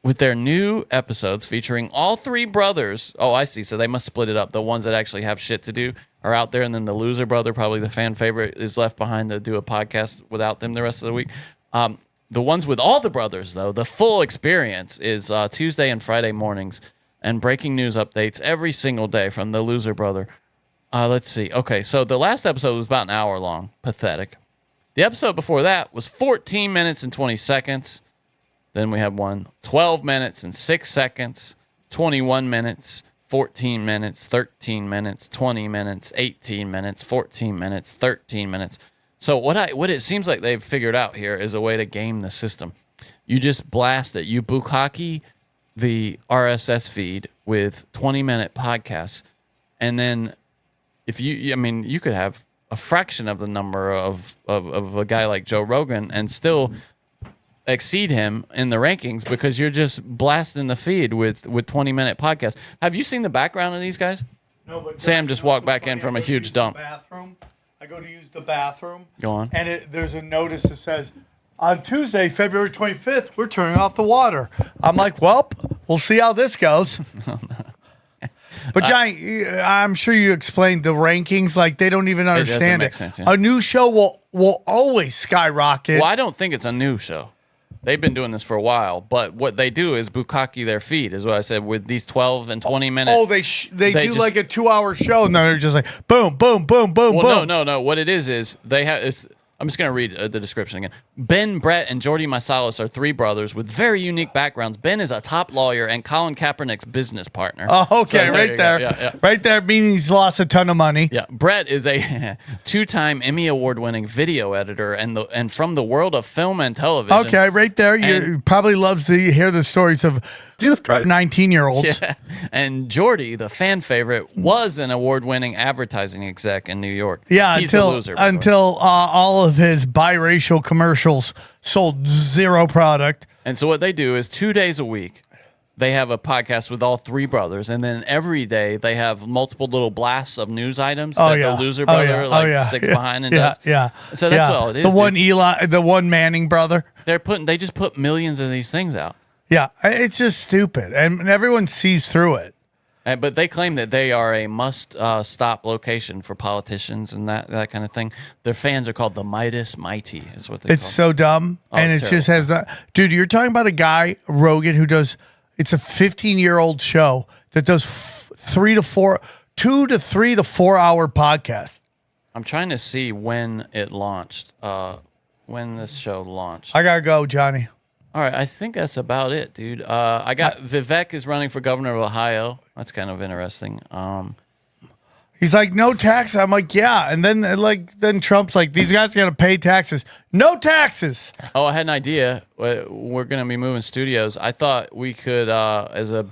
with their new episodes featuring all three brothers. Oh, I see. So they must split it up. The ones that actually have shit to do are out there, and then the loser brother, probably the fan favorite, is left behind to do a podcast without them the rest of the week. The ones with all the brothers, though, the full experience is Tuesday and Friday mornings, and breaking news updates every single day from the loser brother. Let's see. Okay, so the last episode was about an hour long. Pathetic. The episode before that was 14 minutes and 20 seconds. Then we had one 12 minutes and 6 seconds, 21 minutes, 14 minutes, 13 minutes, 20 minutes, 18 minutes, 14 minutes, 13 minutes. So what it seems like they've figured out here is a way to game the system. You just blast it. You bukkake the RSS feed with 20-minute podcasts, and then if you could have a fraction of the number of a guy like Joe Rogan and still exceed him in the rankings because you're just blasting the feed with 20-minute podcasts. Have you seen the background of these guys? No, but Sam just walked back in from a huge dump. I go to use the bathroom. Go on. And there's a notice that says, on Tuesday, February 25th, we're turning off the water. I'm like, well, we'll see how this goes. But Johnny, I'm sure you explained the rankings. Like, they don't even understand it. Sense, yeah. A new show will always skyrocket. Well, I don't think it's a new show. They've been doing this for a while, but what they do is bukkake their feed, is what I said, with these 12 and 20 minutes. Oh, they do just, like a 2-hour show, and then they're just like, boom, boom, boom, boom, boom. No. What it is they have. I'm just going to read the description again. Ben, Brett, and Jordy Masalis are three brothers with very unique backgrounds. Ben is a top lawyer and Colin Kaepernick's business partner. Oh, okay, so right there. Yeah. Right there, meaning he's lost a ton of money. Yeah, Brett is a 2-time Emmy Award-winning video editor and from the world of film and television. Okay, right there. You probably loves to hear the stories of 19-year-olds. Yeah. And Jordy, the fan favorite, was an award-winning advertising exec in New York. Yeah, He's the loser, until all of his biracial commercials sold zero product. And so what they do is 2 days a week, they have a podcast with all three brothers, and then every day they have multiple little blasts of news items that the loser brother sticks behind and does. Yeah. So that's all it is. The one Manning brother. They just put millions of these things out. Yeah, it's just stupid, and everyone sees through it. But they claim that they are a must-stop location for politicians and that kind of thing. Their fans are called the Midas Mighty, is what they call It's so dumb, and it just has that. Dude, you're talking about a guy, Rogan, who does. It's a 15-year-old show that does 2 to 3 to 4 hour podcasts. I'm trying to see when it launched. When this show launched. I gotta go, Johnny. All right, I think that's about it, dude. I got Vivek is running for governor of Ohio. That's kind of interesting. He's like, no tax. I'm like, yeah. And then Trump's like, these guys are gonna pay taxes. No taxes. Oh, I had an idea. We're gonna be moving studios. I thought we could, as a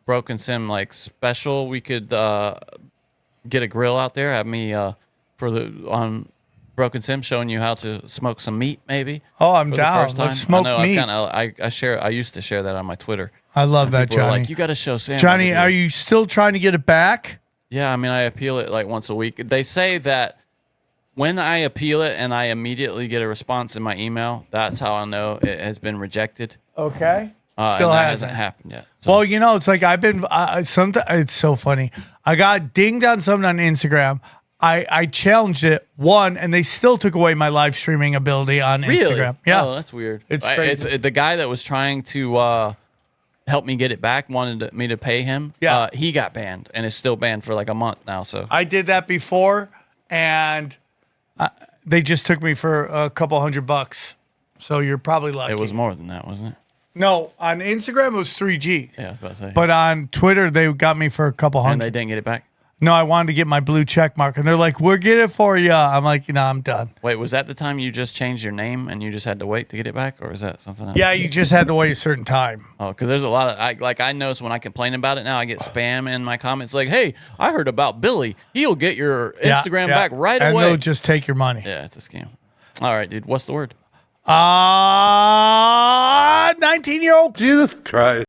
Broken Sim like special, we could get a grill out there. Have me on Broken Sim showing you how to smoke some meat, maybe. Oh, I'm down. Let's smoke meat. I used to share that on my Twitter. I love that, people were Johnny. like, you got to show Sam. Johnny, are you still trying to get it back? Yeah, I mean, I appeal it like once a week. They say that when I appeal it and I immediately get a response in my email, that's how I know it has been rejected. Okay. Still hasn't happened yet. So. Well, it's like I've been. Sometimes it's so funny. I got dinged on something on Instagram. I challenged it, won, and they still took away my live streaming ability on Instagram. Yeah. Oh, that's weird. It's crazy. It's the guy that was trying to help me get it back, wanted me to pay him. Yeah. He got banned and is still banned for like a month now. So I did that before, and they just took me for a couple $100. So you're probably lucky. It was more than that, wasn't it? No, on Instagram it was 3G. Yeah, I was about to say. But on Twitter they got me for a couple $100. And they didn't get it back? No, I wanted to get my blue check mark, and they're like, "We'll get it for you." I'm like, "No, I'm done." Wait, was that the time you just changed your name and you just had to wait to get it back, or is that something else? Yeah, you just had to wait a certain time. Oh, because there's a lot of I notice when I complain about it now, I get spam in my comments like, "Hey, I heard about Billy. He'll get your Instagram back right away." And they'll just take your money. Yeah, it's a scam. All right, dude. What's the word? 19-year-old. Jesus Christ.